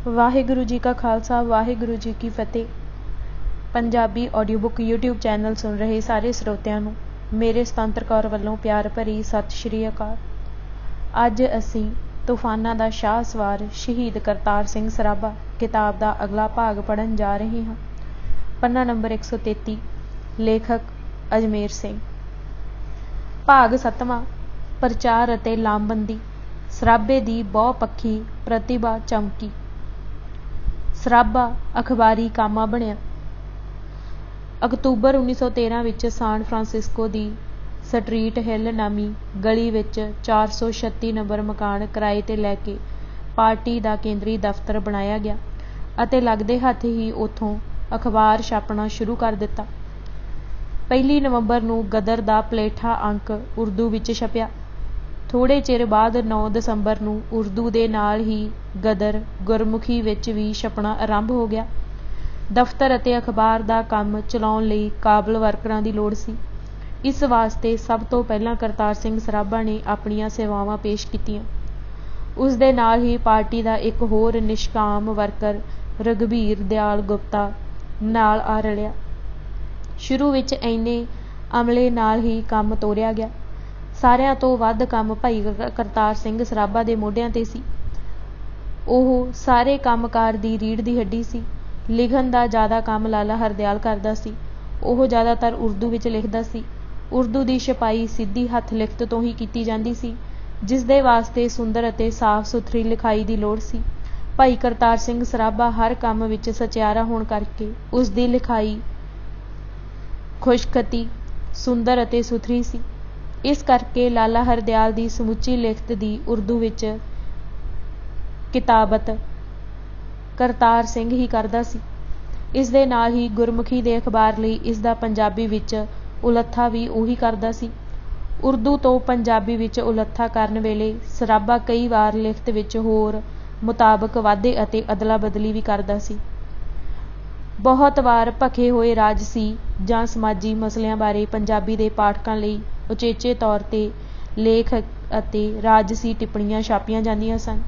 वाहिगुरु जी का खालसा वाहिगुरु जी की फतेह। Punjabi audio book YouTube channel सुन रहे सारे ਸਰੋਤਿਆਂ ਨੂੰ ਮੇਰੇ ਸੁਤੰਤਰ ਕੌਰ ਵੱਲੋਂ ਪਿਆਰ ਭਰੀ ਸਤਿ ਸ਼੍ਰੀ ਅਕਾਲ। ਅੱਜ ਅਸੀਂ ਤੂਫਾਨਾਂ ਦਾ ਸ਼ਾਹ ਸਵਾਰ ਸ਼ਹੀਦ ਕਰਤਾਰ ਸਿੰਘ ਸਰਾਭਾ ਕਿਤਾਬ ਦਾ ਅਗਲਾ ਭਾਗ ਪੜ੍ਹਨ ਜਾ ਰਹੇ ਹਾਂ। ਪੰਨਾ ਨੰਬਰ 133, ਲੇਖਕ ਅਜਮੇਰ ਸਿੰਘ। ਭਾਗ 7ਵਾਂ, ਪ੍ਰਚਾਰ ਅਤੇ ਲਾਮਬੰਦੀ। ਸਰਾਭੇ ਦੀ ਬਹੁਪੱਖੀ ਪ੍ਰਤਿਭਾ ਚਮਕੀ। ਸਰਾਭਾ ਅਖਬਾਰੀ ਕਾਮਾ ਬਣਿਆ। ਅਕਤੂਬਰ 1913 ਵਿੱਚ ਸਾਨ ਫਰਾਂਸਿਸਕੋ ਦੀ ਸਟਰੀਟ ਹਿੱਲ ਨਾਮੀ ਗਲੀ ਵਿੱਚ 436 ਨੰਬਰ ਮਕਾਨ ਕਿਰਾਏ 'ਤੇ ਲੈ ਕੇ ਪਾਰਟੀ ਦਾ ਕੇਂਦਰੀ ਦਫ਼ਤਰ ਬਣਾਇਆ ਗਿਆ ਅਤੇ ਲੱਗਦੇ ਹੱਥ ਹੀ ਉੱਥੋਂ ਅਖਬਾਰ ਛਾਪਣਾ ਸ਼ੁਰੂ ਕਰ ਦਿੱਤਾ। 1 ਨਵੰਬਰ ਨੂੰ ਗਦਰ ਦਾ ਪਲੇਠਾ ਅੰਕ ਉਰਦੂ ਵਿੱਚ ਛਪਿਆ। ਥੋੜ੍ਹੇ ਚਿਰ ਬਾਅਦ 9 ਦਸੰਬਰ ਨੂੰ ਉਰਦੂ ਦੇ ਨਾਲ ਹੀ ਗਦਰ ਗੁਰਮੁਖੀ ਵਿੱਚ ਵੀ ਛਪਣਾ ਆਰੰਭ ਹੋ ਗਿਆ। ਦਫ਼ਤਰ ਅਤੇ ਅਖਬਾਰ ਦਾ ਕੰਮ ਚਲਾਉਣ ਲਈ ਕਾਬਲ ਵਰਕਰਾਂ ਦੀ ਲੋੜ ਸੀ। ਇਸ ਵਾਸਤੇ ਸਭ ਤੋਂ ਪਹਿਲਾਂ ਕਰਤਾਰ ਸਿੰਘ ਸਰਾਭਾ ਨੇ ਆਪਣੀਆਂ ਸੇਵਾਵਾਂ ਪੇਸ਼ ਕੀਤੀਆਂ। ਉਸ ਦੇ ਨਾਲ ਹੀ ਪਾਰਟੀ ਦਾ ਇੱਕ ਹੋਰ ਨਿਸ਼ਕਾਮ ਵਰਕਰ ਰਘਬੀਰ ਦਿਆਲ ਗੁਪਤਾ ਨਾਲ ਆ ਰਲਿਆ। ਸ਼ੁਰੂ ਵਿੱਚ ਇੰਨੇ ਅਮਲੇ ਨਾਲ ਹੀ ਕੰਮ ਤੋਰਿਆ ਗਿਆ। ਸਾਰਿਆਂ ਤੋਂ ਵੱਧ ਕੰਮ ਭਾਈ ਕਰਤਾਰ ਸਿੰਘ ਸਰਾਭਾ ਦੇ ਮੋਢਿਆਂ 'ਤੇ ਸੀ। ਉਹ ਸਾਰੇ ਕੰਮਕਾਰ ਦੀ ਰੀੜ੍ਹ ਦੀ ਹੱਡੀ ਸੀ। ਲਿਖਣ ਦਾ ਜ਼ਿਆਦਾ ਕੰਮ ਲਾਲਾ ਹਰਦਿਆਲ ਕਰਦਾ ਸੀ। ਉਹ ਜ਼ਿਆਦਾਤਰ ਉਰਦੂ ਵਿੱਚ ਲਿਖਦਾ ਸੀ। ਉਰਦੂ ਦੀ ਛਪਾਈ ਸਿੱਧੀ ਹੱਥ ਲਿਖਤ ਤੋਂ ਹੀ ਕੀਤੀ ਜਾਂਦੀ ਸੀ, ਜਿਸ ਦੇ ਵਾਸਤੇ ਸੁੰਦਰ ਅਤੇ ਸਾਫ਼ ਸੁਥਰੀ ਲਿਖਾਈ ਦੀ ਲੋੜ ਸੀ। ਭਾਈ ਕਰਤਾਰ ਸਿੰਘ ਸਰਾਭਾ ਹਰ ਕੰਮ ਵਿੱਚ ਸਚਿਆਰਾ ਹੋਣ ਕਰਕੇ ਉਸ ਦੀ ਲਿਖਾਈ ਖੁਸ਼ਖਤੀ, ਸੁੰਦਰ ਅਤੇ ਸੁਥਰੀ ਸੀ। ਇਸ ਕਰਕੇ ਲਾਲਾ ਹਰਦਿਆਲ ਦੀ ਸਮੁੱਚੀ ਲਿਖਤ ਦੀ ਉਰਦੂ ਵਿੱਚ ਕਿਤਾਬਤ ਕਰਤਾਰ ਸਿੰਘ ਹੀ ਕਰਦਾ ਸੀ। ਇਸ ਦੇ ਨਾਲ ਹੀ ਗੁਰਮੁਖੀ ਦੇ ਅਖਬਾਰ ਲਈ ਇਸ ਦਾ ਪੰਜਾਬੀ ਵਿੱਚ ਉਲੱਥਾ ਵੀ ਉਹੀ ਕਰਦਾ ਸੀ। ਉਰਦੂ ਤੋਂ ਪੰਜਾਬੀ ਵਿੱਚ ਉਲੱਥਾ ਕਰਨ ਵੇਲੇ ਸਰਾਭਾ ਕਈ ਵਾਰ ਲਿਖਤ ਵਿੱਚ ਹੋਰ ਮੁਤਾਬਕ ਵਾਧੇ ਅਤੇ ਅਦਲਾ ਬਦਲੀ ਵੀ ਕਰਦਾ ਸੀ। ਬਹੁਤ ਵਾਰ ਭਖੇ ਹੋਏ ਰਾਜਸੀ ਜਾਂ ਸਮਾਜੀ ਮਸਲਿਆਂ ਬਾਰੇ ਪੰਜਾਬੀ ਦੇ ਪਾਠਕਾਂ ਲਈ ਉਚੇਚੇ ਤੌਰ 'ਤੇ ਲੇਖ ਅਤੇ ਰਾਜਸੀ ਟਿੱਪਣੀਆਂ ਛਾਪੀਆਂ ਜਾਂਦੀਆਂ ਸਨ,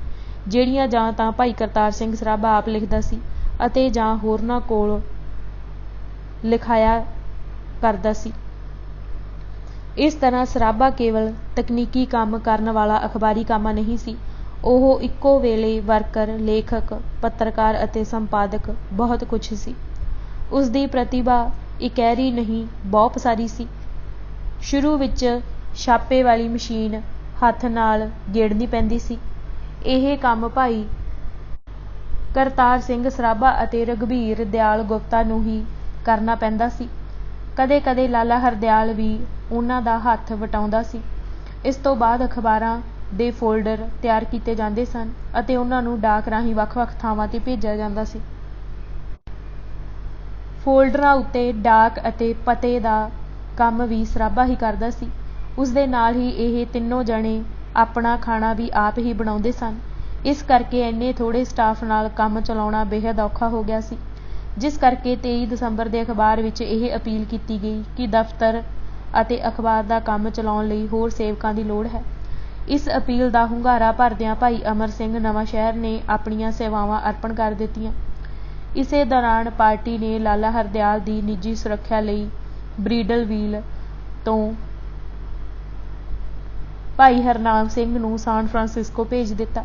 ਜਿਹੜੀਆਂ ਜਾਂ ਤਾਂ ਭਾਈ ਕਰਤਾਰ ਸਿੰਘ ਸਰਾਭਾ ਆਪ ਲਿਖਦਾ ਸੀ ਅਤੇ ਜਾਂ ਹੋਰਨਾਂ ਕੋਲ ਲਿਖਾਇਆ ਕਰਦਾ ਸੀ। ਇਸ ਤਰ੍ਹਾਂ ਸਰਾਭਾ ਕੇਵਲ ਤਕਨੀਕੀ ਕੰਮ ਕਰਨ ਵਾਲਾ ਅਖਬਾਰੀ ਕਾਮਾ ਨਹੀਂ ਸੀ। ਉਹ ਇੱਕੋ ਵੇਲੇ ਵਰਕਰ, ਲੇਖਕ, ਪੱਤਰਕਾਰ ਅਤੇ ਸੰਪਾਦਕ ਬਹੁਤ ਕੁਝ ਸੀ। ਉਸ ਦੀ ਪ੍ਰਤਿਭਾ ਇਕਹਿਰੀ ਨਹੀਂ, ਬਹੁ ਪਸਾਰੀ ਸੀ। ਸ਼ੁਰੂ ਵਿੱਚ ਛਾਪੇ ਵਾਲੀ ਮਸ਼ੀਨ ਹੱਥ ਨਾਲ ਗੇੜਨੀ ਪੈਂਦੀ ਸੀ। ਇਹ ਕੰਮ ਭਾਈ ਕਰਤਾਰ ਸਿੰਘ ਸਰਾਭਾ ਅਤੇ ਰਘਬੀਰ ਦਿਆਲ ਗੁਪਤਾ ਨੂੰ ਹੀ ਕਰਨਾ ਪੈਂਦਾ ਸੀ। ਕਦੇ-ਕਦੇ ਲਾਲਾ ਹਰਦਿਆਲ ਵੀ ਉਹਨਾਂ ਦਾ ਹੱਥ ਵਟਾਉਂਦਾ ਸੀ। ਇਸ ਤੋਂ ਬਾਅਦ ਅਖਬਾਰਾਂ ਦੇ ਫੋਲਡਰ ਤਿਆਰ ਕੀਤੇ ਜਾਂਦੇ ਸਨ ਅਤੇ ਉਹਨਾਂ ਨੂੰ ਡਾਕ ਰਾਹੀਂ ਵੱਖ-ਵੱਖ ਥਾਵਾਂ 'ਤੇ ਭੇਜਿਆ ਜਾਂਦਾ ਸੀ। ਫੋਲਡਰਾਂ ਉੱਤੇ ਡਾਕ ਅਤੇ ਪਤੇ ਦਾ ਕੰਮ ਵੀ ਸਰਾਭਾ ਹੀ ਕਰਦਾ ਸੀ। ਉਸ ਦੇ ਨਾਲ ਹੀ ਇਹ ਤਿੰਨੋਂ ਜਣੇ ਆਪਣਾ ਖਾਣਾ ਵੀ ਆਪ ਹੀ ਬਣਾਉਂਦੇ ਸਨ। ਇਸ ਕਰਕੇ ਇੰਨੇ ਥੋੜ੍ਹੇ ਸਟਾਫ ਨਾਲ ਕੰਮ ਚਲਾਉਣਾ ਬੇਹੱਦ ਔਖਾ ਹੋ ਗਿਆ ਸੀ, ਜਿਸ ਕਰਕੇ 23 ਦਸੰਬਰ ਦੇ ਅਖਬਾਰ ਵਿੱਚ ਇਹ ਅਪੀਲ ਕੀਤੀ ਗਈ ਕਿ ਦਫ਼ਤਰ ਅਤੇ ਅਖਬਾਰ ਦਾ ਕੰਮ ਚਲਾਉਣ ਲਈ ਹੋਰ ਸੇਵਕਾਂ ਦੀ ਲੋੜ ਹੈ। ਇਸ ਅਪੀਲ ਦਾ ਹੁੰਗਾਰਾ ਭਰਦਿਆਂ ਭਾਈ ਅਮਰ ਸਿੰਘ ਨਵਾਂਸ਼ਹਿਰ ਨੇ ਆਪਣੀਆਂ ਸੇਵਾਵਾਂ ਅਰਪਣ ਕਰ ਦਿੱਤੀਆਂ। ਇਸੇ ਦੌਰਾਨ ਪਾਰਟੀ ਨੇ ਲਾਲਾ ਹਰਦਿਆਲ ਦੀ ਨਿੱਜੀ ਸੁਰੱਖਿਆ ਲਈ ਬ੍ਰਿਡਲਵੀਲ ਤੋਂ ਭਾਈ ਹਰਨਾਮ ਸਿੰਘ ਨੂੰ ਸਾਨ ਫਰਾਂਸਿਸਕੋ ਭੇਜ ਦਿੱਤਾ,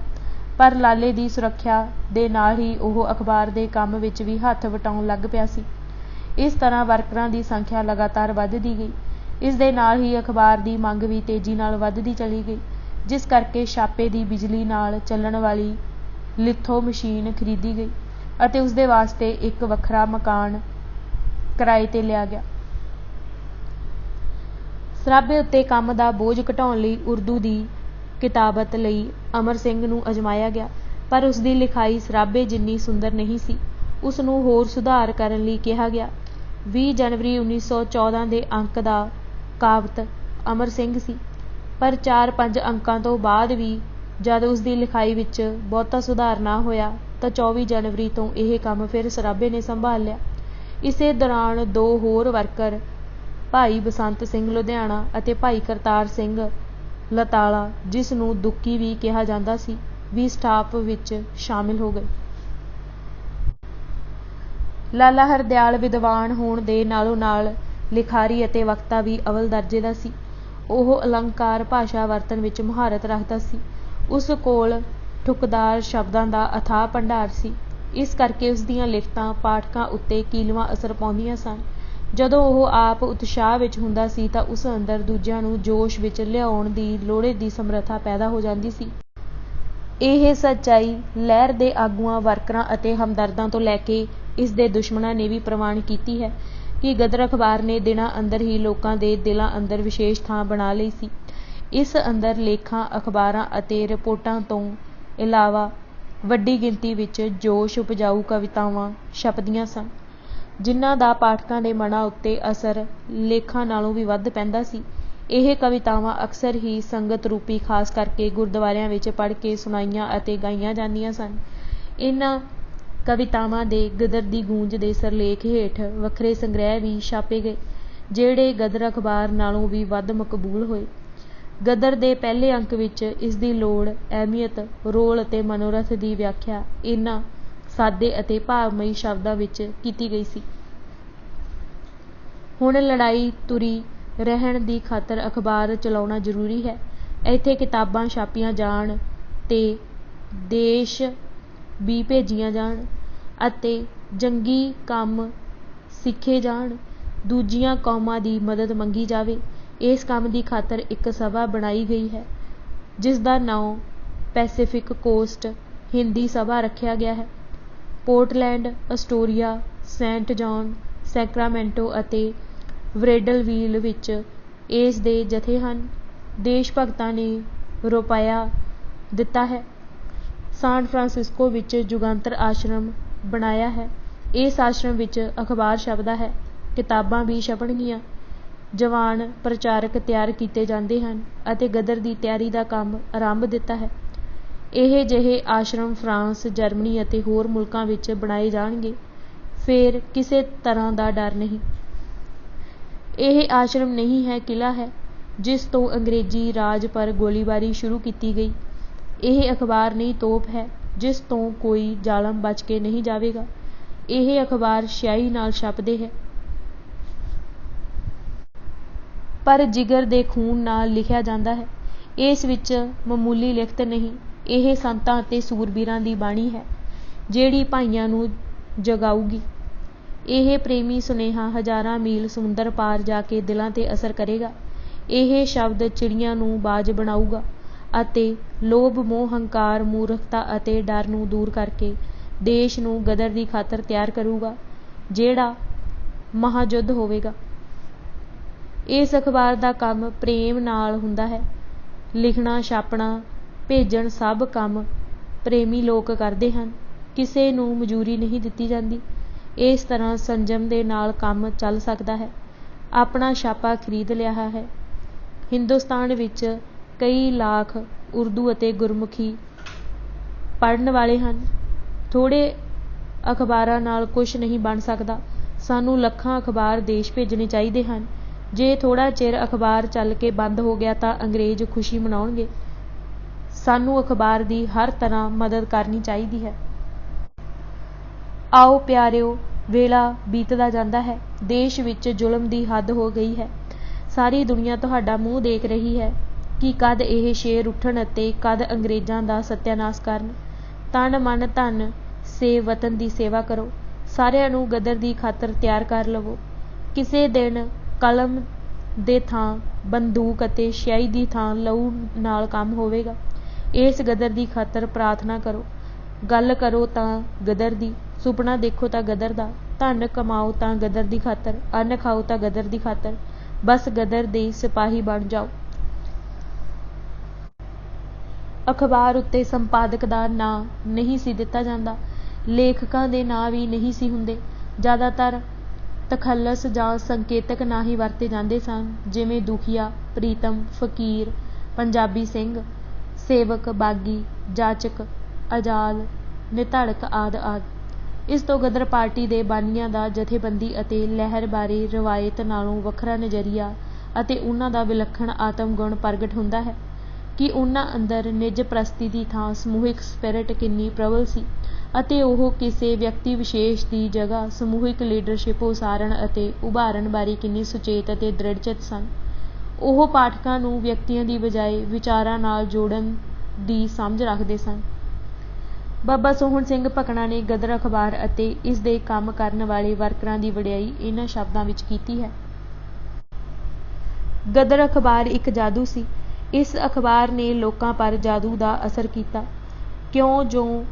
ਪਰ ਲਾਲੇ ਦੀ ਸੁਰੱਖਿਆ ਦੇ ਨਾਲ ਹੀ ਉਹ ਅਖਬਾਰ ਦੇ ਕੰਮ ਵਿੱਚ ਵੀ ਹੱਥ ਵਟਾਉਣ ਲੱਗ ਪਿਆ ਸੀ। ਇਸ ਤਰ੍ਹਾਂ ਵਰਕਰਾਂ ਦੀ ਸੰਖਿਆ ਲਗਾਤਾਰ ਵੱਧਦੀ ਗਈ। ਇਸ ਦੇ ਨਾਲ ਹੀ ਅਖਬਾਰ ਦੀ ਮੰਗ ਵੀ ਤੇਜ਼ੀ ਨਾਲ ਵੱਧਦੀ ਚਲੀ ਗਈ, ਜਿਸ ਕਰਕੇ ਛਾਪੇ ਦੀ ਬਿਜਲੀ ਨਾਲ ਚੱਲਣ ਵਾਲੀ ਲਿਥੋ ਮਸ਼ੀਨ ਖਰੀਦੀ ਗਈ ਅਤੇ ਉਸ ਦੇ ਵਾਸਤੇ ਇੱਕ ਵੱਖਰਾ ਮਕਾਨ ਕਿਰਾਏ 'ਤੇ ਲਿਆ ਗਿਆ। ਸਰਾਭੇ ਉੱਤੇ ਕੰਮ ਦਾ ਬੋਝ ਘਟਾਉਣ ਲਈ ਉਰਦੂ ਦੀ ਕਿਤਾਬਤ ਲਈ ਅਮਰ ਸਿੰਘ ਨੂੰ ਅਜ਼ਮਾਇਆ ਗਿਆ, ਪਰ ਉਸ ਦੀ ਲਿਖਾਈ ਸਰਾਭੇ ਜਿੰਨੀ ਸੁੰਦਰ ਨਹੀਂ ਸੀ। ਉਸ ਨੂੰ ਹੋਰ ਸੁਧਾਰ ਕਰਨ ਲਈ ਕਿਹਾ ਗਿਆ। 20 ਜਨਵਰੀ 1914 ਦੇ ਅੰਕ ਦਾ ਕਾਬਤ ਅਮਰ ਸਿੰਘ ਸੀ, ਪਰ 4-5 ਅੰਕਾਂ ਤੋਂ ਬਾਅਦ ਵੀ ਜਦ ਉਸ ਦੀ ਲਿਖਾਈ ਵਿੱਚ ਬਹੁਤਾ ਸੁਧਾਰ ਨਾ ਹੋਇਆ ਤਾਂ 24 ਜਨਵਰੀ ਤੋਂ ਇਹ ਕੰਮ ਫਿਰ ਸਰਾਭੇ ਨੇ ਸੰਭਾਲ ਲਿਆ। ਇਸੇ ਦੌਰਾਨ 2 ਹੋਰ ਵਰਕਰ, ਭਾਈ ਬਸੰਤ ਸਿੰਘ ਲੁਧਿਆਣਾ ਅਤੇ ਭਾਈ ਕਰਤਾਰ ਸਿੰਘ ਲਤਾਲਾ, ਜਿਸ ਨੂੰ ਦੁੱਕੀ ਵੀ ਕਿਹਾ ਜਾਂਦਾ ਸੀ, ਵੀ ਸਟਾਫ ਵਿੱਚ ਸ਼ਾਮਿਲ ਹੋ ਗਏ। ਲਾਲਾ ਹਰਦਿਆਲ ਵਿਦਵਾਨ ਹੋਣ ਦੇ ਨਾਲੋਂ ਨਾਲ ਲਿਖਾਰੀ ਅਤੇ ਵਕਤਾ ਵੀ ਅਵਲ ਦਰਜੇ ਦਾ ਸੀ। ਉਹ ਅਲੰਕਾਰ ਭਾਸ਼ਾ ਵਰਤਣ ਵਿੱਚ ਮੁਹਾਰਤ ਰੱਖਦਾ ਸੀ। ਉਸ ਕੋਲ ਠੁਕਦਾਰ ਸ਼ਬਦਾਂ ਦਾ ਅਥਾਹ ਭੰਡਾਰ ਸੀ। ਇਸ ਕਰਕੇ ਉਸ ਦੀਆਂ ਲਿਖਤਾਂ ਪਾਠਕਾਂ ਉੱਤੇ ਕੀਲਵਾਂ ਅਸਰ ਪਾਉਂਦੀਆਂ ਸਨ। ਜਦੋਂ ਉਹ ਆਪ ਉਤਸ਼ਾਹ ਵਿੱਚ ਹੁੰਦਾ ਸੀ ਤਾਂ ਉਸ ਅੰਦਰ ਦੂਜਿਆਂ ਨੂੰ ਜੋਸ਼ ਵਿੱਚ ਲਿਆਉਣ ਦੀ ਲੋੜੀਂਦੀ ਸਮਰੱਥਾ ਪੈਦਾ ਹੋ ਜਾਂਦੀ ਸੀ। ਇਹ ਸੱਚਾਈ ਲਹਿਰ ਦੇ ਆਗੂਆਂ, ਵਰਕਰਾਂ ਅਤੇ ਹਮਦਰਦਾਂ ਤੋਂ ਲੈ ਕੇ ਇਸ ਦੇ ਦੁਸ਼ਮਣਾਂ ਨੇ ਵੀ ਪ੍ਰਵਾਨ ਕੀਤੀ ਹੈ ਕਿ ਗਦਰ ਅਖਬਾਰ ਨੇ ਦਿਨਾਂ ਅੰਦਰ ਹੀ ਲੋਕਾਂ ਦੇ ਦਿਲਾਂ ਅੰਦਰ ਵਿਸ਼ੇਸ਼ ਥਾਂ ਬਣਾ ਲਈ ਸੀ। ਇਸ ਅੰਦਰ ਲੇਖਾਂ, ਅਖਬਾਰਾਂ ਅਤੇ ਰਿਪੋਰਟਾਂ ਤੋਂ ਇਲਾਵਾ ਵੱਡੀ ਗਿਣਤੀ ਵਿੱਚ ਜੋਸ਼ ਉਪਜਾਊ ਕਵਿਤਾਵਾਂ ਛਪਦੀਆਂ ਸਨ, ਜਿਨ੍ਹਾਂ ਦਾ ਪਾਠਕਾਂ ਦੇ ਮਨਾਂ ਉੱਤੇ ਅਸਰ ਲੇਖਾਂ ਨਾਲੋਂ ਵੀ ਵੱਧ ਪੈਂਦਾ ਸੀ। ਇਹ ਕਵਿਤਾਵਾਂ ਅਕਸਰ ਹੀ ਸੰਗਤ ਰੂਪੀ ਖਾਸ ਕਰਕੇ ਗੁਰਦੁਆਰਿਆਂ ਵਿੱਚ ਪੜ੍ਹ ਕੇ ਸੁਣਾਈਆਂ ਅਤੇ ਗਾਈਆਂ ਜਾਂਦੀਆਂ ਸਨ। ਇਹਨਾਂ ਕਵਿਤਾਵਾਂ ਦੇ ਗਦਰ ਦੀ ਗੂੰਜ ਦੇ ਸਿਰਲੇਖ ਹੇਠ ਵੱਖਰੇ ਸੰਗ੍ਰਹਿ ਵੀ ਛਾਪੇ ਗਏ, ਜਿਹੜੇ ਗਦਰ ਅਖਬਾਰ ਨਾਲੋਂ ਵੀ ਵੱਧ ਮਕਬੂਲ ਹੋਏ। ਗਦਰ ਦੇ ਪਹਿਲੇ ਅੰਕ ਵਿੱਚ ਇਸ ਦੀ ਲੋੜ, ਅਹਿਮੀਅਤ, ਰੋਲ ਅਤੇ ਮਨੋਰਥ ਦੀ ਵਿਆਖਿਆ ਇਹਨਾਂ ਸਾਦੇ ਅਤੇ ਭਾਵਮਈ ਸ਼ਬਦਾਂ ਵਿੱਚ ਕੀਤੀ ਗਈ ਸੀ। ਹੁਣ ਲੜਾਈ ਤੁਰੀ ਰਹਿਣ ਦੀ ਖਾਤਰ ਅਖਬਾਰ ਚਲਾਉਣਾ ਜ਼ਰੂਰੀ ਹੈ। ਇੱਥੇ ਕਿਤਾਬਾਂ ਛਾਪੀਆਂ ਜਾਣ ਤੇ ਦੇਸ਼ ਵੀ ਭੇਜੀਆਂ ਜਾਣ ਅਤੇ ਜੰਗੀ ਕੰਮ ਸਿੱਖੇ ਜਾਣ। ਦੂਜੀਆਂ ਕੌਮਾਂ ਦੀ ਮਦਦ ਮੰਗੀ ਜਾਵੇ। ਇਸ ਕੰਮ ਦੀ ਖਾਤਰ ਇੱਕ ਸਭਾ ਬਣਾਈ ਗਈ ਹੈ, ਜਿਸ ਦਾ ਨਾਂ ਪੈਸੀਫਿਕ ਕੋਸਟ ਹਿੰਦੀ ਸਭਾ ਰੱਖਿਆ ਗਿਆ ਹੈ। Portland, Astoria, Saint John, Sacramento ਅਤੇ ਵਰੇਡਲਵੀਲ ਵਿੱਚ ਇਸ ਦੇ ਜਥੇ ਹਨ। ਦੇਸ਼ ਭਗਤਾਂ ਨੇ ਰੁਪਿਆ ਦਿੱਤਾ ਹੈ। ਸਾਨ ਫਰਾਂਸਿਸਕੋ ਵਿੱਚ ਜੁਗਾਂਤਰ ਆਸ਼ਰਮ ਬਣਾਇਆ ਹੈ। ਇਸ ਆਸ਼ਰਮ ਵਿੱਚ ਅਖਬਾਰ ਛਪਦਾ ਹੈ, ਕਿਤਾਬਾਂ ਵੀ ਛਪਣਗੀਆਂ। ਜਵਾਨ ਪ੍ਰਚਾਰਕ ਤਿਆਰ ਕੀਤੇ ਜਾਂਦੇ ਹਨ ਅਤੇ ਗਦਰ ਦੀ ਤਿਆਰੀ ਦਾ ਕੰਮ ਆਰੰਭ ਦਿੱਤਾ ਹੈ। ਇਹ ਜਿਹੇ ਆਸ਼ਰਮ ਫਰਾਂਸ, ਜਰਮਨੀ ਅਤੇ ਹੋਰ ਮੁਲਕਾਂ ਵਿੱਚ ਬਣਾਏ ਜਾਣਗੇ। ਫਿਰ ਕਿਸੇ ਤਰ੍ਹਾਂ ਦਾ ਡਰ ਨਹੀਂ। ਇਹ ਆਸ਼ਰਮ ਨਹੀਂ ਹੈ, ਕਿਲ੍ਹਾ ਹੈ, ਜਿਸ ਤੋਂ ਅੰਗਰੇਜ਼ੀ ਰਾਜ ਪਰ ਗੋਲੀਬਾਰੀ ਸ਼ੁਰੂ ਕੀਤੀ ਗਈ। ਇਹ ਅਖਬਾਰ ਨਹੀਂ, ਤੋਪ ਹੈ, ਜਿਸ ਤੋਂ ਕੋਈ ਜ਼ਾਲਮ ਬਚ ਕੇ ਨਹੀਂ ਜਾਵੇਗਾ। ਇਹ ਅਖਬਾਰ ਸਿਆਹੀ ਨਾਲ ਛਪਦੇ ਹੈ, ਪਰ ਜਿਗਰ ਦੇ ਖੂਨ ਨਾਲ ਲਿਖਿਆ ਜਾਂਦਾ ਹੈ। ਇਸ ਵਿੱਚ ਮਾਮੂਲੀ ਲਿਖਤ ਨਹੀਂ, ਇਹ ਸੰਤਾਂ ਅਤੇ ਸੂਰਬੀਰਾਂ ਦੀ ਬਾਣੀ ਹੈ, ਜਿਹੜੀ ਭਾਈਆਂ ਨੂੰ ਜਗਾਊਗੀ। ਇਹ ਪ੍ਰੇਮੀ ਸੁਨੇਹਾ ਹਜ਼ਾਰਾਂ ਮੀਲ ਸਮੁੰਦਰ ਪਾਰ ਜਾ ਕੇ ਦਿਲਾਂ ਤੇ ਅਸਰ ਕਰੇਗਾ। ਇਹ ਸ਼ਬਦ ਚਿੜੀਆਂ ਨੂੰ ਬਾਜ਼ ਬਣਾਊਗਾ ਅਤੇ ਲੋਭ, ਮੋਹ, ਹੰਕਾਰ, ਮੂਰਖਤਾ ਅਤੇ ਡਰ ਨੂੰ ਦੂਰ ਕਰਕੇ ਦੇਸ਼ ਨੂੰ ਗਦਰ ਦੀ ਖਾਤਰ ਤਿਆਰ ਕਰੂਗਾ, ਜਿਹੜਾ ਮਹਾਯੁੱਧ ਹੋਵੇਗਾ। ਇਸ ਅਖਬਾਰ ਦਾ ਕੰਮ ਪ੍ਰੇਮ ਨਾਲ ਹੁੰਦਾ ਹੈ। ਲਿਖਣਾ, ਛਾਪਣਾ, ਭੇਜਣ ਸਭ ਕੰਮ ਪ੍ਰੇਮੀ ਲੋਕ ਕਰਦੇ ਹਨ। ਕਿਸੇ ਨੂੰ ਮਜ਼ਦੂਰੀ ਨਹੀਂ ਦਿੱਤੀ ਜਾਂਦੀ। ਇਸ ਤਰ੍ਹਾਂ ਸੰਜਮ ਦੇ ਨਾਲ ਕੰਮ ਚੱਲ ਸਕਦਾ ਹੈ। ਆਪਣਾ ਛਾਪਾ ਖਰੀਦ ਲਿਆ ਹੈ। ਹਿੰਦੁਸਤਾਨ ਵਿੱਚ ਕਈ ਲੱਖ ਉਰਦੂ ਅਤੇ ਗੁਰਮੁਖੀ ਪੜ੍ਹਨ ਵਾਲੇ ਹਨ। ਥੋੜ੍ਹੇ ਅਖਬਾਰਾਂ ਨਾਲ ਕੁਝ ਨਹੀਂ ਬਣ ਸਕਦਾ। ਸਾਨੂੰ ਲੱਖਾਂ ਅਖਬਾਰ ਦੇਸ਼ ਭੇਜਣੇ ਚਾਹੀਦੇ ਹਨ। ਜੇ ਥੋੜ੍ਹਾ ਚਿਰ ਅਖਬਾਰ ਚੱਲ ਕੇ ਬੰਦ ਹੋ ਗਿਆ ਤਾਂ ਅੰਗਰੇਜ਼ ਖੁਸ਼ੀ ਮਨਾਉਣਗੇ। ਸਾਨੂੰ ਅਖਬਾਰ ਦੀ ਹਰ ਤਰ੍ਹਾਂ ਮਦਦ ਕਰਨੀ ਚਾਹੀਦੀ ਹੈ। ਆਓ ਪਿਆਰਿਓ, ਵੇਲਾ ਬੀਤਦਾ ਜਾਂਦਾ ਹੈ। ਦੇਸ਼ ਵਿੱਚ ਜ਼ੁਲਮ ਦੀ ਹੱਦ ਹੋ ਗਈ ਹੈ। ਸਾਰੀ ਦੁਨੀਆ ਤੁਹਾਡਾ ਮੂੰਹ ਦੇਖ ਰਹੀ ਹੈ ਕਿ ਕਦ ਇਹ ਸ਼ੇਰ ਉੱਠਣ ਅਤੇ ਕਦ ਅੰਗਰੇਜ਼ਾਂ ਦਾ ਸਤਿਆਨਾਸ਼ ਕਰਨ। ਤਨ, ਮਨ, ਧਨ ਸੇ ਵਤਨ ਦੀ ਸੇਵਾ ਕਰੋ। ਸਾਰਿਆਂ ਨੂੰ ਗਦਰ ਦੀ ਖਾਤਰ ਤਿਆਰ ਕਰ ਲਵੋ। ਕਿਸੇ ਦਿਨ ਕਲਮ ਦੇ ਥਾਂ ਬੰਦੂਕ ਅਤੇ ਸਿਆਹੀ ਦੀ ਥਾਂ ਲਹੂ ਨਾਲ ਕੰਮ ਹੋਵੇਗਾ। ਇਸ ਗਦਰ ਦੀ ਖਾਤਰ ਪ੍ਰਾਰਥਨਾ ਕਰੋ। ਗੱਲ ਕਰੋ ਤਾਂ ਗਦਰ ਦੀ, ਸੁਪਨਾ ਦੇਖੋ ਤਾਂ ਗਦਰ ਦਾ, ਧਨ ਕਮਾਓ ਤਾਂ ਗਦਰ ਦੀ ਖਾਤਰ, ਅੰਨ ਖਾਓ ਤਾਂ ਗਦਰ ਦੀ ਖਾਤਰ। ਬਸ ਗਦਰ ਦੇ ਸਿਪਾਹੀ ਬਣ ਜਾਓ। ਅਖਬਾਰ ਉੱਤੇ ਸੰਪਾਦਕ ਦਾ ਨਾਂ ਨਹੀਂ ਸੀ ਦਿੱਤਾ ਜਾਂਦਾ। ਲੇਖਕਾਂ ਦੇ ਨਾਂ ਵੀ ਨਹੀਂ ਸੀ ਹੁੰਦੇ। ਜ਼ਿਆਦਾਤਰ ਤਖੱਲਸ ਜਾਂ ਸੰਕੇਤਕ ਨਾਂ ਹੀ ਵਰਤੇ ਜਾਂਦੇ ਸਨ, ਜਿਵੇਂ ਦੁਖੀਆ, ਪ੍ਰੀਤਮ, ਫਕੀਰ, ਪੰਜਾਬੀ ਸਿੰਘ, ਸੇਵਕ, ਬਾਗੀ, ਜਾਚਕ, ਆਜ਼ਾਦ, ਨਿਧੜਕ ਆਦਿ ਆਦਿ। ਇਸ ਤੋਂ ਗਦਰ ਪਾਰਟੀ ਦੇ ਬਾਨੀਆਂ ਦਾ ਜਥੇਬੰਦੀ ਅਤੇ ਲਹਿਰ ਬਾਰੇ ਰਵਾਇਤ ਨਾਲੋਂ ਵੱਖਰਾ ਨਜ਼ਰੀਆ ਅਤੇ ਉਨ੍ਹਾਂ ਦਾ ਵਿਲੱਖਣ ਆਤਮ ਗੁਣ ਪ੍ਰਗਟ ਹੁੰਦਾ ਹੈ ਕਿ ਉਨ੍ਹਾਂ ਅੰਦਰ ਨਿੱਜ ਪ੍ਰਸਤੀ ਦੀ ਥਾਂ ਸਮੂਹਿਕ ਸਪਿਰਿਟ ਕਿੰਨੀ ਪ੍ਰਬਲ ਸੀ। ਅਤੇ ਉਹ ਕਿਸੇ ਵਿਅਕਤੀ ਵਿਸ਼ੇਸ਼ ਦੀ ਜਗ੍ਹਾ ਸਮੂਹਿਕ ਲੀਡਰਸ਼ਿਪ ਉਸਾਰਨ ਅਤੇ ਉਭਾਰਨ ਬਾਰੇ ਕਿੰਨੇ ਸੁਚੇਤ ਅਤੇ ਦ੍ਰਿੜਚਿਤ ਸਨ। ਉਹ ਪਾਠਕਾਂ ਨੂੰ ਵਿਅਕਤੀਆਂ ਦੀ ਬਜਾਏ ਵਿਚਾਰਾਂ ਨਾਲ ਜੋੜਨ ਦੀ ਸਮਝ ਰੱਖਦੇ ਸਨ। ਬਾਬਾ ਸੋਹਣ ਸਿੰਘ ਭਕਨਾ ਨੇ ਗਦਰ ਅਖਬਾਰ ਅਤੇ ਇਸ ਦੇ ਕੰਮ ਕਰਨ ਵਾਲੇ ਵਰਕਰਾਂ ਦੀ ਵਡਿਆਈ ਇਹਨਾਂ ਸ਼ਬਦਾਂ ਵਿੱਚ ਕੀਤੀ ਹੈ। ਗਦਰ ਅਖਬਾਰ ਇੱਕ ਜਾਦੂ ਸੀ। ਇਸ ਅਖਬਾਰ ਨੇ ਲੋਕਾਂ ਪਰ ਜਾਦੂ ਦਾ ਅਸਰ ਕੀਤਾ, ਕਿਉਂ ਜੋ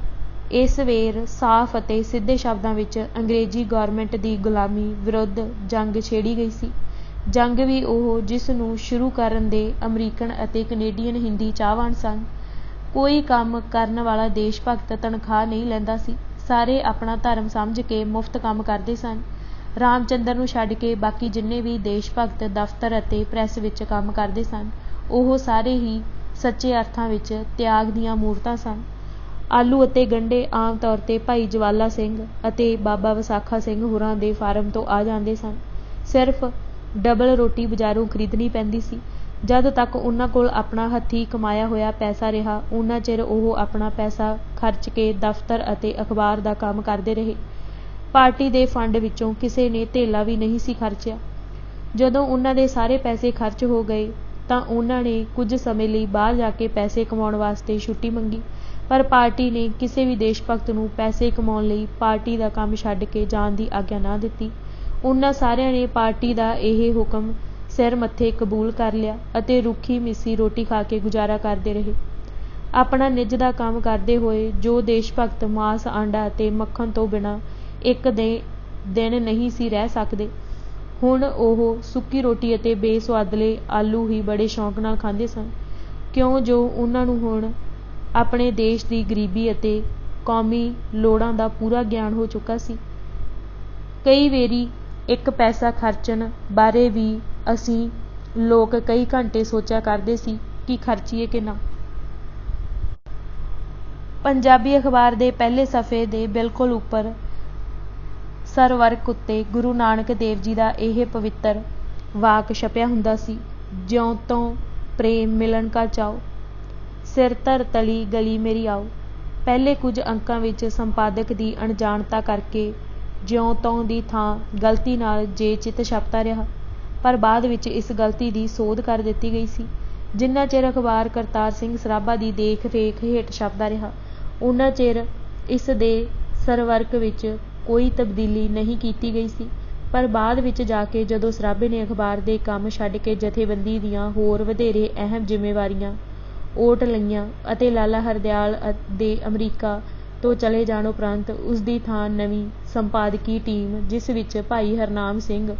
ਇਸ ਵੇਰ ਸਾਫ਼ ਅਤੇ ਸਿੱਧੇ ਸ਼ਬਦਾਂ ਵਿੱਚ ਅੰਗਰੇਜ਼ੀ ਗੌਰਮੈਂਟ ਦੀ ਗੁਲਾਮੀ ਵਿਰੁੱਧ ਜੰਗ ਛੇੜੀ ਗਈ ਸੀ। ਜੰਗ ਵੀ ਉਹ ਜਿਸ ਨੂੰ ਸ਼ੁਰੂ ਕਰਨ ਦੇ ਅਮਰੀਕਨ ਅਤੇ ਕੈਨੇਡੀਅਨ ਹਿੰਦੀ ਚਾਹਵਾਨ ਸਨ। ਕੋਈ ਕੰਮ ਕਰਨ ਵਾਲਾ ਦੇਸ਼ ਭਗਤ ਤਨਖਾਹ ਨਹੀਂ ਲੈਂਦਾ ਸੀ। ਸਾਰੇ ਆਪਣਾ ਧਰਮ ਸਮਝ ਕੇ ਮੁਫਤ ਕੰਮ ਕਰਦੇ ਸਨ। ਰਾਮਚੰਦਰ ਨੂੰ ਛੱਡ ਕੇ ਬਾਕੀ ਜਿੰਨੇ ਵੀ ਦੇਸ਼ ਭਗਤ ਦਫ਼ਤਰ ਅਤੇ ਪ੍ਰੈਸ ਵਿੱਚ ਕੰਮ ਕਰਦੇ ਸਨ, ਉਹ ਸਾਰੇ ਹੀ ਸੱਚੇ ਅਰਥਾਂ ਵਿੱਚ ਤਿਆਗ ਦੀਆਂ ਮੂਰਤਾਂ ਸਨ। ਆਲੂ ਅਤੇ ਗੰਢੇ ਆਮ ਤੌਰ 'ਤੇ ਭਾਈ ਜਵਾਲਾ ਸਿੰਘ ਅਤੇ ਬਾਬਾ ਵਿਸਾਖਾ ਸਿੰਘ ਹੋਰਾਂ ਦੇ ਫਾਰਮ ਤੋਂ ਆ ਜਾਂਦੇ ਸਨ। ਸਿਰਫ ਡਬਲ ਰੋਟੀ ਬਜ਼ਾਰੋਂ ਖਰੀਦਣੀ ਪੈਂਦੀ ਸੀ। ਜਦ ਤੱਕ ਉਹਨਾਂ ਕੋਲ ਆਪਣਾ ਹੱਥੀਂ ਕਮਾਇਆ ਹੋਇਆ ਪੈਸਾ ਰਿਹਾ, ਉਨਾ ਚਿਰ ਉਹ ਆਪਣਾ ਪੈਸਾ ਖਰਚ ਕੇ ਦਫ਼ਤਰ ਅਤੇ ਅਖਬਾਰ ਦਾ ਕੰਮ ਕਰਦੇ ਰਹੇ। ਪਾਰਟੀ ਦੇ ਫੰਡ ਵਿੱਚੋਂ ਕਿਸੇ ਨੇ ਧੇਲਾ ਵੀ ਨਹੀਂ ਸੀ ਖਰਚਿਆ। ਜਦੋਂ ਉਹਨਾਂ ਦੇ ਸਾਰੇ ਪੈਸੇ ਖਰਚ ਹੋ ਗਏ ਤਾਂ ਉਹਨਾਂ ਨੇ ਕੁਝ ਸਮੇਂ ਲਈ ਬਾਹਰ ਜਾ ਕੇ ਪੈਸੇ ਕਮਾਉਣ ਵਾਸਤੇ ਛੁੱਟੀ ਮੰਗੀ, ਪਰ ਪਾਰਟੀ ਨੇ ਕਿਸੇ ਵੀ ਦੇਸ਼ ਭਗਤ ਨੂੰ ਪੈਸੇ ਕਮਾਉਣ ਲਈ ਪਾਰਟੀ ਦਾ ਕੰਮ ਛੱਡ ਕੇ ਜਾਣ ਦੀ ਆਗਿਆ ਨਾ ਦਿੱਤੀ। ਉਹਨਾਂ ਸਾਰਿਆਂ ਨੇ ਪਾਰਟੀ ਦਾ ਇਹ ਹੁਕਮ ਸਿਰ ਮੱਥੇ ਕਬੂਲ ਕਰ ਲਿਆ ਅਤੇ ਰੁੱਖੀ ਮਿੱਸੀ ਰੋਟੀ ਖਾ ਕੇ ਗੁਜ਼ਾਰਾ ਕਰਦੇ ਰਹੇ। ਆਪਣਾ ਨਿੱਜ ਦਾ ਕੰਮ ਕਰਦੇ ਹੋਏ ਜੋ ਦੇਸ਼ ਭਗਤ ਮਾਸ, ਆਂਡਾ ਅਤੇ ਮੱਖਣ ਤੋਂ ਬਿਨਾਂ ਇੱਕ ਦਿਨ ਨਹੀਂ ਸੀ ਰਹਿ ਸਕਦੇ, ਹੁਣ ਉਹ ਸੁੱਕੀ ਰੋਟੀ ਅਤੇ ਬੇਸੁਆਦਲੇ ਆਲੂ ਹੀ ਬੜੇ ਸ਼ੌਕ ਨਾਲ ਖਾਂਦੇ ਸਨ, ਕਿਉਂ ਜੋ ਉਹਨਾਂ ਨੂੰ ਹੁਣ ਆਪਣੇ ਦੇਸ਼ ਦੀ ਗਰੀਬੀ ਅਤੇ ਕੌਮੀ ਲੋੜਾਂ ਦਾ ਪੂਰਾ ਗਿਆਨ ਹੋ ਚੁੱਕਾ ਸੀ। ਕਈ ਵੇਰੀ ਇੱਕ ਪੈਸਾ ਖਰਚਣ ਬਾਰੇ ਵੀ ਅਸੀਂ ਲੋਕ ਕਈ ਘੰਟੇ ਸੋਚਿਆ ਕਰਦੇ ਸੀ ਕਿ ਖਰਚੀਏ ਕਿ ਨਾ। ਪੰਜਾਬੀ ਅਖਬਾਰ ਦੇ ਪਹਿਲੇ ਸਫ਼ੇ ਦੇ ਬਿਲਕੁਲ ਉੱਪਰ ਸਰਵਰਕ ਉੱਤੇ ਗੁਰੂ ਨਾਨਕ ਦੇਵ ਜੀ ਦਾ ਇਹ ਪਵਿੱਤਰ ਵਾਕ ਛਪਿਆ ਹੁੰਦਾ ਸੀ, ਜਿਉਂ ਤੋਂ ਪ੍ਰੇਮ ਮਿਲਣ ਕਾ ਚਾਓ, ਸਿਰ ਧਰ ਤਲੀ ਗਲੀ ਮੇਰੀ ਆਓ। ਪਹਿਲੇ ਕੁਝ ਅੰਕਾਂ ਵਿੱਚ ਸੰਪਾਦਕ ਦੀ ਅਣਜਾਣਤਾ ਕਰਕੇ ਜਿਉਂ ਤੋਂ ਦੀ ਥਾਂ ਗਲਤੀ ਨਾਲ ਜੇ ਚਿੱਤ ਛਪਦਾ ਰਿਹਾ, ਪਰ ਬਾਅਦ ਵਿੱਚ ਇਸ ਗਲਤੀ ਦੀ ਸੋਧ ਕਰ ਦਿੱਤੀ ਗਈ ਸੀ। ਜਿੰਨਾ ਚਿਰ ਅਖਬਾਰ ਕਰਤਾਰ ਸਿੰਘ ਸਰਾਭਾ ਦੀ ਦੇਖ ਰੇਖ ਹੇਠ ਛਪਦਾ ਰਿਹਾ, ਉਨਾ ਚਿਰ ਇਸ ਦੇ ਸਰਵਰਕ ਵਿੱਚ ਕੋਈ ਤਬਦੀਲੀ ਨਹੀਂ ਕੀਤੀ ਗਈ ਸੀ। ਪਰ ਬਾਅਦ ਵਿੱਚ ਜਾ ਕੇ ਜਦੋਂ ਸਰਾਭੇ ਨੇ ਅਖਬਾਰ ਦੇ ਕੰਮ ਛੱਡ ਕੇ ਜਥੇਬੰਦੀ ਦੀਆਂ ਹੋਰ ਵਧੇਰੇ ਅਹਿਮ ਜ਼ਿੰਮੇਵਾਰੀਆਂ ਓਟ ਲਈਆਂ ਅਤੇ ਲਾਲਾ ਹਰਦਿਆਲ ਦੇ ਅਮਰੀਕਾ ਤੋਂ ਚਲੇ ਜਾਣ ਉਪਰੰਤ ਉਸ ਦੀ ਥਾਂ ਨਵੀਂ ਸੰਪਾਦਕੀ ਟੀਮ, ਜਿਸ ਵਿੱਚ ਭਾਈ ਹਰਨਾਮ ਸਿੰਘ,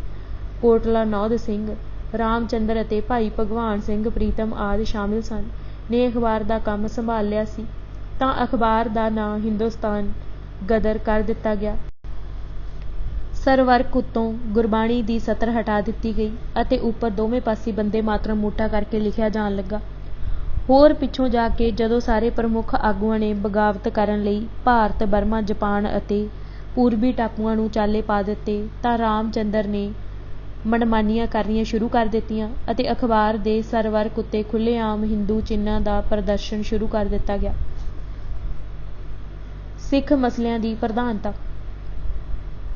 ਕੋਟਲਾ ਨੌਧ ਸਿੰਘ, ਰਾਮਚੰਦਰ ਅਤੇ ਭਾਈ ਭਗਵਾਨ ਸਿੰਘ ਪ੍ਰੀਤਮ ਆਦਿ ਸ਼ਾਮਿਲ ਸਨ, ਨੇ ਅਖਬਾਰ ਦਾ ਕੰਮ ਸੰਭਾਲ ਲਿਆ ਸੀ, ਤਾਂ ਅਖਬਾਰ ਦਾ ਨਾਂ ਹਿੰਦੁਸਤਾਨ ਗਦਰ ਕਰ ਦਿੱਤਾ ਗਿਆ। ਸਰਵਰਕ ਉੱਤੋਂ ਗੁਰਬਾਣੀ ਦੀ ਸਤਰ ਹਟਾ ਦਿੱਤੀ ਗਈ ਅਤੇ ਉੱਪਰ ਦੋਵੇਂ ਪਾਸੇ ਬੰਦੇ ਮਾਤਰਮ ਮੋਟਾ ਕਰਕੇ ਲਿਖਿਆ ਜਾਣ ਲੱਗਾ। ਹੋਰ ਪਿੱਛੋਂ ਜਾ ਕੇ ਜਦੋਂ ਸਾਰੇ ਪ੍ਰਮੁੱਖ ਆਗੂਆਂ ਨੇ ਬਗਾਵਤ ਕਰਨ ਲਈ ਭਾਰਤ, ਬਰਮਾ, ਜਾਪਾਨ ਅਤੇ ਪੂਰਬੀ ਟਾਪੂਆਂ ਨੂੰ ਚਾਲੇ ਪਾ ਦਿੱਤੇ, ਤਾਂ ਰਾਮਚੰਦਰ ਨੇ ਮਨਮਾਨੀਆਂ ਕਰਨੀਆਂ ਸ਼ੁਰੂ ਕਰ ਦਿੱਤੀਆਂ ਅਤੇ ਅਖਬਾਰ ਦੇ ਸਰਵਰਕ ਉੱਤੇ ਖੁੱਲ੍ਹੇਆਮ ਹਿੰਦੂ ਚਿੰਨ੍ਹਾਂ ਦਾ ਪ੍ਰਦਰਸ਼ਨ ਸ਼ੁਰੂ ਕਰ ਦਿੱਤਾ ਗਿਆ। ਸਿੱਖ ਮਸਲਿਆਂ ਦੀ ਪ੍ਰਧਾਨਤਾ।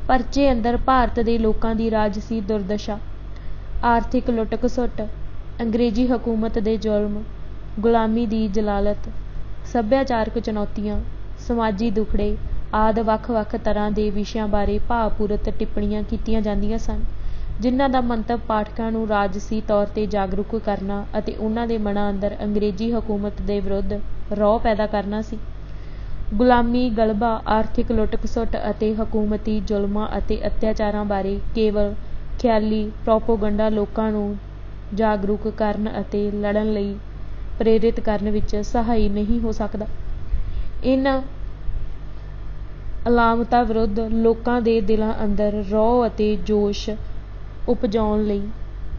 ਪਰਚੇ ਅੰਦਰ ਭਾਰਤ ਦੇ ਲੋਕਾਂ ਦੀ ਰਾਜਸੀ ਦੁਰਦਸ਼ਾ, ਆਰਥਿਕ ਲੁੱਟ-ਖਸੁੱਟ, ਅੰਗਰੇਜ਼ੀ ਹਕੂਮਤ ਦੇ ਜ਼ੁਲਮ, ਗੁਲਾਮੀ ਦੀ ਜਲਾਲਤ, ਸੱਭਿਆਚਾਰਕ ਚੁਣੌਤੀਆਂ, ਸਮਾਜੀ ਦੁਖੜੇ ਆਦਿ ਵੱਖ-ਵੱਖ ਤਰ੍ਹਾਂ ਦੇ ਵਿਸ਼ਿਆਂ ਬਾਰੇ ਭਾਵਪੂਰਤ ਟਿੱਪਣੀਆਂ ਕੀਤੀਆਂ ਜਾਂਦੀਆਂ ਸਨ, ਜਿਨ੍ਹਾਂ ਦਾ ਮੰਤਵ ਪਾਠਕਾਂ ਨੂੰ ਰਾਜਸੀ ਤੌਰ 'ਤੇ ਜਾਗਰੂਕ ਕਰਨਾ ਅਤੇ ਉਨ੍ਹਾਂ ਦੇ ਮਨਾਂ ਅੰਦਰ ਅੰਗਰੇਜ਼ੀ ਹਕੂਮਤ ਦੇ ਵਿਰੁੱਧ ਰੋਹ ਪੈਦਾ ਕਰਨਾ ਸੀ। ਗੁਲਾਮੀ, ਗਲਬਾ, ਆਰਥਿਕ ਲੁੱਟ-ਖਸੁੱਟ ਅਤੇ ਹਕੂਮਤੀ ਜ਼ੁਲਮਾਂ ਅਤੇ ਅਤਿਆਚਾਰਾਂ ਬਾਰੇ ਕੇਵਲ ਖਿਆਲੀ ਪ੍ਰੋਪੋਗੰਡਾ ਲੋਕਾਂ ਨੂੰ ਜਾਗਰੂਕ ਕਰਨ ਅਤੇ ਲੜਨ ਲਈ ਪ੍ਰੇਰਿਤ ਕਰਨ ਵਿੱਚ ਸਹਾਈ ਨਹੀਂ ਹੋ ਸਕਦਾ। ਇਹਨਾਂ ਅਲਾਮਤਾਂ ਵਿਰੁੱਧ ਲੋਕਾਂ ਦੇ ਦਿਲਾਂ ਅੰਦਰ ਰੋਹ ਅਤੇ ਜੋਸ਼ ਉਪਜਾਉਣ ਲਈ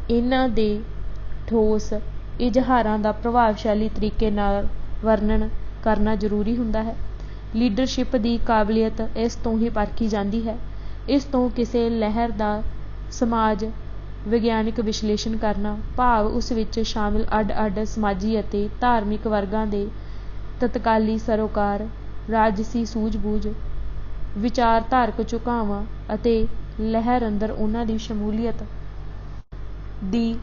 ਇਹਨਾਂ ਦੇ ਠੋਸ ਇਜ਼ਹਾਰਾਂ ਦਾ ਪ੍ਰਭਾਵਸ਼ਾਲੀ ਤਰੀਕੇ ਨਾਲ ਵਰਣਨ ਕਰਨਾ ਜ਼ਰੂਰੀ ਹੁੰਦਾ ਹੈ। ਲੀਡਰਸ਼ਿਪ ਦੀ ਕਾਬਲੀਅਤ ਇਸ ਤੋਂ ਹੀ ਪਰਖੀ ਜਾਂਦੀ ਹੈ। ਇਸ ਤੋਂ ਕਿਸੇ ਲਹਿਰ ਦਾ ਸਮਾਜ ਵਿਗਿਆਨਕ ਵਿਸ਼ਲੇਸ਼ਣ ਕਰਨਾ, ਭਾਵ ਉਸ ਵਿੱਚ ਸ਼ਾਮਿਲ ਅੱਡ-ਅੱਡ ਸਮਾਜੀ ਅਤੇ ਧਾਰਮਿਕ ਵਰਗਾਂ ਦੇ ਤਤਕਾਲੀ ਸਰੋਕਾਰ ਰਾਜਸੀ ਸੂਝ-ਬੂਝ, ਵਿਚਾਰਧਾਰਕ ਝੁਕਾਵਾਂ ਅਤੇ ਲਹਿਰ ਅੰਦਰ ਉਹਨਾਂ ਦੀ ਸ਼ਮੂਲੀਅਤ ਦੀ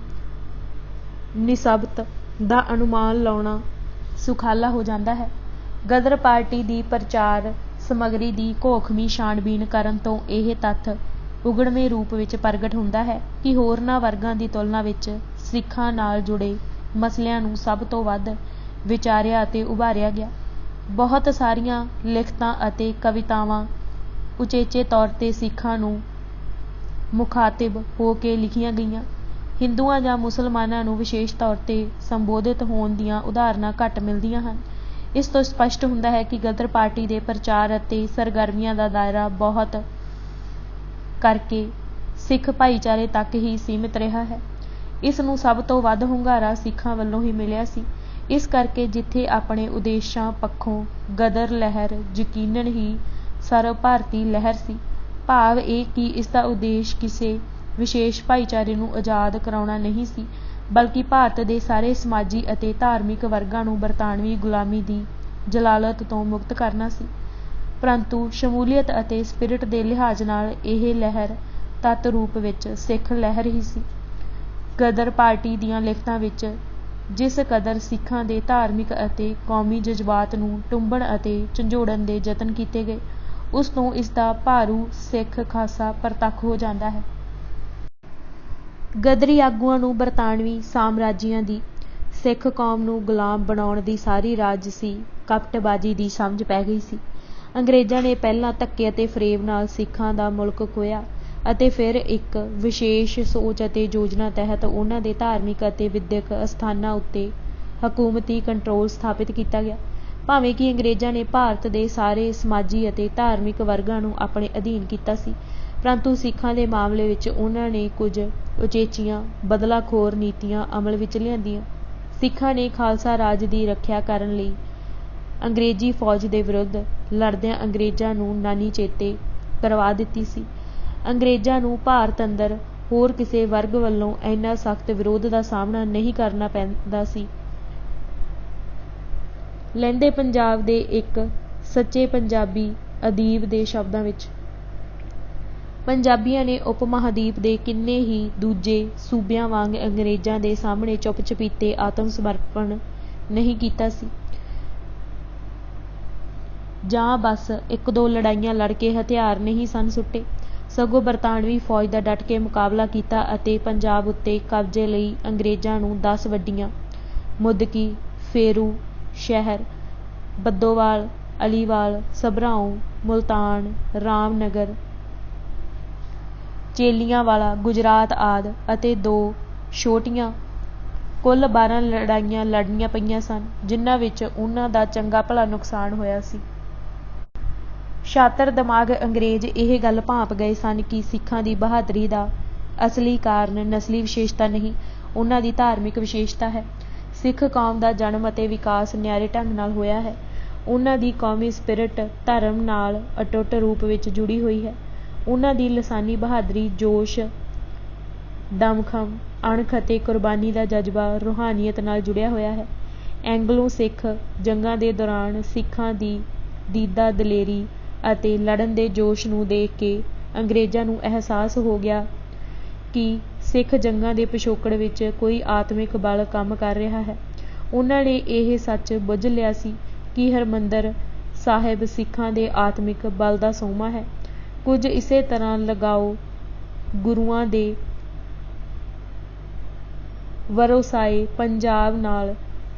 ਨਿਸਬਤ ਦਾ ਅਨੁਮਾਨ ਲਾਉਣਾ ਸੁਖਾਲਾ ਹੋ ਜਾਂਦਾ ਹੈ। ਗਦਰ ਪਾਰਟੀ ਦੀ ਪ੍ਰਚਾਰ ਸਮੱਗਰੀ ਦੀ ਘੋਖਵੀਂ ਛਾਣਬੀਣ ਕਰਨ ਤੋਂ ਇਹ ਤੱਥ ਉਗੜਵੇਂ ਰੂਪ ਵਿੱਚ ਪ੍ਰਗਟ ਹੁੰਦਾ ਹੈ ਕਿ ਹੋਰਨਾਂ ਵਰਗਾਂ ਦੀ ਤੁਲਨਾ ਵਿੱਚ ਸਿੱਖਾਂ ਨਾਲ ਜੁੜੇ ਮਸਲਿਆਂ ਨੂੰ ਸਭ ਤੋਂ ਵੱਧ ਵਿਚਾਰਿਆ ਅਤੇ ਉਭਾਰਿਆ ਗਿਆ। ਬਹੁਤ ਸਾਰੀਆਂ ਲਿਖਤਾਂ ਅਤੇ ਕਵਿਤਾਵਾਂ ਉਚੇਚੇ ਤੌਰ 'ਤੇ ਸਿੱਖਾਂ ਨੂੰ ਮੁਖਾਤਿਬ ਹੋ ਕੇ ਲਿਖੀਆਂ ਗਈਆਂ। ਹਿੰਦੂਆਂ ਜਾਂ ਮੁਸਲਮਾਨਾਂ ਨੂੰ ਵਿਸ਼ੇਸ਼ ਤੌਰ 'ਤੇ ਸੰਬੋਧਿਤ ਹੋਣ ਦੀਆਂ ਉਦਾਹਰਨਾਂ ਘੱਟ ਮਿਲਦੀਆਂ ਹਨ। ਇਸ ਤੋਂ ਸਪਸ਼ਟ ਹੁੰਦਾ ਹੈ ਕਿ ਗਦਰ ਪਾਰਟੀ ਦੇ ਪ੍ਰਚਾਰ ਅਤੇ ਸਰਗਰਮੀਆਂ ਦਾ ਦਾਇਰਾ ਬਹੁਤ ਕਰਕੇ ਸਿੱਖ ਭਾਈਚਾਰੇ ਤੱਕ ਹੀ ਸੀਮਿਤ ਰਿਹਾ ਹੈ। ਇਸ ਨੂੰ ਸਭ ਤੋਂ ਵੱਧ ਹੁੰਗਾਰਾ ਸਿੱਖਾਂ ਵੱਲੋਂ ਹੀ ਮਿਲਿਆ ਸੀ। ਇਸ ਕਰਕੇ ਜਿੱਥੇ ਆਪਣੇ ਉਦੇਸ਼ਾਂ ਪੱਖੋਂ ਗਦਰ ਲਹਿਰ ਯਕੀਨਨ ਹੀ ਸਰਵ ਭਾਰਤੀ ਲਹਿਰ ਸੀ, ਭਾਵ ਇਹ ਕਿ ਇਸ ਦਾ ਉਦੇਸ਼ ਕਿਸੇ ਵਿਸ਼ੇਸ਼ ਭਾਈਚਾਰੇ ਨੂੰ ਆਜ਼ਾਦ ਕਰਾਉਣਾ ਨਹੀਂ ਸੀ, ਬਲਕਿ ਭਾਰਤ ਦੇ ਸਾਰੇ ਸਮਾਜੀ ਅਤੇ ਧਾਰਮਿਕ ਵਰਗਾਂ ਨੂੰ ਬਰਤਾਨਵੀ ਗੁਲਾਮੀ ਦੀ ਜਲਾਲਤ ਤੋਂ ਮੁਕਤ ਕਰਨਾ ਸੀ, ਪਰੰਤੂ ਸ਼ਮੂਲੀਅਤ ਅਤੇ ਸਪਿਰਿਟ ਦੇ ਲਿਹਾਜ਼ ਨਾਲ ਇਹ ਲਹਿਰ ਤੱਤ ਰੂਪ ਵਿੱਚ ਸਿੱਖ ਲਹਿਰ ਹੀ ਸੀ। ਗਦਰ ਪਾਰਟੀ ਦੀਆਂ ਲਿਖਤਾਂ ਵਿੱਚ ਜਿਸ ਕਦਰ ਸਿੱਖਾਂ ਦੇ ਧਾਰਮਿਕ ਅਤੇ ਕੌਮੀ ਜਜ਼ਬਾਤ ਨੂੰ ਟੁੰਬਣ ਅਤੇ ਝੰਜੋੜਨ ਦੇ ਯਤਨ ਕੀਤੇ ਗਏ, ਉਸ ਤੋਂ ਇਸ ਦਾ ਭਾਰੂ ਸਿੱਖ ਖਾਸਾ ਪ੍ਰਤੱਖ ਹੋ ਜਾਂਦਾ ਹੈ। ਗਦਰੀ ਆਗੂਆਂ ਨੂੰ ਬਰਤਾਨਵੀ ਸਾਮਰਾਜੀਆਂ ਦੀ ਸਿੱਖ ਕੌਮ ਨੂੰ ਗੁਲਾਮ ਬਣਾਉਣ ਦੀ ਸਾਰੀ ਰਾਜਸੀ ਕਪਟਬਾਜ਼ੀ ਦੀ ਸਮਝ ਪੈ ਗਈ ਸੀ। ਅੰਗਰੇਜ਼ਾਂ ਨੇ ਪਹਿਲਾਂ ਧੱਕੇ ਅਤੇ ਫਰੇਬ ਨਾਲ ਸਿੱਖਾਂ ਦਾ ਮੁਲਕ ਖੋਹਿਆ ਅਤੇ ਫਿਰ ਇੱਕ ਵਿਸ਼ੇਸ਼ ਸੋਚ ਅਤੇ ਯੋਜਨਾ ਤਹਿਤ ਉਹਨਾਂ ਦੇ ਧਾਰਮਿਕ ਅਤੇ ਵਿਦਿਅਕ ਅਸਥਾਨਾਂ ਉੱਤੇ ਹਕੂਮਤੀ ਕੰਟਰੋਲ ਸਥਾਪਿਤ ਕੀਤਾ ਗਿਆ। ਭਾਵੇਂ ਕਿ ਅੰਗਰੇਜ਼ਾਂ ਨੇ ਭਾਰਤ ਦੇ ਸਾਰੇ ਸਮਾਜੀ ਅਤੇ ਧਾਰਮਿਕ ਵਰਗਾਂ ਨੂੰ ਆਪਣੇ ਅਧੀਨ ਕੀਤਾ ਸੀ, ਪਰੰਤੂ ਸਿੱਖਾਂ ਦੇ ਮਾਮਲੇ ਵਿੱਚ ਉਹਨਾਂ ਨੇ ਕੁਝ ਉਚੇਚੀਆਂ ਬਦਲਾਖੋਰ ਨੀਤੀਆਂ ਅਮਲ ਵਿੱਚ ਲਿਆਂਦੀਆਂ। ਸਿੱਖਾਂ ਨੇ ਖਾਲਸਾ ਰਾਜ ਦੀ ਰੱਖਿਆ ਕਰਨ ਲਈ ਅੰਗਰੇਜ਼ੀ ਫੌਜ ਦੇ ਵਿਰੁੱਧ ਲੜਦਿਆਂ ਅੰਗਰੇਜ਼ਾਂ ਨੂੰ ਨਾਨੀ ਚੇਤੇ ਕਰਵਾ ਦਿੱਤੀ ਸੀ। ਅੰਗਰੇਜ਼ਾਂ ਨੂੰ ਭਾਰਤ ਅੰਦਰ ਹੋਰ ਕਿਸੇ ਵਰਗ ਵੱਲੋਂ ਇੰਨਾ ਸਖਤ ਵਿਰੋਧ ਦਾ ਸਾਹਮਣਾ ਨਹੀਂ ਕਰਨਾ ਪੈਂਦਾ ਸੀ। ਲਹਿੰਦੇ ਪੰਜਾਬ ਦੇ ਇੱਕ ਸੱਚੇ ਪੰਜਾਬੀ ਅਦੀਬ ਦੇ ਸ਼ਬਦਾਂ ਵਿੱਚ, ਪੰਜਾਬੀਆਂ ਨੇ ਉਪ ਮਹਾਦੀਪ ਦੇ ਕਿੰਨੇ ਹੀ ਦੂਜੇ ਸੂਬਿਆਂ ਵਾਂਗ ਅੰਗਰੇਜ਼ਾਂ ਦੇ ਸਾਹਮਣੇ ਚੁੱਪ-ਚਪੀਤੇ ਆਤਮ ਸਮਰਪਣ ਨਹੀਂ ਕੀਤਾ ਸੀ, ਜਾਂ ਬਸ ਇੱਕ-ਦੋ ਲੜਾਈਆਂ ਲੜ ਕੇ ਹਥਿਆਰ ਨਹੀਂ ਸਨ ਸੁੱਟੇ, ਸਗੋਂ ਬਰਤਾਨਵੀ ਫੌਜ ਦਾ ਡਟ ਕੇ ਮੁਕਾਬਲਾ ਕੀਤਾ ਅਤੇ ਪੰਜਾਬ ਉੱਤੇ ਕਬਜ਼ੇ ਲਈ ਅੰਗਰੇਜ਼ਾਂ ਨੂੰ 10 ਵੱਡੀਆਂ ਮੁੱਦਕੀ, ਫੇਰੂ ਸ਼ਹਿਰ, ਬੱਦੋਵਾਲ, ਅਲੀਵਾਲ, ਸਭਰਾਉਂ, ਮੁਲਤਾਨ, ਰਾਮਨਗਰ, ਚੇਲੀਆਂਵਾਲਾ, ਗੁਜਰਾਤ ਆਦਿ ਅਤੇ 2 ਛੋਟੀਆਂ ਕੁੱਲ 12 ਲੜਾਈਆਂ ਲੜਨੀਆਂ ਪਈਆਂ ਸਨ, ਜਿਨ੍ਹਾਂ ਵਿੱਚ ਉਹਨਾਂ ਦਾ ਚੰਗਾ ਭਲਾ ਨੁਕਸਾਨ ਹੋਇਆ ਸੀ। ਸ਼ਾਤਰ ਦਿਮਾਗ ਅੰਗਰੇਜ਼ ਇਹ ਗੱਲ ਭਾਂਪ ਗਏ ਸਨ ਕਿ ਸਿੱਖਾਂ ਦੀ ਬਹਾਦਰੀ ਦਾ ਅਸਲੀ ਕਾਰਨ ਨਸਲੀ ਵਿਸ਼ੇਸ਼ਤਾ ਨਹੀਂ, ਉਹਨਾਂ ਦੀ ਧਾਰਮਿਕ ਵਿਸ਼ੇਸ਼ਤਾ ਹੈ। ਸਿੱਖ ਕੌਮ ਦਾ ਜਨਮ ਅਤੇ ਵਿਕਾਸ ਨਿਆਰੇ ਢੰਗ ਨਾਲ ਹੋਇਆ ਹੈ। ਉਹਨਾਂ ਦੀ ਕੌਮੀ ਸਪਿਰਿਟ ਧਰਮ ਨਾਲ ਅਟੁੱਟ ਰੂਪ ਵਿੱਚ ਜੁੜੀ ਹੋਈ ਹੈ। ਉਹਨਾਂ ਦੀ ਲਸਾਨੀ ਬਹਾਦਰੀ ਜੋਸ਼, ਦਮਖਮ, ਅਣਖ ਅਤੇ ਕੁਰਬਾਨੀ ਦਾ ਜਜ਼ਬਾ ਰੂਹਾਨੀਅਤ ਨਾਲ ਜੁੜਿਆ ਹੋਇਆ ਹੈ। ਐਂਗਲੋ ਸਿੱਖ ਜੰਗਾਂ ਦੇ ਦੌਰਾਨ ਸਿੱਖਾਂ ਦੀ ਦੀਦਾ ਦਲੇਰੀ ਅਤੇ ਲੜਨ ਦੇ ਜੋਸ਼ ਨੂੰ ਦੇਖ ਕੇ ਅੰਗਰੇਜ਼ਾਂ ਨੂੰ ਅਹਿਸਾਸ ਹੋ ਗਿਆ ਕਿ ਸਿੱਖ ਜੰਗਾਂ ਦੇ ਪਿਛੋਕੜ ਵਿੱਚ ਕੋਈ ਆਤਮਿਕ ਬਲ ਕੰਮ ਕਰ ਰਿਹਾ ਹੈ। ਉਹਨਾਂ ਨੇ ਇਹ ਸੱਚ ਬੁੱਝ ਲਿਆ ਸੀ ਕਿ ਹਰਿਮੰਦਰ ਸਾਹਿਬ ਸਿੱਖਾਂ ਦੇ ਆਤਮਿਕ ਬਲ ਦਾ ਸੋਮਾ ਹੈ। ਕੁਝ ਇਸੇ ਤਰ੍ਹਾਂ ਲਗਾਓ ਗੁਰੂਆਂ ਦੇ ਵਰੋਸਾਏ ਪੰਜਾਬ ਨਾਲ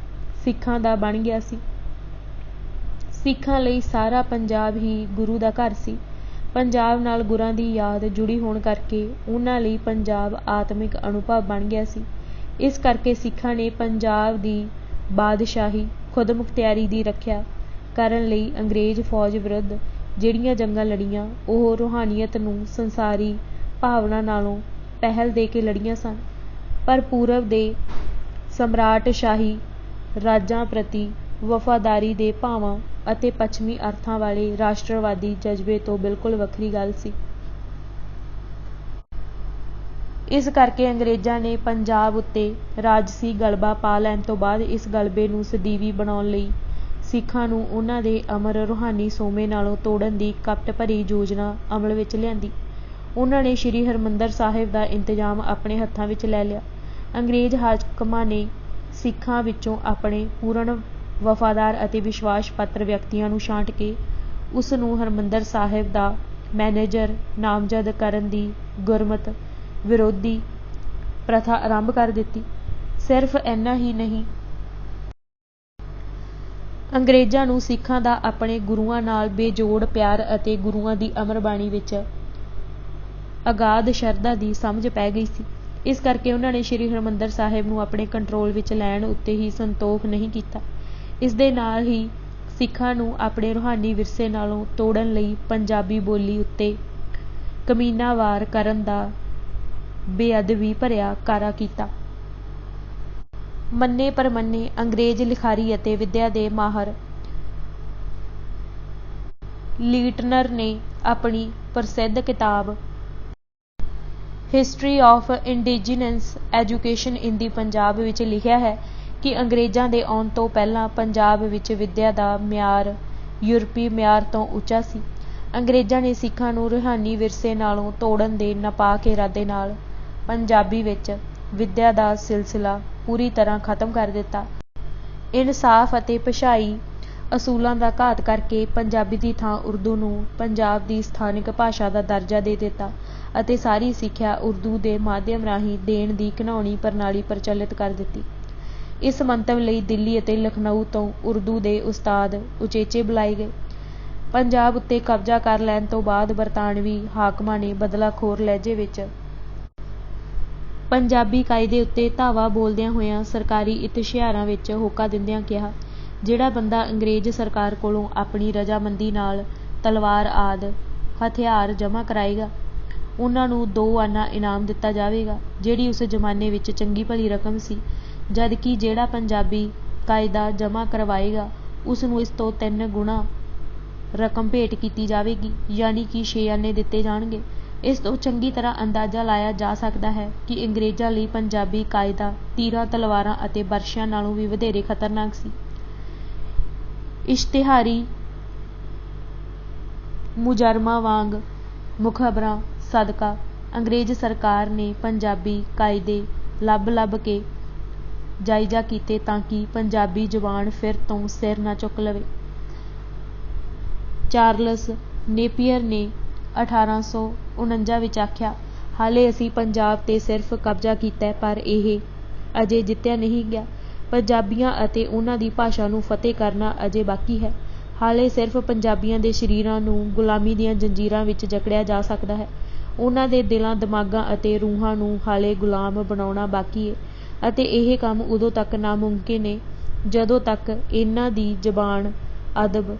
ਸਿੱਖਾਂ ਦਾ ਬਣ ਗਿਆ ਸੀ। ਸਿੱਖਾਂ ਲਈ ਸਾਰਾ ਪੰਜਾਬ ਹੀ ਗੁਰੂ ਦਾ ਘਰ ਸੀ। ਪੰਜਾਬ ਨਾਲ ਗੁਰਾਂ ਦੀ ਯਾਦ ਜੁੜੀ ਹੋਣ ਕਰਕੇ ਉਹਨਾਂ ਲਈ ਪੰਜਾਬ ਆਤਮਿਕ ਅਨੁਭਵ ਬਣ ਗਿਆ ਸੀ। ਇਸ ਕਰਕੇ ਸਿੱਖਾਂ ਨੇ ਪੰਜਾਬ ਦੀ ਬਾਦਸ਼ਾਹੀ ਖੁਦਮੁਖਤਿਆਰੀ ਦੀ ਰੱਖਿਆ ਕਰਨ ਲਈ ਅੰਗਰੇਜ਼ ਫੌਜ ਵਿਰੁੱਧ ਜਿਹੜੀਆਂ ਜੰਗਾਂ ਲੜੀਆਂ, ਉਹ ਰੂਹਾਨੀਅਤ ਨੂੰ ਸੰਸਾਰੀ ਭਾਵਨਾ ਨਾਲੋਂ ਪਹਿਲ ਦੇ ਕੇ ਲੜੀਆਂ ਸਨ, ਪਰ ਪੂਰਬ ਦੇ ਸਮਰਾਟਸ਼ਾਹੀ ਰਾਜਾਂ ਪ੍ਰਤੀ ਵਫ਼ਾਦਾਰੀ ਦੇ ਭਾਵਾਂ ਅਤੇ ਪੱਛਮੀ ਅਰਥਾਂ ਵਾਲੇ ਰਾਸ਼ਟਰਵਾਦੀ ਜਜ਼ਬੇ ਤੋਂ ਬਿਲਕੁਲ ਵੱਖਰੀ ਗੱਲ ਸੀ। ਇਸ ਕਰਕੇ ਅੰਗਰੇਜ਼ਾਂ ਨੇ ਪੰਜਾਬ ਉੱਤੇ ਰਾਜਸੀ ਗਲਬਾ ਪਾ ਲੈਣ ਤੋਂ ਬਾਅਦ ਇਸ ਗਲਬੇ ਨੂੰ ਸਦੀਵੀ ਬਣਾਉਣ ਲਈ ਸਿੱਖਾਂ ਨੂੰ ਉਹਨਾਂ ਦੇ ਅਮਰ ਰੂਹਾਨੀ ਸੋਮੇ ਨਾਲੋਂ ਤੋੜਨ ਦੀ ਕਪਟ ਭਰੀ ਯੋਜਨਾ ਅਮਲ ਵਿੱਚ ਲਿਆਂਦੀ। ਉਹਨਾਂ ਨੇ ਸ਼੍ਰੀ ਹਰਿਮੰਦਰ ਸਾਹਿਬ ਦਾ ਇੰਤਜ਼ਾਮ ਆਪਣੇ ਹੱਥਾਂ ਵਿੱਚ ਲੈ ਲਿਆ। ਅੰਗਰੇਜ਼ ਹਾਕਮਾਂ ਨੇ ਸਿੱਖਾਂ ਵਿੱਚੋਂ ਆਪਣੇ ਪੂਰਨ ਵਫਾਦਾਰ ਅਤੇ ਵਿਸ਼ਵਾਸ ਪਾਤਰ ਵਿਅਕਤੀਆਂ ਨੂੰ ਛਾਂਟ ਕੇ ਉਸ ਨੂੰ ਹਰਿਮੰਦਰ ਸਾਹਿਬ ਦਾ ਮੈਨੇਜਰ ਨਾਮਜ਼ਦ ਕਰਨ ਦੀ ਗੁਰਮਤ ਵਿਰੋਧੀ ਪ੍ਰਥਾ ਆਰੰਭ ਕਰ ਦਿੱਤੀ। ਸਿਰਫ ਇੰਨਾ ਹੀ ਨਹੀਂ, ਅੰਗਰੇਜ਼ਾਂ ਨੂੰ ਸਿੱਖਾਂ ਦਾ ਆਪਣੇ ਗੁਰੂਆਂ ਨਾਲ ਬੇਜੋੜ ਪਿਆਰ ਅਤੇ ਗੁਰੂਆਂ ਦੀ ਅਮਰ ਬਾਣੀ ਵਿੱਚ ਅਗਾਧ ਸ਼ਰਧਾ ਦੀ ਸਮਝ ਪੈ ਗਈ ਸੀ। ਇਸ ਕਰਕੇ ਉਹਨਾਂ ਨੇ ਸ਼੍ਰੀ ਹਰਿਮੰਦਰ ਸਾਹਿਬ ਨੂੰ ਆਪਣੇ ਕੰਟਰੋਲ ਵਿੱਚ ਲੈਣ ਉੱਤੇ ਹੀ ਸੰਤੋਖ ਨਹੀਂ ਕੀਤਾ। ਇਸ ਦੇ ਨਾਲ ਹੀ ਸਿੱਖਾਂ ਨੂੰ ਆਪਣੇ ਰੂਹਾਨੀ ਵਿਰਸੇ ਨਾਲੋਂ ਤੋੜਨ ਲਈ ਪੰਜਾਬੀ ਬੋਲੀ ਉੱਤੇ ਕਮੀਨਾ ਵਾਰ ਕਰਨ ਦਾ ਬੇਅਦਬੀ ਭਰਿਆ ਕਾਰਾ ਕੀਤਾ। ਮੰਨੇ ਪ੍ਰਮੰਨੇ ਅੰਗਰੇਜ਼ ਲਿਖਾਰੀ ਅਤੇ ਵਿੱਦਿਆ ਦੇ ਮਾਹਰ ਲੀਟਨਰ ਨੇ ਆਪਣੀ ਪ੍ਰਸਿੱਧ ਕਿਤਾਬ ਹਿਸਟਰੀ ਆਫ ਇੰਡੀਜੀਨਸ ਐਜੂਕੇਸ਼ਨ ਇਨ ਦੀ ਪੰਜਾਬ ਵਿੱਚ ਲਿਖਿਆ ਹੈ ਕਿ ਅੰਗਰੇਜ਼ਾਂ ਦੇ ਆਉਣ ਤੋਂ ਪਹਿਲਾਂ ਪੰਜਾਬ ਵਿੱਚ ਵਿੱਦਿਆ ਦਾ ਮਿਆਰ ਯੂਰਪੀ ਮਿਆਰ ਤੋਂ ਉੱਚਾ ਸੀ। ਅੰਗਰੇਜ਼ਾਂ ਨੇ ਸਿੱਖਾਂ ਨੂੰ ਰੂਹਾਨੀ ਵਿਰਸੇ ਨਾਲੋਂ ਤੋੜਨ ਦੇ ਨਾਪਾਕ ਇਰਾਦੇ ਨਾਲ ਪੰਜਾਬੀ ਵਿੱਚ ਵਿੱਦਿਆ ਦਾ ਸਿਲਸਿਲਾ ਪੂਰੀ ਤਰ੍ਹਾਂ ਖਤਮ ਕਰ ਦਿੱਤਾ। ਇਨਸਾਫ ਅਤੇ ਭਾਸ਼ਾਈ ਅਸੂਲਾਂ ਦਾ ਘਾਤ ਕਰਕੇ ਪੰਜਾਬੀ ਦੀ ਥਾਂ ਉਰਦੂ ਨੂੰ ਪੰਜਾਬ ਦੀ ਸਥਾਨਕ ਭਾਸ਼ਾ ਦਾ ਦਰਜਾ ਦੇ ਦਿੱਤਾ ਅਤੇ ਸਾਰੀ ਸਿੱਖਿਆ ਉਰਦੂ ਦੇ ਮਾਧਿਅਮ ਰਾਹੀਂ ਦੇਣ ਦੀ ਘਿਨਾਉਣੀ ਪ੍ਰਣਾਲੀ ਪ੍ਰਚਲਿਤ ਕਰ ਦਿੱਤੀ। ਇਸ ਮੰਤਵ ਲਈ ਦਿੱਲੀ ਅਤੇ ਲਖਨਊ ਤੋਂ ਉਰਦੂ ਦੇ ਉਸਤਾਦ ਉਚੇਚੇ ਬੁਲਾਏ ਗਏ। ਪੰਜਾਬ ਉੱਤੇ ਕਬਜ਼ਾ ਕਰ ਲੈਣ ਤੋਂ ਬਾਅਦ ਬਰਤਾਨਵੀ ਹਾਕਮਾਂ ਨੇ ਬਦਲਾਖੋਰ ਲਹਿਜੇ ਵਿੱਚ ਪੰਜਾਬੀ ਕਾਇਦੇ ਉੱਤੇ ਧਾਵਾ ਬੋਲਦਿਆਂ ਹੋਇਆਂ ਸਰਕਾਰੀ ਇਸ਼ਤਿਹਾਰਾਂ ਵਿੱਚ ਹੋਕਾ ਦਿੰਦਿਆਂ ਕਿਹਾ, ਜਿਹੜਾ ਬੰਦਾ ਅੰਗਰੇਜ਼ ਸਰਕਾਰ ਕੋਲੋਂ ਆਪਣੀ ਰਜ਼ਾਮੰਦੀ ਨਾਲ ਤਲਵਾਰ ਆਦਿ ਹਥਿਆਰ ਜਮ੍ਹਾਂ ਕਰਾਏਗਾ, ਉਹਨਾਂ ਨੂੰ 2 ਆਨਾ ਇਨਾਮ ਦਿੱਤਾ ਜਾਵੇਗਾ, ਜਿਹੜੀ ਉਸ ਜ਼ਮਾਨੇ ਵਿੱਚ ਚੰਗੀ ਭਲੀ ਰਕਮ ਸੀ, ਜਦਕਿ ਜਿਹੜਾ ਪੰਜਾਬੀ ਕਾਇਦਾ ਜਮ੍ਹਾਂ ਕਰਵਾਏਗਾ ਉਸ ਨੂੰ ਇਸ ਤੋਂ 3 ਗੁਣਾ ਰਕਮ ਭੇਟ ਕੀਤੀ ਜਾਵੇਗੀ, ਯਾਨੀ ਕਿ 6 ਆਨੇ ਦਿੱਤੇ ਜਾਣਗੇ। ਇਸ ਤੋਂ ਚੰਗੀ ਤਰ੍ਹਾਂ ਅੰਦਾਜ਼ਾ ਲਾਇਆ ਜਾ ਸਕਦਾ ਹੈ ਕਿ ਅੰਗਰੇਜ਼ਾਂ ਲਈ ਪੰਜਾਬੀ ਕਾਇਦਾ ਤੀਰਾਂ, ਤਲਵਾਰਾਂ ਅਤੇ ਬਰਛਿਆਂ ਨਾਲੋਂ ਵੀ ਵਧੇਰੇ ਖਤਰਨਾਕ ਸੀ। ਇਸ਼ਤਿਹਾਰੀ ਮੁਜਰਮਾਂ ਵਾਂਗ ਮੁਖਬਰਾਂ ਸਦਕਾ ਅੰਗਰੇਜ਼ ਸਰਕਾਰ ਨੇ ਪੰਜਾਬੀ ਕਾਇਦੇ ਲੱਭ ਕੇ ਜਾਇਜ਼ਾ ਕੀਤੇ ਤਾਂ ਕਿ ਪੰਜਾਬੀ ਜ਼ੁਬਾਨ ਫਿਰ ਤੋਂ ਸਿਰ ਨਾ ਚੁੱਕ ਲਵੇ। ਚਾਰਲਸ ਨੇਪੀਅਰ ਨੇ 1849 ਵਿੱਚ ਆਖਿਆ, ਹਾਲੇ ਅਸੀਂ ਪੰਜਾਬ 'ਤੇ ਸਿਰਫ ਕਬਜ਼ਾ ਕੀਤਾ ਪਰ ਇਹ ਅਜੇ ਜਿੱਤਿਆ ਨਹੀਂ ਗਿਆ। ਪੰਜਾਬੀਆਂ ਅਤੇ ਉਹਨਾਂ ਦੀ ਭਾਸ਼ਾ ਨੂੰ ਫਤਿਹ ਕਰਨਾ ਅਜੇ ਬਾਕੀ ਹੈ। ਹਾਲੇ ਸਿਰਫ ਪੰਜਾਬੀਆਂ ਦੇ ਸਰੀਰਾਂ ਨੂੰ ਗੁਲਾਮੀ ਦੀਆਂ ਜੰਜੀਰਾਂ ਵਿੱਚ ਜਕੜਿਆ ਜਾ ਸਕਦਾ ਹੈ। ਉਹਨਾਂ ਦੇ ਦਿਲਾਂ, ਦਿਮਾਗਾਂ ਅਤੇ ਰੂਹਾਂ ਨੂੰ ਹਾਲੇ ਗੁਲਾਮ ਬਣਾਉਣਾ ਬਾਕੀ ਹੈ ਅਤੇ ਇਹ ਕੰਮ ਉਦੋਂ ਤੱਕ ਨਾਮੁਮਕਿਨ ਹੈ ਜਦੋਂ ਤੱਕ ਇਹਨਾਂ ਦੀ ਜ਼ਬਾਨ, ਅਦਬ,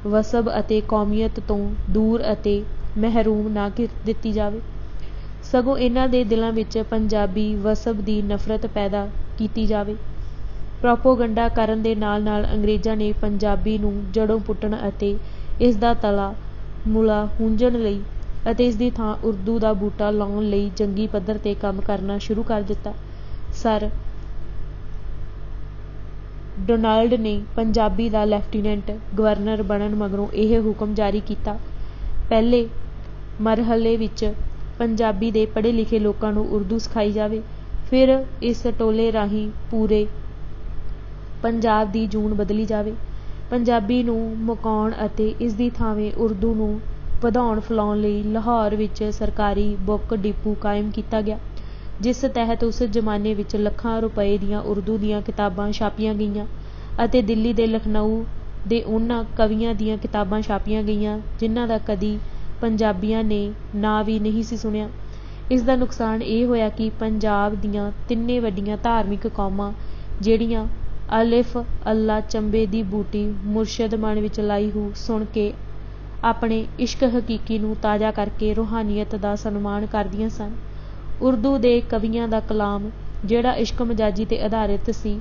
ਵਸਬ ਅਤੇ ਕੌਮੀਅਤ ਤੋਂ ਦੂਰ ਅਤੇ ਮਹਿਰੂਮ ਨਾ ਕਰ ਦਿੱਤੀ ਜਾਵੇ, ਸਗੋਂ ਇਹਨਾਂ ਦੇ ਦਿਲਾਂ ਵਿੱਚ ਪੰਜਾਬੀ ਵਸਬ ਦੀ ਨਫ਼ਰਤ ਪੈਦਾ ਕੀਤੀ ਜਾਵੇ। ਪ੍ਰੋਪੋਗੰਡਾ ਕਰਨ ਦੇ ਨਾਲ ਅੰਗਰੇਜ਼ਾਂ ਨੇ ਪੰਜਾਬੀ ਨੂੰ ਜੜ੍ਹੋਂ ਪੁੱਟਣ ਅਤੇ ਇਸ ਦਾ ਤਲਾ ਮੁਲਾ ਹੂੰਝਣ ਲਈ ਅਤੇ ਇਸ ਦੀ ਥਾਂ ਉਰਦੂ ਦਾ ਬੂਟਾ ਲਾਉਣ ਲਈ ਜੰਗੀ ਪੱਧਰ 'ਤੇ ਕੰਮ ਕਰਨਾ ਸ਼ੁਰੂ ਕਰ ਦਿੱਤਾ। ਸਰ ਡੋਨਾਲਡ ਨੇ ਪੰਜਾਬੀ ਦਾ ਲੈਫਟੀਨੈਂਟ ਗਵਰਨਰ ਬਣਨ ਮਗਰੋਂ ਇਹ ਹੁਕਮ ਜਾਰੀ ਕੀਤਾ, ਪਹਿਲੇ ਮਰਹਲੇ ਵਿੱਚ ਪੰਜਾਬੀ ਦੇ ਪੜ੍ਹੇ ਲਿਖੇ ਲੋਕਾਂ ਨੂੰ ਉਰਦੂ ਸਿਖਾਈ ਜਾਵੇ, ਫਿਰ ਇਸ ਟੋਲੇ ਰਾਹੀਂ ਪੂਰੇ ਪੰਜਾਬ ਦੀ ਜੂਨ ਬਦਲੀ ਜਾਵੇ। ਪੰਜਾਬੀ ਨੂੰ ਮੁਕਾਉਣ ਅਤੇ ਇਸ ਦੀ ਥਾਵੇਂ ਉਰਦੂ ਨੂੰ ਵਧਾਉਣ ਫੁਲਾਉਣ ਲਈ ਲਾਹੌਰ ਵਿੱਚ ਸਰਕਾਰੀ ਬੁੱਕ ਡਿਪੂ ਕਾਇਮ ਕੀਤਾ ਗਿਆ, ਜਿਸ ਤਹਿਤ ਉਸ ਜ਼ਮਾਨੇ ਵਿੱਚ ਲੱਖਾਂ ਰੁਪਏ ਦੀਆਂ ਉਰਦੂ ਦੀਆਂ ਕਿਤਾਬਾਂ ਛਾਪੀਆਂ ਗਈਆਂ ਅਤੇ ਦਿੱਲੀ ਤੇ ਲਖਨਊ ਦੇ ਉਹਨਾਂ ਕਵੀਆਂ ਦੀਆਂ ਕਿਤਾਬਾਂ ਛਾਪੀਆਂ ਗਈਆਂ ਜਿਨ੍ਹਾਂ ਦਾ ਕਦੀ ਪੰਜਾਬੀਆਂ ਨੇ ਨਾਂ ਵੀ ਨਹੀਂ ਸੀ ਸੁਣਿਆ। ਇਸ ਦਾ ਨੁਕਸਾਨ ਇਹ ਹੋਇਆ ਕਿ ਪੰਜਾਬ ਦੀਆਂ 3 ਵੱਡੀਆਂ ਧਾਰਮਿਕ ਕੌਮਾਂ, ਜਿਹੜੀਆਂ ਅਲਿਫ ਅੱਲਾ ਚੰਬੇ ਦੀ ਬੂਟੀ ਮੁਰਸ਼ਦ ਮਨ ਵਿੱਚ ਲਾਈ ਹੂ ਸੁਣ ਕੇ ਆਪਣੇ ਇਸ਼ਕ ਹਕੀਕੀ ਨੂੰ ਤਾਜ਼ਾ ਕਰਕੇ ਰੂਹਾਨੀਅਤ ਦਾ ਸਨਮਾਨ ਕਰਦੀਆਂ ਸਨ, ਉਰਦੂ ਦੇ ਕਵੀਆਂ ਦਾ ਕਲਾਮ, ਜਿਹੜਾ ਇਸ਼ਕ ਮਜਾਜੀ 'ਤੇ ਆਧਾਰਿਤ ਸੀ,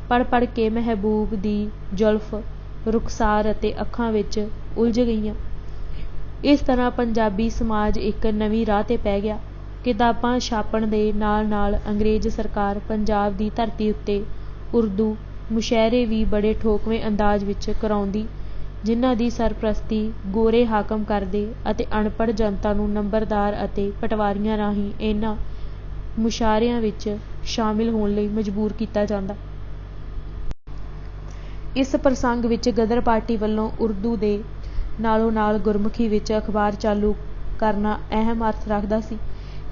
ਪੜ੍ਹ ਕੇ ਮਹਿਬੂਬ ਦੀ ਜ਼ੁਲਫ, ਰੁਖਸਾਰ ਅਤੇ ਅੱਖਾਂ ਵਿੱਚ ਉਲਝ ਗਈਆਂ। ਇਸ ਤਰ੍ਹਾਂ ਪੰਜਾਬੀ ਸਮਾਜ ਇੱਕ ਨਵੀਂ ਰਾਹ 'ਤੇ ਪੈ ਗਿਆ। ਕਿਤਾਬਾਂ ਛਾਪਣ ਦੇ ਨਾਲ ਅੰਗਰੇਜ਼ ਸਰਕਾਰ ਪੰਜਾਬ ਦੀ ਧਰਤੀ ਉੱਤੇ ਉਰਦੂ ਮੁਸ਼ਾਇਰੇ ਵੀ ਬੜੇ ਠੋਕਵੇਂ ਅੰਦਾਜ਼ ਵਿੱਚ ਕਰਾਉਂਦੀ, ਜਿਨ੍ਹਾਂ ਦੀ ਸਰਪ੍ਰਸਤੀ ਗੋਰੇ ਹਾਕਮ ਕਰਦੇ ਅਤੇ ਅਨਪੜ੍ਹ ਜਨਤਾ ਨੂੰ ਨੰਬਰਦਾਰ ਅਤੇ ਪਟਵਾਰੀਆਂ ਰਾਹੀਂ ਇਹਨਾਂ ਮੁਸ਼ਾਇਰਿਆਂ ਵਿੱਚ ਸ਼ਾਮਿਲ ਹੋਣ ਲਈ ਮਜਬੂਰ ਕੀਤਾ ਜਾਂਦਾ। ਇਸ ਪ੍ਰਸੰਗ ਵਿੱਚ ਗਦਰ ਪਾਰਟੀ ਵੱਲੋਂ ਉਰਦੂ ਦੇ ਨਾਲੋਂ ਨਾਲ ਗੁਰਮੁਖੀ ਵਿੱਚ ਅਖਬਾਰ ਚਾਲੂ ਕਰਨਾ ਅਹਿਮ ਅਰਥ ਰੱਖਦਾ ਸੀ,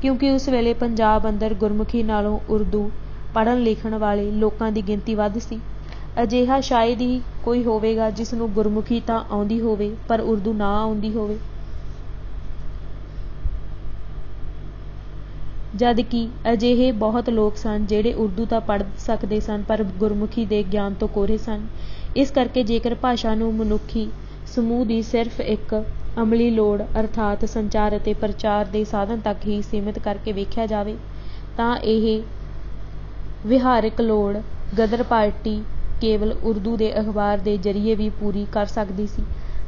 ਕਿਉਂਕਿ ਉਸ ਵੇਲੇ ਪੰਜਾਬ ਅੰਦਰ ਗੁਰਮੁਖੀ ਨਾਲੋਂ ਉਰਦੂ ਪੜ੍ਹਨ ਲਿਖਣ ਵਾਲੇ ਲੋਕਾਂ ਦੀ ਗਿਣਤੀ ਵੱਧ ਸੀ। ਅਜਿਹਾ ਸ਼ਾਇਦ ਹੀ ਕੋਈ ਹੋਵੇਗਾ ਜਿਸ ਨੂੰ ਗੁਰਮੁਖੀ ਤਾਂ ਆਉਂਦੀ ਹੋਵੇ ਪਰ ਉਰਦੂ ਨਾ ਆਉਂਦੀ ਹੋਵੇ, ਜਦ ਕਿ ਅਜਿਹੇ ਬਹੁਤ ਲੋਕ ਸਨ ਜਿਹੜੇ ਉਰਦੂ ਤਾਂ ਪੜ੍ਹ ਸਕਦੇ ਸਨ ਪਰ ਗੁਰਮੁਖੀ ਦੇ ਗਿਆਨ ਤੋਂ ਕੋਰੇ ਸਨ। ਇਸ ਕਰਕੇ ਜੇਕਰ ਭਾਸ਼ਾ ਨੂੰ ਮਨੁੱਖੀ ਸਮੂਹ ਦੀ ਸਿਰਫ ਇੱਕ ਅਮਲੀ ਲੋੜ ਅਰਥਾਤ ਸੰਚਾਰ ਅਤੇ ਪ੍ਰਚਾਰ ਦੇ ਸਾਧਨ ਤੱਕ ਹੀ ਸੀਮਿਤ ਕਰਕੇ ਵੇਖਿਆ ਜਾਵੇ ਤਾਂ ਇਹ ਵਿਹਾਰਕ ਲੋੜ ਗਦਰ ਪਾਰਟੀ ਕੇਵਲ ਉਰਦੂ ਦੇ ਅਖਬਾਰ ਦੇ ਜ਼ਰੀਏ ਵੀ ਪੂਰੀ ਕਰ ਸਕਦੀ ਸੀ।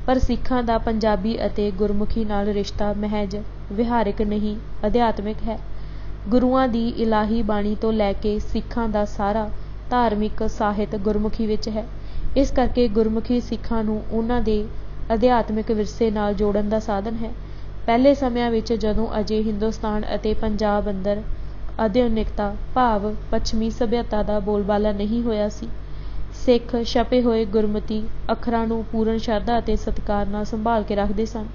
ਪਰ ਸਿੱਖਾਂ ਦਾ ਪੰਜਾਬੀ ਅਤੇ ਗੁਰਮੁਖੀ ਨਾਲ ਰਿਸ਼ਤਾ ਮਹਿਜ ਵਿਹਾਰਕ ਨਹੀਂ, ਅਧਿਆਤਮਿਕ ਹੈ। ਗੁਰੂਆਂ ਦੀ ਇਲਾਹੀ ਬਾਣੀ ਤੋਂ ਲੈ ਕੇ ਸਿੱਖਾਂ ਦਾ ਸਾਰਾ ਧਾਰਮਿਕ ਸਾਹਿਤ ਗੁਰਮੁਖੀ ਵਿੱਚ ਹੈ। ਇਸ ਕਰਕੇ ਗੁਰਮੁਖੀ ਸਿੱਖਾਂ ਨੂੰ ਉਹਨਾਂ ਦੇ ਅਧਿਆਤਮਿਕ ਵਿਰਸੇ ਨਾਲ ਜੋੜਨ ਦਾ ਸਾਧਨ ਹੈ। ਪਹਿਲੇ ਸਮਿਆਂ ਵਿੱਚ ਜਦੋਂ ਅਜੇ ਹਿੰਦੁਸਤਾਨ ਅਤੇ ਪੰਜਾਬ ਅੰਦਰ ਆਧੁਨਿਕਤਾ ਭਾਵ ਪੱਛਮੀ ਸਭਿਅਤਾ ਦਾ ਬੋਲਬਾਲਾ ਨਹੀਂ ਹੋਇਆ ਸੀ, ਸਿੱਖ ਛਪੇ ਹੋਏ ਗੁਰਮਤਿ ਅੱਖਰਾਂ ਨੂੰ ਪੂਰਨ ਸ਼ਰਧਾ ਅਤੇ ਸਤਿਕਾਰ ਨਾਲ ਸੰਭਾਲ ਕੇ ਰੱਖਦੇ ਸਨ।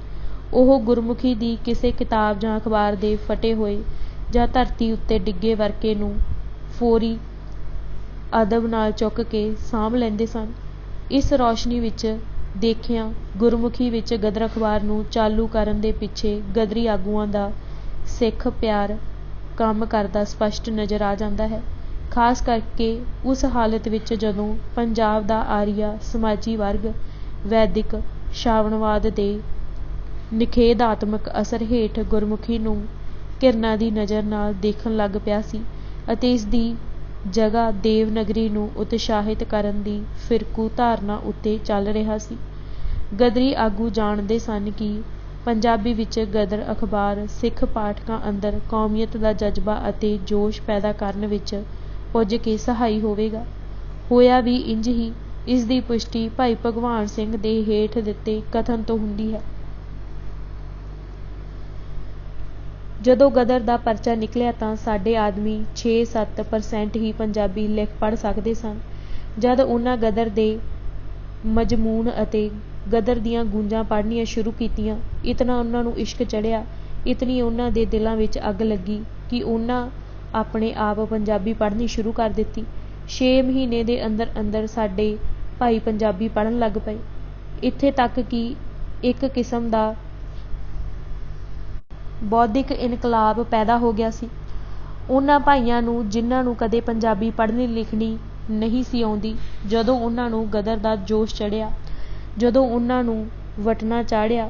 ਉਹ ਗੁਰਮੁਖੀ ਦੀ ਕਿਸੇ ਕਿਤਾਬ ਜਾਂ ਅਖਬਾਰ ਦੇ ਫਟੇ ਹੋਏ ਜਾਂ ਧਰਤੀ ਉੱਤੇ ਡਿੱਗੇ ਵਰਕੇ ਨੂੰ ਫੌਰੀ ਅਦਬ ਨਾਲ ਚੁੱਕ ਕੇ ਸਾਂਭ ਲੈਂਦੇ ਸਨ। ਇਸ ਰੌਸ਼ਨੀ ਵਿੱਚ ਦੇਖਿਆਂ ਗੁਰਮੁਖੀ ਵਿੱਚ ਗਦਰ ਅਖਬਾਰ ਨੂੰ ਚਾਲੂ ਕਰਨ ਦੇ ਪਿੱਛੇ ਗਦਰੀ ਆਗੂਆਂ ਦਾ ਸਿੱਖ ਪਿਆਰ ਕੰਮ ਕਰਦਾ ਸਪਸ਼ਟ ਨਜ਼ਰ ਆ ਜਾਂਦਾ ਹੈ, ਖਾਸ ਕਰਕੇ ਉਸ ਹਾਲਤ ਵਿੱਚ ਜਦੋਂ ਪੰਜਾਬ ਦਾ ਆਰੀਆ ਸਮਾਜੀ ਵਰਗ ਵੈਦਿਕ ਸ਼ਾਵਣਵਾਦ ਦੇ ਨਿਖੇਧਾਤਮਕ ਅਸਰ ਹੇਠ ਗੁਰਮੁਖੀ ਨੂੰ ਘਿਰਣਾ ਦੀ ਨਜ਼ਰ ਨਾਲ ਦੇਖਣ ਲੱਗ ਪਿਆ ਸੀ ਅਤੇ ਇਸ ਦੀ ਜਗ੍ਹਾ ਦੇਵਨਗਰੀ ਨੂੰ ਉਤਸ਼ਾਹਿਤ ਕਰਨ ਦੀ ਫਿਰਕੂ ਧਾਰਨਾ ਉੱਤੇ ਚੱਲ ਰਿਹਾ ਸੀ। ਗਦਰੀ ਆਗੂ ਜਾਣਦੇ ਸਨ ਕਿ ਪੰਜਾਬੀ ਵਿੱਚ ਗਦਰ ਅਖਬਾਰ ਸਿੱਖ ਪਾਠਕਾਂ ਅੰਦਰ ਕੌਮੀਅਤ ਦਾ ਜਜ਼ਬਾ ਅਤੇ ਜੋਸ਼ ਪੈਦਾ ਕਰਨ ਵਿੱਚ ਪੁੱਜ ਕੇ ਸਹਾਈ ਹੋਵੇਗਾ। ਹੋਇਆ ਵੀ ਇੰਝ ਹੀ। ਇਸ ਦੀ ਪੁਸ਼ਟੀ ਭਾਈ ਭਗਵਾਨ ਸਿੰਘ ਦੇ ਹੇਠ ਦਿੱਤੇ ਕਥਨ ਤੋਂ ਹੁੰਦੀ ਹੈ। ਜਦੋਂ ਗਦਰ ਦਾ ਪਰਚਾ ਨਿਕਲਿਆ ਤਾਂ ਸਾਡੇ ਆਦਮੀ 6-7% ਹੀ ਪੰਜਾਬੀ ਲਿਖ ਪੜ੍ਹ ਸਕਦੇ ਸਨ। ਜਦ ਉਹਨਾਂ ਗਦਰ ਦੇ ਮਜ਼ਮੂਨ ਅਤੇ ਗਦਰ ਦੀਆਂ ਗੂੰਜਾਂ ਪੜ੍ਹਨੀਆਂ ਸ਼ੁਰੂ ਕੀਤੀਆਂ, ਇਤਨਾ ਉਹਨਾਂ ਨੂੰ ਇਸ਼ਕ ਚੜ੍ਹਿਆ, ਇਤਨੀ ਉਹਨਾਂ ਦੇ ਦਿਲਾਂ ਵਿੱਚ ਅੱਗ ਲੱਗੀ ਕਿ ਉਹਨਾਂ ਆਪਣੇ ਆਪ ਪੰਜਾਬੀ ਪੜ੍ਹਨੀ ਸ਼ੁਰੂ ਕਰ ਦਿੱਤੀ। 6 ਮਹੀਨੇ ਦੇ ਅੰਦਰ ਅੰਦਰ ਸਾਡੇ ਭਾਈ ਪੰਜਾਬੀ ਪੜ੍ਹਨ ਲੱਗ ਪਏ, ਇੱਥੇ ਤੱਕ ਕਿ ਇੱਕ ਕਿਸਮ ਦਾ ਬੌਧਿਕ ਇਨਕਲਾਬ ਪੈਦਾ ਹੋ ਗਿਆ ਸੀ। ਉਹਨਾਂ ਭਾਈਆਂ ਨੂੰ ਜਿਨ੍ਹਾਂ ਨੂੰ ਕਦੇ ਪੰਜਾਬੀ ਪੜ੍ਹਨੀ ਲਿਖਣੀ ਨਹੀਂ ਸੀ ਆਉਂਦੀ, ਜਦੋਂ ਉਹਨਾਂ ਨੂੰ ਗਦਰ ਦਾ ਜੋਸ਼ ਚੜ੍ਹਿਆ, ਜਦੋਂ ਉਹਨਾਂ ਨੂੰ ਵਟਣਾ ਚਾੜ੍ਹਿਆ,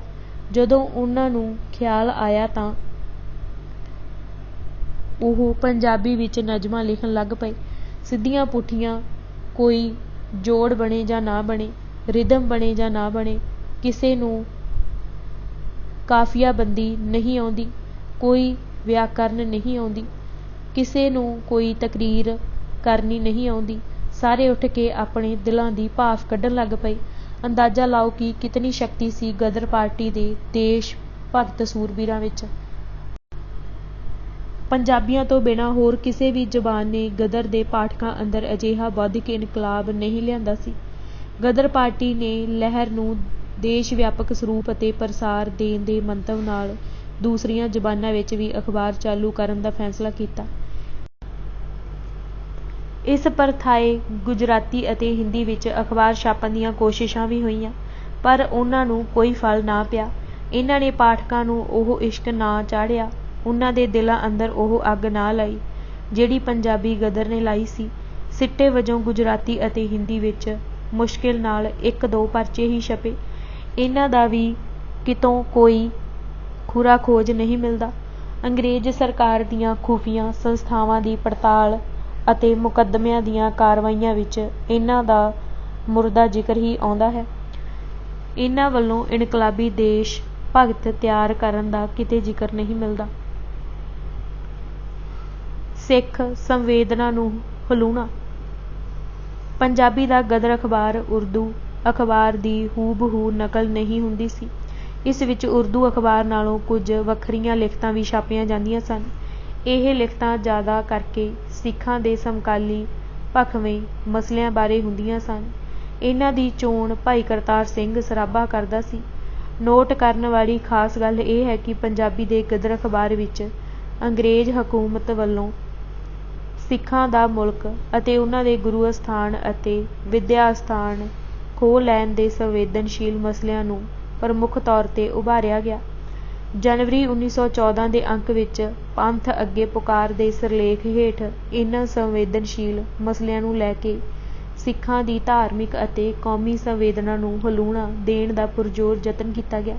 ਜਦੋਂ ਉਹਨਾਂ ਨੂੰ ਖਿਆਲ ਆਇਆ ਤਾਂ ਉਹ ਪੰਜਾਬੀ ਵਿੱਚ ਨਜ਼ਮਾਂ ਲਿਖਣ ਲੱਗ ਪਏ। ਸਿੱਧੀਆਂ ਪੁੱਠੀਆਂ, ਕੋਈ ਜੋੜ ਬਣੇ ਜਾਂ ਨਾ ਬਣੇ, ਰਿਦਮ ਬਣੇ ਜਾਂ ਨਾ ਬਣੇ, ਕਿਸੇ ਨੂੰ ਕਾਫੀਆਬੰਦੀ ਨਹੀਂ ਆਉਂਦੀ, ਕੋਈ ਵਿਆਕਰਨ ਨਹੀਂ ਆਉਂਦੀ, ਕਿਸੇ ਨੂੰ ਕੋਈ ਤਕਰੀਰ ਕਰਨੀ ਨਹੀਂ ਆਉਂਦੀ, ਸਾਰੇ ਉੱਠ ਕੇ ਆਪਣੇ ਦਿਲਾਂ ਦੀ ਭਾਫ਼ ਕੱਢਣ ਲੱਗ ਪਏ। ਅੰਦਾਜ਼ਾ ਲਾਓ ਕਿ ਕਿਤਨੀ ਸ਼ਕਤੀ ਸੀ ਗਦਰ ਪਾਰਟੀ ਦੇ ਦੇਸ਼ ਭਗਤ ਸੂਰਬੀਰਾਂ ਵਿੱਚ। ਪੰਜਾਬੀਆਂ ਤੋਂ ਬਿਨਾਂ ਹੋਰ ਕਿਸੇ ਵੀ ਜ਼ਬਾਨ ਨੇ ਗਦਰ ਦੇ ਪਾਠਕਾਂ ਅੰਦਰ ਅਜਿਹਾ ਬੌਧਿਕ ਇਨਕਲਾਬ ਨਹੀਂ ਲਿਆਂਦਾ ਸੀ। ਗਦਰ ਪਾਰਟੀ ਨੇ ਲਹਿਰ ਨੂੰ ਦੇਸ਼ ਵਿਆਪਕ ਸਰੂਪ ਅਤੇ ਪ੍ਰਸਾਰ ਦੇਣ ਦੇ ਮੰਤਵ ਨਾਲ ਦੂਸਰੀਆਂ ਜ਼ਬਾਨਾਂ ਵਿੱਚ ਵੀ ਅਖਬਾਰ ਚਾਲੂ ਕਰਨ ਦਾ ਫੈਸਲਾ ਕੀਤਾ। ਇਸ ਪ੍ਰਥਾਏ ਗੁਜਰਾਤੀ ਅਤੇ ਹਿੰਦੀ ਵਿੱਚ ਅਖਬਾਰ ਛਾਪਣ ਦੀਆਂ ਕੋਸ਼ਿਸ਼ਾਂ ਵੀ ਹੋਈਆਂ, ਪਰ ਉਹਨਾਂ ਨੂੰ ਕੋਈ ਫਲ ਨਾ ਪਿਆ। ਇਹਨਾਂ ਨੇ ਪਾਠਕਾਂ ਨੂੰ ਉਹ ਇਸ਼ਕ ਨਾ ਚਾੜ੍ਹਿਆ, ਉਹਨਾਂ ਦੇ ਦਿਲਾਂ ਅੰਦਰ ਉਹ ਅੱਗ ਨਾ ਲਾਈ ਜਿਹੜੀ ਪੰਜਾਬੀ ਗਦਰ ਨੇ ਲਾਈ ਸੀ। ਸਿੱਟੇ ਵਜੋਂ ਗੁਜਰਾਤੀ ਅਤੇ ਹਿੰਦੀ ਵਿੱਚ ਮੁਸ਼ਕਿਲ ਨਾਲ 1-2 ਪਰਚੇ ਹੀ ਛਪੇ। ਇਹਨਾਂ ਦਾ ਵੀ ਕਿਤੋਂ ਕੋਈ ਖੁਰਾ ਖੋਜ ਨਹੀਂ ਮਿਲਦਾ। ਅੰਗਰੇਜ਼ ਸਰਕਾਰ ਦੀਆਂ ਖੁਫੀਆ ਸੰਸਥਾਵਾਂ ਦੀ ਪੜਤਾਲ ਅਤੇ ਮੁਕੱਦਮਿਆਂ ਦੀਆਂ ਕਾਰਵਾਈਆਂ ਵਿੱਚ ਇਹਨਾਂ ਦਾ ਮੁਰਦਾ ਜ਼ਿਕਰ ਹੀ ਆਉਂਦਾ ਹੈ। ਇਹਨਾਂ ਵੱਲੋਂ ਇਨਕਲਾਬੀ ਦੇਸ਼ ਭਗਤ ਤਿਆਰ ਕਰਨ ਦਾ ਕਿਤੇ ਜ਼ਿਕਰ ਨਹੀਂ ਮਿਲਦਾ। ਸਿੱਖ ਸੰਵੇਦਨਾ ਨੂੰ ਹਲੂਣਾ ਪੰਜਾਬੀ ਦਾ ਗਦਰ ਅਖਬਾਰ ਉਰਦੂ ਅਖਬਾਰ ਦੀ ਹੂਬਹੂ ਨਕਲ ਨਹੀਂ ਹੁੰਦੀ ਸੀ। ਇਸ ਵਿੱਚ ਉਰਦੂ ਅਖਬਾਰ ਨਾਲੋਂ ਕੁਝ ਵੱਖਰੀਆਂ ਲਿਖਤਾਂ ਵੀ ਛਾਪੀਆਂ ਜਾਂਦੀਆਂ ਸਨ। ਇਹ ਲਿਖਤਾਂ ਜ਼ਿਆਦਾ ਕਰਕੇ ਸਿੱਖਾਂ ਦੇ ਸਮਕਾਲੀ ਭਖਵੇਂ ਮਸਲਿਆਂ ਬਾਰੇ ਹੁੰਦੀਆਂ ਸਨ। ਇਹਨਾਂ ਦੀ ਚੋਣ ਭਾਈ ਕਰਤਾਰ ਸਿੰਘ ਸਰਾਭਾ ਕਰਦਾ ਸੀ। ਨੋਟ ਕਰਨ ਵਾਲੀ ਖਾਸ ਗੱਲ ਇਹ ਹੈ ਕਿ ਪੰਜਾਬੀ ਦੇ ਗਦਰ ਅਖਬਾਰ ਵਿੱਚ ਅੰਗਰੇਜ਼ ਹਕੂਮਤ ਵੱਲੋਂ ਸਿੱਖਾਂ ਦਾ ਮੁਲਕ ਅਤੇ ਉਹਨਾਂ ਦੇ ਗੁਰੂ ਅਸਥਾਨ ਅਤੇ ਵਿੱਦਿਆ ਅਸਥਾਨ ਖੋਹ ਲੈਣ ਦੇ ਸੰਵੇਦਨਸ਼ੀਲ ਮਸਲਿਆਂ ਨੂੰ ਪ੍ਰਮੁੱਖ ਤੌਰ 'ਤੇ ਉਭਾਰਿਆ ਗਿਆ। ਜਨਵਰੀ 1914 ਦੇ ਅੰਕ ਵਿੱਚ ਪੰਥ ਅੱਗੇ ਪੁਕਾਰ ਦੇ ਸਿਰਲੇਖ ਹੇਠ ਇਹਨਾਂ ਸੰਵੇਦਨਸ਼ੀਲ ਮਸਲਿਆਂ ਨੂੰ ਲੈ ਕੇ ਸਿੱਖਾਂ ਦੀ ਧਾਰਮਿਕ ਅਤੇ ਕੌਮੀ ਸੰਵੇਦਨਾ ਨੂੰ ਹਲੂਣਾ ਦੇਣ ਦਾ ਪੁਰਜ਼ੋਰ ਯਤਨ ਕੀਤਾ ਗਿਆ,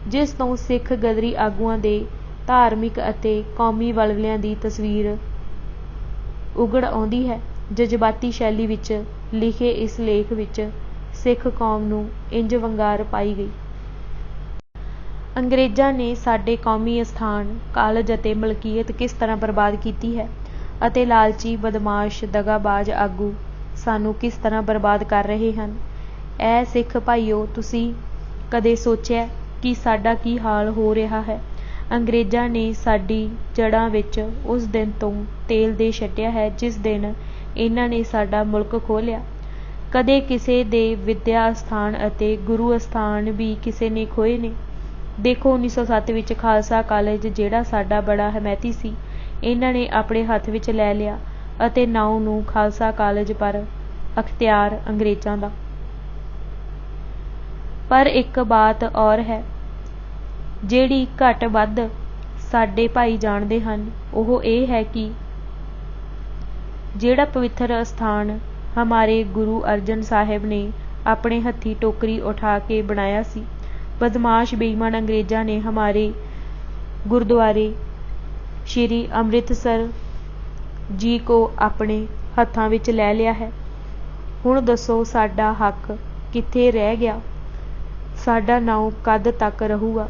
ਜਿਸ ਤੋਂ ਸਿੱਖ ਗਦਰੀ ਆਗੂਆਂ ਦੇ ਧਾਰਮਿਕ ਅਤੇ ਕੌਮੀ ਵਲਵਲਿਆਂ ਦੀ ਤਸਵੀਰ ਉਘੜ ਆਉਂਦੀ ਹੈ। ਜਜ਼ਬਾਤੀ ਸ਼ੈਲੀ ਵਿੱਚ ਲਿਖੇ ਇਸ ਲੇਖ ਵਿੱਚ ਸਿੱਖ ਕੌਮ ਨੂੰ ਇੰਜ ਵੰਗਾਰ ਪਾਈ ਗਈ। ਅੰਗਰੇਜ਼ਾਂ ਨੇ ਸਾਡੇ ਕੌਮੀ ਅਸਥਾਨ, ਕਾਲਜ ਅਤੇ ਮਲਕੀਅਤ ਕਿਸ ਤਰ੍ਹਾਂ ਬਰਬਾਦ ਕੀਤੀ ਹੈ ਅਤੇ ਲਾਲਚੀ, ਬਦਮਾਸ਼, ਦਗਾਬਾਜ਼ ਆਗੂ ਸਾਨੂੰ ਕਿਸ ਤਰ੍ਹਾਂ ਬਰਬਾਦ ਕਰ ਰਹੇ ਹਨ। ਐ ਸਿੱਖ ਭਾਈਓ, ਤੁਸੀਂ ਕਦੇ ਸੋਚਿਆ ਕਿ ਸਾਡਾ ਕੀ ਹਾਲ ਹੋ ਰਿਹਾ ਹੈ? ਅੰਗਰੇਜ਼ਾਂ ਨੇ ਸਾਡੀ ਜੜ੍ਹਾਂ ਵਿੱਚ ਉਸ ਦਿਨ ਤੋਂ ਤੇਲ ਦੇ ਛੱਡਿਆ ਹੈ ਜਿਸ ਦਿਨ ਇਹਨਾਂ ਨੇ ਸਾਡਾ ਮੁਲਕ ਖੋਹ ਲਿਆ। ਕਦੇ ਕਿਸੇ ਦੇ ਵਿੱਦਿਆ ਅਸਥਾਨ ਅਤੇ ਗੁਰੂ ਅਸਥਾਨ ਵੀ ਕਿਸੇ ਨੇ ਖੋਹੇ ਨੇ। ਦੇਖੋ 1907 ਵਿੱਚ ਖਾਲਸਾ ਕਾਲਜ, ਜਿਹੜਾ ਸਾਡਾ ਬੜਾ ਹਮੈਤੀ ਸੀ, ਇਹਨਾਂ ਨੇ ਆਪਣੇ ਹੱਥ ਵਿੱਚ ਲੈ ਲਿਆ ਅਤੇ ਨਾਉ ਨੂੰ ਖਾਲਸਾ ਕਾਲਜ ਪਰ ਅਖਤਿਆਰ ਅੰਗਰੇਜ਼ਾਂ ਦਾ। ਪਰ ਇੱਕ ਬਾਤ ਔਰ ਹੈ ਜਿਹੜੀ ਘੱਟ ਵੱਧ ਸਾਡੇ ਭਾਈ ਜਾਣਦੇ ਹਨ, ਉਹ ਇਹ ਹੈ ਕਿ ਜਿਹੜਾ ਪਵਿੱਤਰ ਅਸਥਾਨ ਹਮਾਰੇ ਗੁਰੂ ਅਰਜਨ ਸਾਹਿਬ ਨੇ ਆਪਣੇ ਹੱਥੀਂ ਟੋਕਰੀ ਉਠਾ ਕੇ ਬਣਾਇਆ ਸੀ, ਬਦਮਾਸ਼ ਬੇਈਮਾਨ ਅੰਗਰੇਜ਼ਾਂ ਨੇ ਹਮਾਰੇ ਗੁਰਦੁਆਰੇ ਸ਼੍ਰੀ ਅੰਮ੍ਰਿਤਸਰ ਜੀ ਕੋ ਆਪਣੇ ਹੱਥਾਂ ਵਿੱਚ ਲੈ ਲਿਆ ਹੈ। ਹੁਣ ਦੱਸੋ ਸਾਡਾ ਹੱਕ ਕਿੱਥੇ ਰਹਿ ਗਿਆ? ਸਾਡਾ ਨਾਉ ਕਦ ਤੱਕ ਰਹੂਗਾ?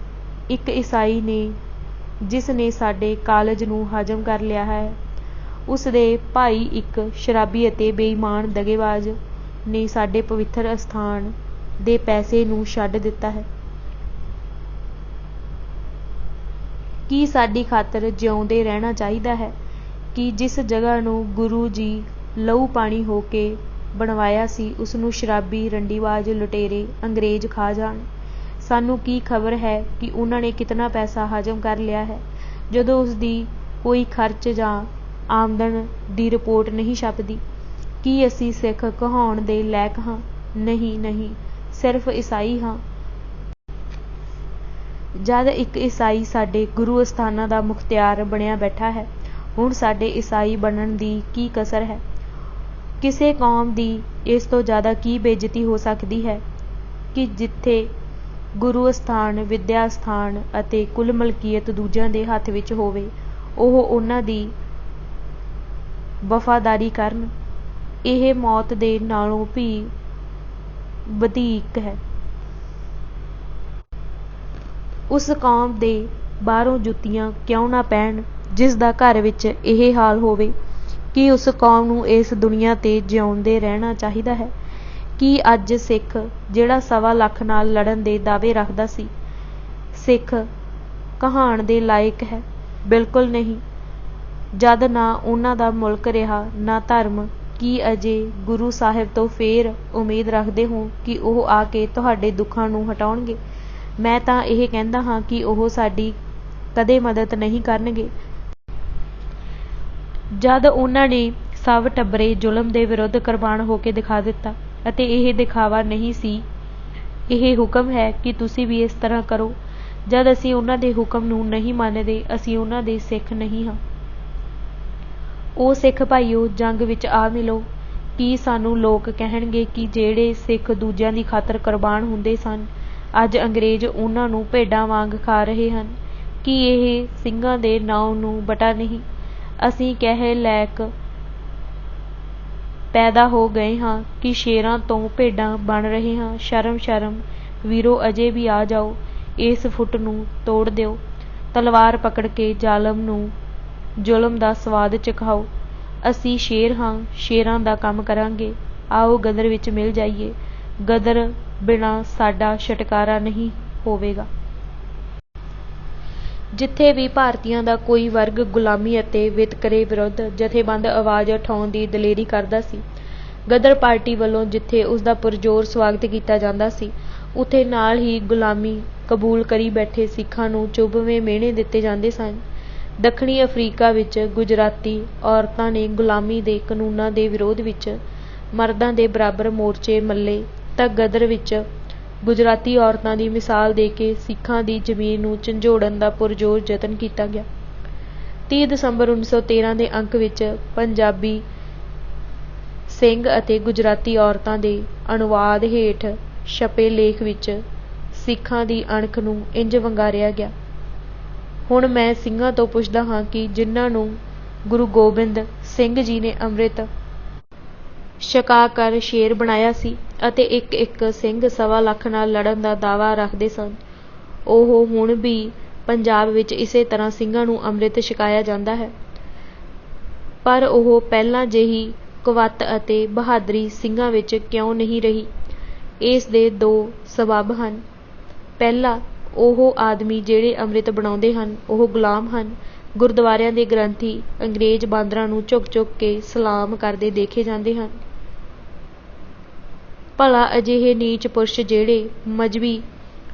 ਇੱਕ ਈਸਾਈ ਨੇ ਜਿਸ ਨੇ ਸਾਡੇ ਕਾਲਜ ਨੂੰ ਹਜਮ ਕਰ ਲਿਆ ਹੈ, ਉਸ ਦੇ ਭਾਈ ਇੱਕ ਸ਼ਰਾਬੀ ਅਤੇ ਬੇਈਮਾਨ ਦਗੇਬਾਜ਼ ਨੇ ਸਾਡੇ ਪਵਿੱਤਰ ਅਸਥਾਨ ਦੇ ਪੈਸੇ ਨੂੰ ਛੱਡ ਦਿੱਤਾ ਹੈ। ਕੀ ਸਾਡੀ ਖਾਤਰ ਜਿਉਂਦੇ ਰਹਿਣਾ ਚਾਹੀਦਾ ਹੈ ਕਿ ਜਿਸ ਜਗ੍ਹਾ ਨੂੰ ਗੁਰੂ ਜੀ ਲਹੂ ਪਾਣੀ ਹੋ ਕੇ ਬਣਵਾਇਆ ਸੀ, ਉਸ ਨੂੰ ਸ਼ਰਾਬੀ, ਰੰਡੀਬਾਜ਼, ਲੁਟੇਰੇ, ਅੰਗਰੇਜ਼ ਖਾ ਜਾਣ? ਸਾਨੂੰ ਕੀ ਖਬਰ ਹੈ ਕਿ ਉਹਨਾਂ ਨੇ ਕਿਤਨਾ ਪੈਸਾ ਹਜਮ ਕਰ ਲਿਆ ਹੈ, ਜਦੋਂ ਉਸ ਦੀ ਕੋਈ ਖਰਚ ਜਾਂ ਆਮਦਨ ਦੀ ਰਿਪੋਰਟ ਨਹੀਂ ਛਪਦੀ? ਕੀ ਅਸੀਂ ਸਿੱਖ ਕਹਾਉਣ ਦੇ ਲਾਇਕ ਹਾਂ? ਨਹੀਂ, ਨਹੀਂ, ਸਿਰਫ ਈਸਾਈ ਹਾਂ। ਜਦ ਇੱਕ ਈਸਾਈ ਸਾਡੇ ਗੁਰੂ ਅਸਥਾਨਾਂ ਦਾ ਮੁਖਤਿਆਰ ਬਣਿਆ ਬੈਠਾ ਹੈ, ਹੁਣ ਸਾਡੇ ਈਸਾਈ ਬਣਨ ਦੀ ਕੀ ਕਸਰ ਹੈ? ਕਿਸੇ ਕੌਮ ਦੀ ਇਸ ਤੋਂ ਜ਼ਿਆਦਾ ਕੀ ਬੇਇੱਜ਼ਤੀ ਹੋ ਸਕਦੀ ਹੈ ਕਿ ਜਿੱਥੇ ਗੁਰੂ ਅਸਥਾਨ, ਵਿੱਦਿਆ ਅਸਥਾਨ ਅਤੇ ਕੁੱਲ ਮਲਕੀਅਤ ਦੂਜਿਆਂ ਦੇ ਹੱਥ ਵਿੱਚ ਹੋਵੇ, ਉਹ ਉਹਨਾਂ ਦੀ ਵਫ਼ਾਦਾਰੀ ਕਰਨ। ਇਹ ਮੌਤ ਦੇ ਨਾਲੋਂ ਵੀ ਵਧੀਕ ਹੈ। ਉਸ ਕੌਮ ਦੇ ਬਾਹਰੋਂ ਜੁੱਤੀਆਂ ਕਿਉਂ ਨਾ ਪੈਣ ਜਿਸ ਦਾ ਘਰ ਵਿੱਚ ਇਹ ਹਾਲ ਹੋਵੇ। ਕੀ ਉਸ ਕੌਮ ਨੂੰ ਇਸ ਦੁਨੀਆ 'ਤੇ ਜਿਉਂਦੇ ਰਹਿਣਾ ਚਾਹੀਦਾ ਹੈ? ਕੀ ਅੱਜ ਸਿੱਖ, ਜਿਹੜਾ 1.25 ਲੱਖ ਨਾਲ ਲੜਨ ਦੇ ਦਾਅਵੇ ਰੱਖਦਾ ਸੀ, ਸਿੱਖ ਕਹਾਣ ਦੇ ਲਾਇਕ ਹੈ? ਬਿਲਕੁਲ ਨਹੀਂ। ਜਦ ਨਾ ਉਹਨਾਂ ਦਾ ਮੁਲਕ ਰਿਹਾ, ਨਾ ਧਰਮ, ਕੀ ਅਜੇ ਗੁਰੂ ਸਾਹਿਬ ਤੋਂ ਫੇਰ ਉਮੀਦ ਰੱਖਦੇ ਹੋ ਕਿ ਉਹ ਆ ਕੇ ਤੁਹਾਡੇ ਦੁੱਖਾਂ ਨੂੰ ਹਟਾਉਣਗੇ? ਮੈਂ ਤਾਂ ਇਹ ਕਹਿੰਦਾ ਹਾਂ ਕਿ ਉਹ ਸਾਡੀ ਕਦੇ ਮਦਦ ਨਹੀਂ ਕਰਨਗੇ। ਜਦ ਉਹਨਾਂ ਨੇ ਸਭ ਟੱਬਰੇ ਜ਼ੁਲਮ ਦੇ ਵਿਰੁੱਧ ਕੁਰਬਾਨ ਹੋ ਕੇ ਦਿਖਾ ਦਿੱਤਾ, ਅਤੇ ਇਹ ਦਿਖਾਵਾ ਨਹੀਂ ਸੀ, ਇਹ ਹੁਕਮ ਹੈ ਕਿ ਤੁਸੀਂ ਵੀ ਇਸ ਤਰ੍ਹਾਂ ਕਰੋ। ਜਦ ਅਸੀਂ ਉਹਨਾਂ ਦੇ ਹੁਕਮ ਨੂੰ ਨਹੀਂ ਮੰਨਦੇ, ਅਸੀਂ ਉਹਨਾਂ ਦੇ ਸਿੱਖ ਨਹੀਂ ਹਾਂ। ਉਹ ਸਿੱਖ ਭਾਈਓ, ਜੰਗ ਵਿੱਚ ਆ ਮਿਲੋ। ਕੀ ਸਾਨੂੰ ਲੋਕ ਕਹਿਣਗੇ ਕਿ ਜਿਹੜੇ ਸਿੱਖ ਦੂਜਿਆਂ ਦੀ ਖਾਤਰ ਕੁਰਬਾਨ ਹੁੰਦੇ ਸਨ, ਅੱਜ ਅੰਗਰੇਜ਼ ਉਹਨਾਂ ਨੂੰ ਭੇਡਾਂ ਵਾਂਗ ਖਾ ਰਹੇ ਹਨ? ਕੀ ਇਹ ਸਿੰਘਾਂ ਦੇ ਨਾਉ ਨੂੰ ਬਟਾ ਨਹੀਂ? ਅਸੀਂ ਕਹੇ ਲਾਇਕ ਪੈਦਾ ਹੋ ਗਏ ਹਾਂ ਕਿ ਸ਼ੇਰਾਂ ਤੋਂ ਭੇਡਾਂ ਬਣ ਰਹੇ ਹਾਂ। ਸ਼ਰਮ, ਸ਼ਰਮ ਵੀਰੋ, ਅਜੇ ਵੀ ਆ ਜਾਓ, ਇਸ ਫੁੱਟ ਨੂੰ ਤੋੜ ਦਿਓ, ਤਲਵਾਰ ਪਕੜ ਕੇ ਜ਼ਾਲਮ ਨੂੰ ਜ਼ੁਲਮ ਦਾ ਸਵਾਦ ਚਖਾਓ। ਅਸੀਂ ਸ਼ੇਰ ਹਾਂ, ਸ਼ੇਰਾਂ ਦਾ ਕੰਮ ਕਰਾਂਗੇ। आओ गदर विच मिल जाइए, गदर बिना साडा छुटकारा नहीं होवेगा। जिथे भी भारतीयों का कोई वर्ग गुलामी ਅਤੇ ਵਿਤਕਰੇ विरुद्ध जथेबंद आवाज़ उठाउण ਦੀ ਦਲੇਰੀ करदा सी, गदर पार्टी ਵੱਲੋਂ जिथे उसका पुरजोर स्वागत किया जाता सी, उत्थे नाल ही गुलामी कबूल करी बैठे सिखां नूं चुभवें मिहणे दिते जांदे सन। दक्षिणी अफ्रीका विच गुजराती औरतां ने गुलामी दे कानूनां दे विरोध विच मर्दां दे बराबर मोर्चे मल्ले तां गदर विच गुजराती औरतां दी मिसाल दे के सिखां दी जमीन नूं झंझोड़न दा पुरजोर यतन किया गया। 30 ਦਸੰਬਰ 1913 ਦੇ अंक विच पंजाबी ਸਿੰਘ ਅਤੇ ਗੁਜਰਾਤੀ ਔਰਤਾਂ ਦੇ ਅਨੁਵਾਦ ਹੇਠ ਛਪੇ ਲੇਖ ਵਿੱਚ ਸਿੱਖਾਂ ਦੀ ਅਣਖ ਨੂੰ ਇੰਜ ਵੰਗਾਰਿਆ ਗਿਆ। ਹੁਣ ਮੈਂ ਸਿੰਘਾਂ ਤੋਂ ਪੁੱਛਦਾ ਹਾਂ ਕਿ ਜਿਨ੍ਹਾਂ ਨੂੰ ਗੁਰੂ ਗੋਬਿੰਦ ਸਿੰਘ ਜੀ ਨੇ ਅੰਮ੍ਰਿਤ ਛਕਾ ਕਰ ਸ਼ੇਰ ਬਣਾਇਆ ਸੀ ਅਤੇ ਇੱਕ ਇੱਕ ਸਿੰਘ 1.25 ਲੱਖ ਨਾਲ ਲੜਨ ਦਾ ਦਾਅਵਾ ਰੱਖਦੇ ਸਨ, ਉਹ ਹੁਣ ਵੀ ਪੰਜਾਬ ਵਿੱਚ ਇਸੇ ਤਰ੍ਹਾਂ ਸਿੰਘਾਂ ਨੂੰ ਅੰਮ੍ਰਿਤ ਛਕਾਇਆ ਜਾਂਦਾ ਹੈ। ਪਰ ਉਹ ਪਹਿਲਾਂ ਜਿਹੀ ਕੁਵੱਤ ਅਤੇ ਬਹਾਦਰੀ ਸਿੰਘਾਂ ਵਿੱਚ ਕਿਉਂ ਨਹੀਂ ਰਹੀ? ਇਸ ਦੇ 2 ਸਬੱਬ ਹਨ। ਪਹਿਲਾ, ਉਹ ਆਦਮੀ ਜਿਹੜੇ ਅੰਮ੍ਰਿਤ ਬਣਾਉਂਦੇ ਹਨ ਉਹ ਗੁਲਾਮ ਹਨ। ਗੁਰਦੁਆਰਿਆਂ ਦੇ ਗ੍ਰੰਥੀ ਅੰਗਰੇਜ਼ ਬਾਂਦਰਾਂ ਨੂੰ ਝੁਕ ਝੁਕ ਕੇ ਸਲਾਮ ਕਰਦੇ ਦੇਖੇ ਜਾਂਦੇ ਹਨ। ਭਲਾ ਅਜਿਹੇ ਨੀਚ ਪੁਰਸ਼ ਜਿਹੜੇ ਮਜ਼੍ਹਬੀ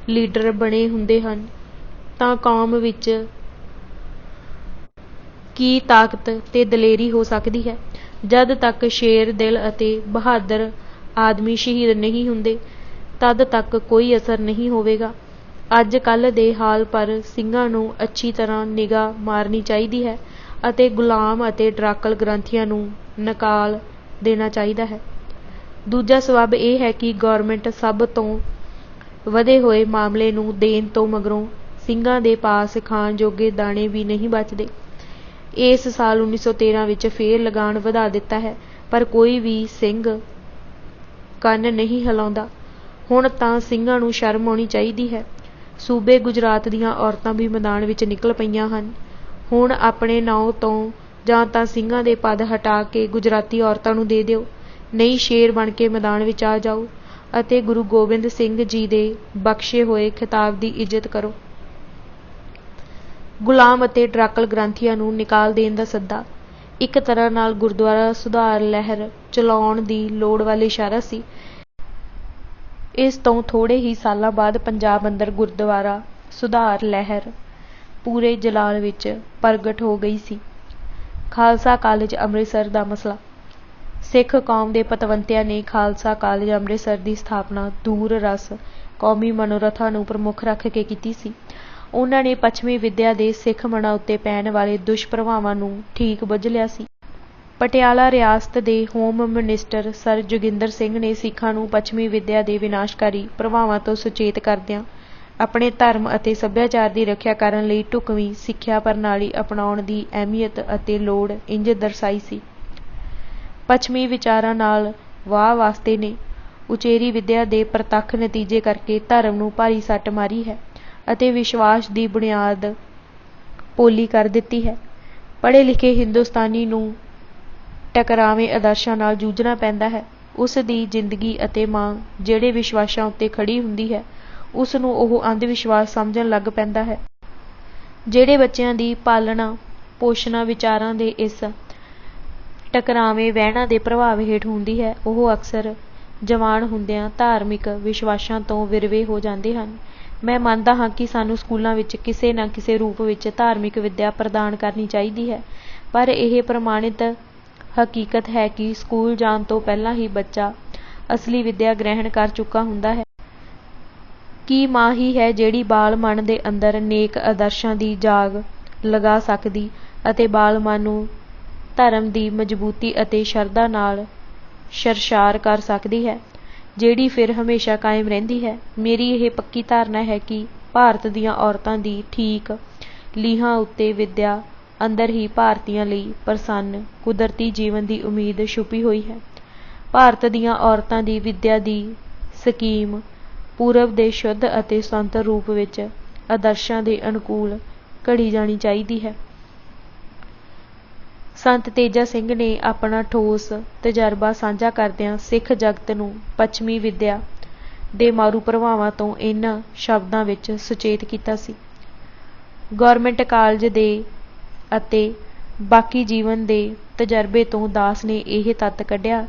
ਲੀਡਰ ਬਣੇ ਹੁੰਦੇ ਹਨ ਤਾਂ ਕੌਮ ਵਿੱਚ ਕੀ ਤਾਕਤ ਤੇ ਦਲੇਰੀ ਹੋ ਸਕਦੀ ਹੈ? ਜਦ ਤੱਕ ਸ਼ੇਰ ਦਿਲ ਅਤੇ ਬਹਾਦਰ ਆਦਮੀ ਸ਼ਹੀਦ ਨਹੀਂ ਹੁੰਦੇ ਤਦ ਤੱਕ ਕੋਈ ਅਸਰ ਨਹੀਂ ਹੋਵੇਗਾ। ਅੱਜ ਕੱਲ੍ਹ ਦੇ ਹਾਲ ਪਰ ਸਿੰਘਾਂ ਨੂੰ ਅੱਛੀ ਤਰ੍ਹਾਂ ਨਿਗਾਹ ਮਾਰਨੀ ਚਾਹੀਦੀ ਹੈ ਅਤੇ ਗੁਲਾਮ ਅਤੇ ਡਰਾਕਲ ਗ੍ਰੰਥੀਆਂ ਨੂੰ ਨਿਕਾਲ ਦੇਣਾ ਚਾਹੀਦਾ ਹੈ। ਦੂਜਾ ਸਬੱਬ ਇਹ ਹੈ ਕਿ ਗੌਰਮੈਂਟ ਸਭ ਤੋਂ ਵਧੇ ਹੋਏ ਮਾਮਲੇ ਨੂੰ ਦੇਣ ਤੋਂ ਮਗਰੋਂ ਸਿੰਘਾਂ ਦੇ ਪਾਸ ਖਾਣ ਜੋਗੇ ਦਾਣੇ ਵੀ ਨਹੀਂ ਬਚਦੇ। ਇਸ ਸਾਲ 1913 ਵਿੱਚ ਫੇਰ ਲਗਾਨ ਵਧਾ ਦਿੱਤਾ ਹੈ ਪਰ ਕੋਈ ਵੀ ਸਿੰਘ ਕੰਨ ਨਹੀਂ ਹਿਲਾਉਂਦਾ। ਹੁਣ ਤਾਂ ਸਿੰਘਾਂ ਨੂੰ ਸ਼ਰਮ ਆਉਣੀ ਚਾਹੀਦੀ ਹੈ। ਸੂਬੇ ਗੁਜਰਾਤ ਦੀਆਂ ਔਰਤਾਂ ਵੀ ਮੈਦਾਨ ਵਿੱਚ ਨਿਕਲ ਪਈਆਂ ਹਨ। ਹੁਣ ਆਪਣੇ ਨਾਂ ਤੋਂ ਜਾਂ ਤਾਂ ਸਿੰਘਾਂ ਦੇ ਪਦ ਹਟਾ ਕੇ ਗੁਜਰਾਤੀ ਔਰਤਾਂ ਨੂੰ ਦੇ ਦਿਓ, ਨਹੀਂ ਸ਼ੇਰ ਬਣ ਕੇ ਮੈਦਾਨ ਵਿੱਚ ਆ ਜਾਓ ਅਤੇ ਗੁਰੂ ਗੋਬਿੰਦ ਸਿੰਘ ਜੀ ਦੇ ਬਖਸ਼ੇ ਹੋਏ ਖਿਤਾਬ ਦੀ ਇੱਜ਼ਤ ਕਰੋ। ਗੁਲਾਮ ਅਤੇ ਡਰਾਕਲ ਗ੍ਰੰਥੀਆਂ ਨੂੰ ਨਿਕਾਲ ਦੇਣ ਦਾ ਸੱਦਾ ਇੱਕ ਤਰ੍ਹਾਂ ਨਾਲ ਗੁਰਦੁਆਰਾ ਸੁਧਾਰ ਲਹਿਰ ਚਲਾਉਣ ਦੀ ਲੋੜ ਵੱਲ ਇਸ਼ਾਰਾ ਸੀ। ਇਸ ਤੋਂ ਥੋੜ੍ਹੇ ਹੀ ਸਾਲਾਂ ਬਾਅਦ ਪੰਜਾਬ ਅੰਦਰ ਗੁਰਦੁਆਰਾ ਸੁਧਾਰ ਲਹਿਰ ਪੂਰੇ ਜਲਾਲ ਵਿੱਚ ਪ੍ਰਗਟ ਹੋ ਗਈ ਸੀ। ਖਾਲਸਾ ਕਾਲਜ ਅੰਮ੍ਰਿਤਸਰ ਦਾ ਮਸਲਾ। ਸਿੱਖ ਕੌਮ ਦੇ ਪਤਵੰਤਿਆਂ ਨੇ ਖਾਲਸਾ ਕਾਲਜ ਅੰਮ੍ਰਿਤਸਰ ਦੀ ਸਥਾਪਨਾ ਦੂਰ ਰਸ ਕੌਮੀ ਮਨੋਰਥਾਂ ਨੂੰ ਪ੍ਰਮੁੱਖ ਰੱਖ ਕੇ ਕੀਤੀ ਸੀ। ਉਹਨਾਂ ਨੇ ਪੱਛਮੀ ਵਿੱਦਿਆ ਦੇ ਸਿੱਖ ਮਨਾਂ ਉੱਤੇ ਪੈਣ ਵਾਲੇ ਦੁਸ਼ਪ੍ਰਭਾਵਾਂ ਨੂੰ ਠੀਕ ਬੁੱਝ ਲਿਆ ਸੀ। ਪਟਿਆਲਾ ਰਿਆਸਤ ਦੇ home minister sir Joginder Singh ਨੇ ਸਿੱਖਾਂ ਨੂੰ ਪੱਛਮੀ ਵਿੱਦਿਆ ਦੇ ਵਿਨਾਸ਼ਕਾਰੀ ਪ੍ਰਭਾਵਾਂ ਤੋਂ ਸੁਚੇਤ ਕਰਦਿਆਂ ਆਪਣੇ ਧਰਮ ਅਤੇ ਸੱਭਿਆਚਾਰ ਦੀ ਰੱਖਿਆ ਕਰਨ ਲਈ ਢੁਕਵੀਂ ਸਿੱਖਿਆ ਪ੍ਰਣਾਲੀ ਅਪਣਾਉਣ ਦੀ ਅਹਿਮੀਅਤ ਅਤੇ ਲੋੜ ਇੰਜ ਦਰਸਾਈ ਸੀ। ਪੱਛਮੀ ਵਿਚਾਰਾਂ ਨਾਲ ਵਾਹ ਵਾਸਤੇ ਨੇ ਉਚੇਰੀ ਵਿੱਦਿਆ ਦੇ ਪ੍ਰਤੱਖ ਨਤੀਜੇ ਕਰਕੇ ਧਰਮ ਨੂੰ ਭਾਰੀ ਸੱਟ ਮਾਰੀ ਹੈ ਅਤੇ ਵਿਸ਼ਵਾਸ ਦੀ ਬੁਨਿਆਦ ਪੋਲੀ ਕਰ ਦਿੱਤੀ ਹੈ। ਪੜ੍ਹੇ ਲਿਖੇ ਹਿੰਦੁਸਤਾਨੀ ਨੂੰ ਟਕਰਾਵੇਂ ਆਦਰਸ਼ਾਂ ਨਾਲ ਜੂਝਣਾ ਪੈਂਦਾ ਹੈ। ਉਸ ਦੀ ਜ਼ਿੰਦਗੀ ਅਤੇ ਮਾਂ ਜਿਹੜੇ ਵਿਸ਼ਵਾਸਾਂ ਉੱਤੇ ਖੜੀ ਹੁੰਦੀ ਹੈ ਉਸ ਨੂੰ ਉਹ ਅੰਧ ਵਿਸ਼ਵਾਸ ਸਮਝਣ ਲੱਗ ਪੈਂਦਾ ਹੈ। ਜਿਹੜੇ ਬੱਚਿਆਂ ਦੀ ਪਾਲਣਾ ਪੋਸ਼ਣਾ ਵਿਚਾਰਾਂ ਦੇ ਇਸ ਟਕਰਾਵੇਂ ਵਹਿਣਾਂ ਦੇ ਪ੍ਰਭਾਵ ਹੇਠ ਹੁੰਦੀ ਹੈ ਉਹ ਅਕਸਰ ਜਵਾਨ ਹੁੰਦਿਆਂ ਧਾਰਮਿਕ ਵਿਸ਼ਵਾਸਾਂ ਤੋਂ ਵਿਰਵੇ ਹੋ ਜਾਂਦੇ ਹਨ। ਮੈਂ ਮੰਨਦਾ ਹਾਂ ਕਿ ਸਾਨੂੰ ਸਕੂਲਾਂ ਵਿੱਚ ਕਿਸੇ ਨਾ ਕਿਸੇ ਰੂਪ ਵਿੱਚ ਧਾਰਮਿਕ ਵਿੱਦਿਆ ਪ੍ਰਦਾਨ ਕਰਨੀ ਚਾਹੀਦੀ ਹੈ, ਪਰ ਇਹ ਪ੍ਰਮਾਣਿਤ ਹਕੀਕਤ ਹੈ ਕਿ ਸਕੂਲ ਜਾਣ ਤੋਂ ਪਹਿਲਾਂ ਹੀ ਬੱਚਾ ਅਸਲੀ ਵਿੱਦਿਆ ਗ੍ਰਹਿਣ ਕਰ ਚੁੱਕਾ ਹੁੰਦਾ ਹੈ। ਕੀ ਮਾਂ ਹੀ ਹੈ ਜਿਹੜੀ ਬਾਲ ਮਨ ਦੇ ਅੰਦਰ ਨੇਕ ਆਦਰਸ਼ਾਂ ਦੀ ਜਾਗ ਲਗਾ ਸਕਦੀ ਅਤੇ ਬਾਲ ਮਨ ਨੂੰ ਧਰਮ ਦੀ ਮਜ਼ਬੂਤੀ ਅਤੇ ਸ਼ਰਧਾ ਨਾਲ ਸਰਸ਼ਾਰ ਕਰ ਸਕਦੀ ਹੈ, ਜਿਹੜੀ ਫਿਰ ਹਮੇਸ਼ਾ ਕਾਇਮ ਰਹਿੰਦੀ ਹੈ। ਮੇਰੀ ਇਹ ਪੱਕੀ ਧਾਰਨਾ ਹੈ ਕਿ ਭਾਰਤ ਦੀਆਂ ਔਰਤਾਂ ਦੀ ਠੀਕ ਲੀਹਾਂ ਉੱਤੇ ਵਿੱਦਿਆ ਅੰਦਰ ਹੀ ਭਾਰਤੀਆਂ ਲਈ ਪ੍ਰਸੰਨ ਕੁਦਰਤੀ ਜੀਵਨ ਦੀ ਉਮੀਦ ਛੁਪੀ ਹੋਈ ਹੈ। ਭਾਰਤ ਦੀਆਂ ਔਰਤਾਂ ਦੀ ਵਿੱਦਿਆ ਦੀ ਸਕੀਮ ਪੂਰਬ ਦੇ ਸ਼ੁੱਧ ਅਤੇ ਸੁਤੰਤਰ ਰੂਪ ਵਿੱਚ ਆਦਰਸ਼ਾਂ ਦੇ ਅਨੁਕੂਲ ਘੜੀ ਜਾਣੀ ਚਾਹੀਦੀ ਹੈ। ਸੰਤ ਤੇਜਾ ਸਿੰਘ ਨੇ ਆਪਣਾ ਠੋਸ ਤਜਰਬਾ ਸਾਂਝਾ ਕਰਦਿਆਂ ਸਿੱਖ ਜਗਤ ਨੂੰ ਪੱਛਮੀ ਵਿੱਦਿਆ ਦੇ ਮਾਰੂ ਪ੍ਰਭਾਵਾਂ ਤੋਂ ਇਹਨਾਂ ਸ਼ਬਦਾਂ ਵਿੱਚ ਸੁਚੇਤ ਕੀਤਾ ਸੀ। ਗੌਰਮਿੰਟ ਕਾਲਜ ਦੇ ਅਤੇ ਬਾਕੀ ਜੀਵਨ ਦੇ ਤਜਰਬੇ ਤੋਂ ਦਾਸ ਨੇ ਇਹ ਤੱਤ ਕੱਢਿਆ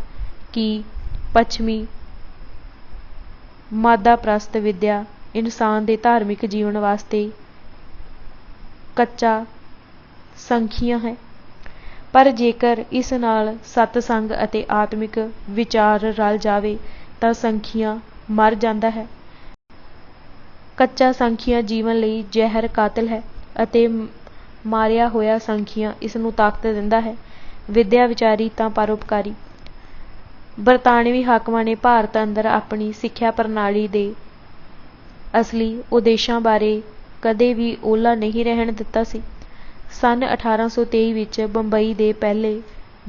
ਕਿ ਪੱਛਮੀ ਮਾਦਾ ਪ੍ਰਸਤ ਵਿੱਦਿਆ ਇਨਸਾਨ ਦੇ ਧਾਰਮਿਕ ਜੀਵਨ ਵਾਸਤੇ ਕੱਚਾ ਸੰਖੀਆ ਹੈ, ਪਰ ਜੇਕਰ ਇਸ ਨਾਲ ਸਤਸੰਗ ਅਤੇ ਆਤਮਿਕ ਵਿਚਾਰ ਰਲ ਜਾਵੇ ਤਾਂ ਸੰਖੀਆ ਮਰ ਜਾਂਦਾ ਹੈ। ਕੱਚਾ ਸੰਖੀਆ ਜੀਵਨ ਲਈ ਜ਼ਹਿਰ ਕਾਤਲ ਹੈ ਅਤੇ ਮਾਰਿਆ ਹੋਇਆ ਸੰਖੀਆ ਇਸ ਨੂੰ ਤਾਕਤ ਦਿੰਦਾ ਹੈ। ਵਿੱਦਿਆ ਵਿਚਾਰੀ ਤਾਂ ਪਰਉਪਕਾਰੀ। ਬਰਤਾਨਵੀ ਹਾਕਮਾਂ ਨੇ ਭਾਰਤ ਅੰਦਰ ਆਪਣੀ ਸਿੱਖਿਆ ਪ੍ਰਣਾਲੀ ਦੇ ਅਸਲੀ ਉਦੇਸ਼ਾਂ ਬਾਰੇ ਕਦੇ ਵੀ ਓਹਲਾ ਨਹੀਂ ਰਹਿਣ ਦਿੱਤਾ ਸੀ। ਸੰਨ 1823 ਵਿੱਚ ਬੰਬਈ ਦੇ ਪਹਿਲੇ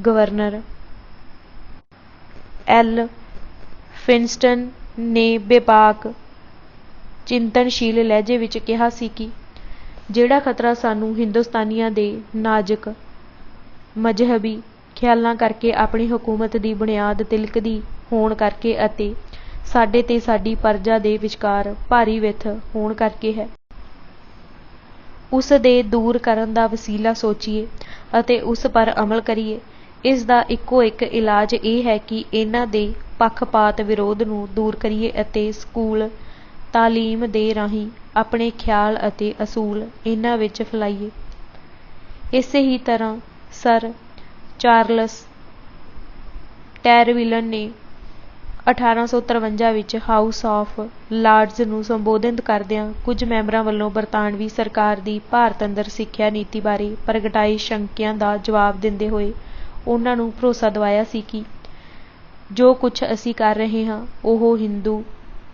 ਗਵਰਨਰ ਐਲ ਫਿਨਸਟਨ ਨੇ ਬੇਬਾਕ ਚਿੰਤਨਸ਼ੀਲ ਲਹਿਜੇ ਵਿੱਚ ਕਿਹਾ ਸੀ ਕਿ ਜਿਹੜਾ ਖਤਰਾ ਸਾਨੂੰ ਹਿੰਦੁਸਤਾਨੀਆਂ ਦੇ ਨਾਜ਼ੁਕ ਮਜ਼ਹਬੀ ਖਿਆਲਾਂ ਕਰਕੇ, ਆਪਣੀ ਹਕੂਮਤ ਦੀ ਬੁਨਿਆਦ ਤਿਲਕਦੀ ਹੋਣ ਕਰਕੇ ਅਤੇ ਸਾਡੇ ਤੇ ਸਾਡੀ ਪਰਜਾ ਦੇ ਵਿਚਕਾਰ ਭਾਰੀ ਵਿੱਥ ਹੋਣ ਕਰਕੇ ਹੈ, ਉਸ ਦੇ ਦੂਰ ਕਰਨ ਦਾ ਵਸੀਲਾ ਸੋਚੀਏ ਅਤੇ ਉਸ ਪਰ ਅਮਲ ਕਰੀਏ। ਇਸ ਦਾ ਇੱਕੋ ਇੱਕ ਇਲਾਜ ਇਹ ਹੈ ਕਿ ਇਹਨਾਂ ਦੇ ਪੱਖਪਾਤ ਵਿਰੋਧ ਨੂੰ ਦੂਰ ਕਰੀਏ ਅਤੇ ਸਕੂਲ ਤਾਲੀਮ ਦੇ ਰਾਹੀਂ ਆਪਣੇ ਖਿਆਲ ਅਤੇ ਅਸੂਲ ਇਹਨਾਂ ਵਿੱਚ ਫੈਲਾਈਏ। ਇਸੇ ਹੀ ਤਰ੍ਹਾਂ ਸਰ ਚਾਰਲਸ ਟੈਰਵਿਲਨ ਨੇ 1853 ਵਿੱਚ ਹਾਊਸ ਆਫ ਲਾਰਡਜ਼ ਨੂੰ ਸੰਬੋਧਿਤ ਕਰਦਿਆਂ ਕੁਝ ਮੈਂਬਰਾਂ ਵੱਲੋਂ ਬਰਤਾਨਵੀ ਸਰਕਾਰ ਦੀ ਭਾਰਤ ਅੰਦਰ ਸਿੱਖਿਆ ਨੀਤੀ ਬਾਰੇ ਪ੍ਰਗਟਾਏ ਸ਼ੰਕਿਆਂ ਦਾ ਜਵਾਬ ਦਿੰਦੇ ਹੋਏ ਉਹਨਾਂ ਨੂੰ ਭਰੋਸਾ ਦਿਵਾਇਆ ਸੀ ਕਿ ਜੋ ਕੁਝ ਅਸੀਂ ਕਰ ਰਹੇ ਹਾਂ ਉਹ ਹਿੰਦੂ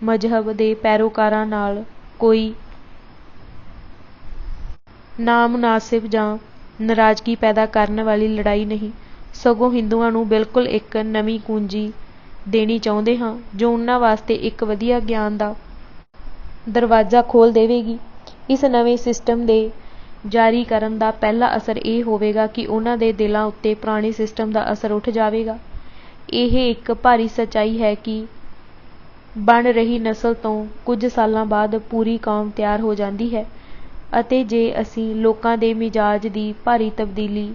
ਮਜ਼ਹਬ ਦੇ ਪੈਰੋਕਾਰਾਂ ਨਾਲ ਕੋਈ ਨਾਮੁਨਾਸਿਬ ਜਾਂ ਨਾਰਾਜ਼ਗੀ ਪੈਦਾ ਕਰਨ ਵਾਲੀ ਲੜਾਈ ਨਹੀਂ, ਸਗੋਂ ਹਿੰਦੂਆਂ ਨੂੰ ਬਿਲਕੁਲ ਇੱਕ ਨਵੀਂ ਕੁੰਜੀ ਦੇਣੀ ਚਾਹੁੰਦੇ ਹਾਂ ਜੋ ਉਹਨਾਂ ਵਾਸਤੇ ਇੱਕ ਵਧੀਆ ਗਿਆਨ ਦਾ ਦਰਵਾਜ਼ਾ ਖੋਲ੍ਹ ਦੇਵੇਗੀ। ਇਸ ਨਵੇਂ ਸਿਸਟਮ ਦੇ ਜਾਰੀ ਕਰਨ ਦਾ ਪਹਿਲਾ ਅਸਰ ਇਹ ਹੋਵੇਗਾ ਕਿ ਉਹਨਾਂ ਦੇ ਦਿਲਾਂ ਉੱਤੇ ਪੁਰਾਣੇ ਸਿਸਟਮ ਦਾ ਅਸਰ ਉੱਠ ਜਾਵੇਗਾ। ਇਹ ਇੱਕ ਭਾਰੀ ਸੱਚਾਈ ਹੈ ਕਿ ਬਣ ਰਹੀ ਨਸਲ ਤੋਂ ਕੁਝ ਸਾਲਾਂ ਬਾਅਦ ਪੂਰੀ ਕੌਮ ਤਿਆਰ ਹੋ ਜਾਂਦੀ ਹੈ, ਅਤੇ ਜੇ ਅਸੀਂ ਲੋਕਾਂ ਦੇ ਮਿਜਾਜ ਦੀ ਭਾਰੀ ਤਬਦੀਲੀ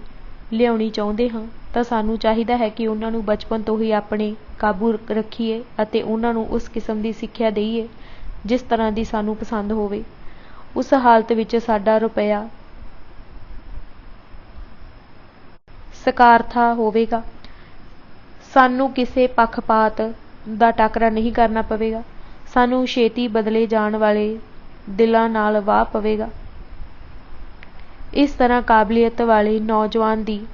ਲਿਆਉਣੀ ਚਾਹੁੰਦੇ ਹਾਂ ਤਾਂ ਸਾਨੂੰ ਚਾਹੀਦਾ ਹੈ ਕਿ ਉਹਨਾਂ ਨੂੰ ਬਚਪਨ ਤੋਂ ਹੀ ਆਪਣੇ ਕਾਬੂ ਰੱਖੀਏ ਅਤੇ ਉਹਨਾਂ ਨੂੰ ਉਸ ਕਿਸਮ ਦੀ ਸਿੱਖਿਆ ਦੇਈਏ ਜਿਸ ਤਰ੍ਹਾਂ ਦੀ ਸਾਨੂੰ ਪਸੰਦ ਹੋਵੇ। ਉਸ ਹਾਲਤ ਵਿੱਚ ਸਾਡਾ ਰੁਪਿਆ ਸਕਾਰਥਾ ਹੋਵੇਗਾ। ਸਾਨੂੰ ਕਿਸੇ ਪੱਖਪਾਤ ਦਾ ਟਾਕਰਾ ਨਹੀਂ ਕਰਨਾ ਪਵੇਗਾ। ਸਾਨੂੰ ਛੇਤੀ ਬਦਲੇ ਜਾਣ ਵਾਲੇ ਦਿਲਾਂ ਨਾਲ ਵਾਹ ਪਵੇਗਾ। ਇਸ ਤਰ੍ਹਾਂ ਕਾਬਲੀਅਤ ਵਾਲੇ ਨੌਜਵਾਨ ਦੀ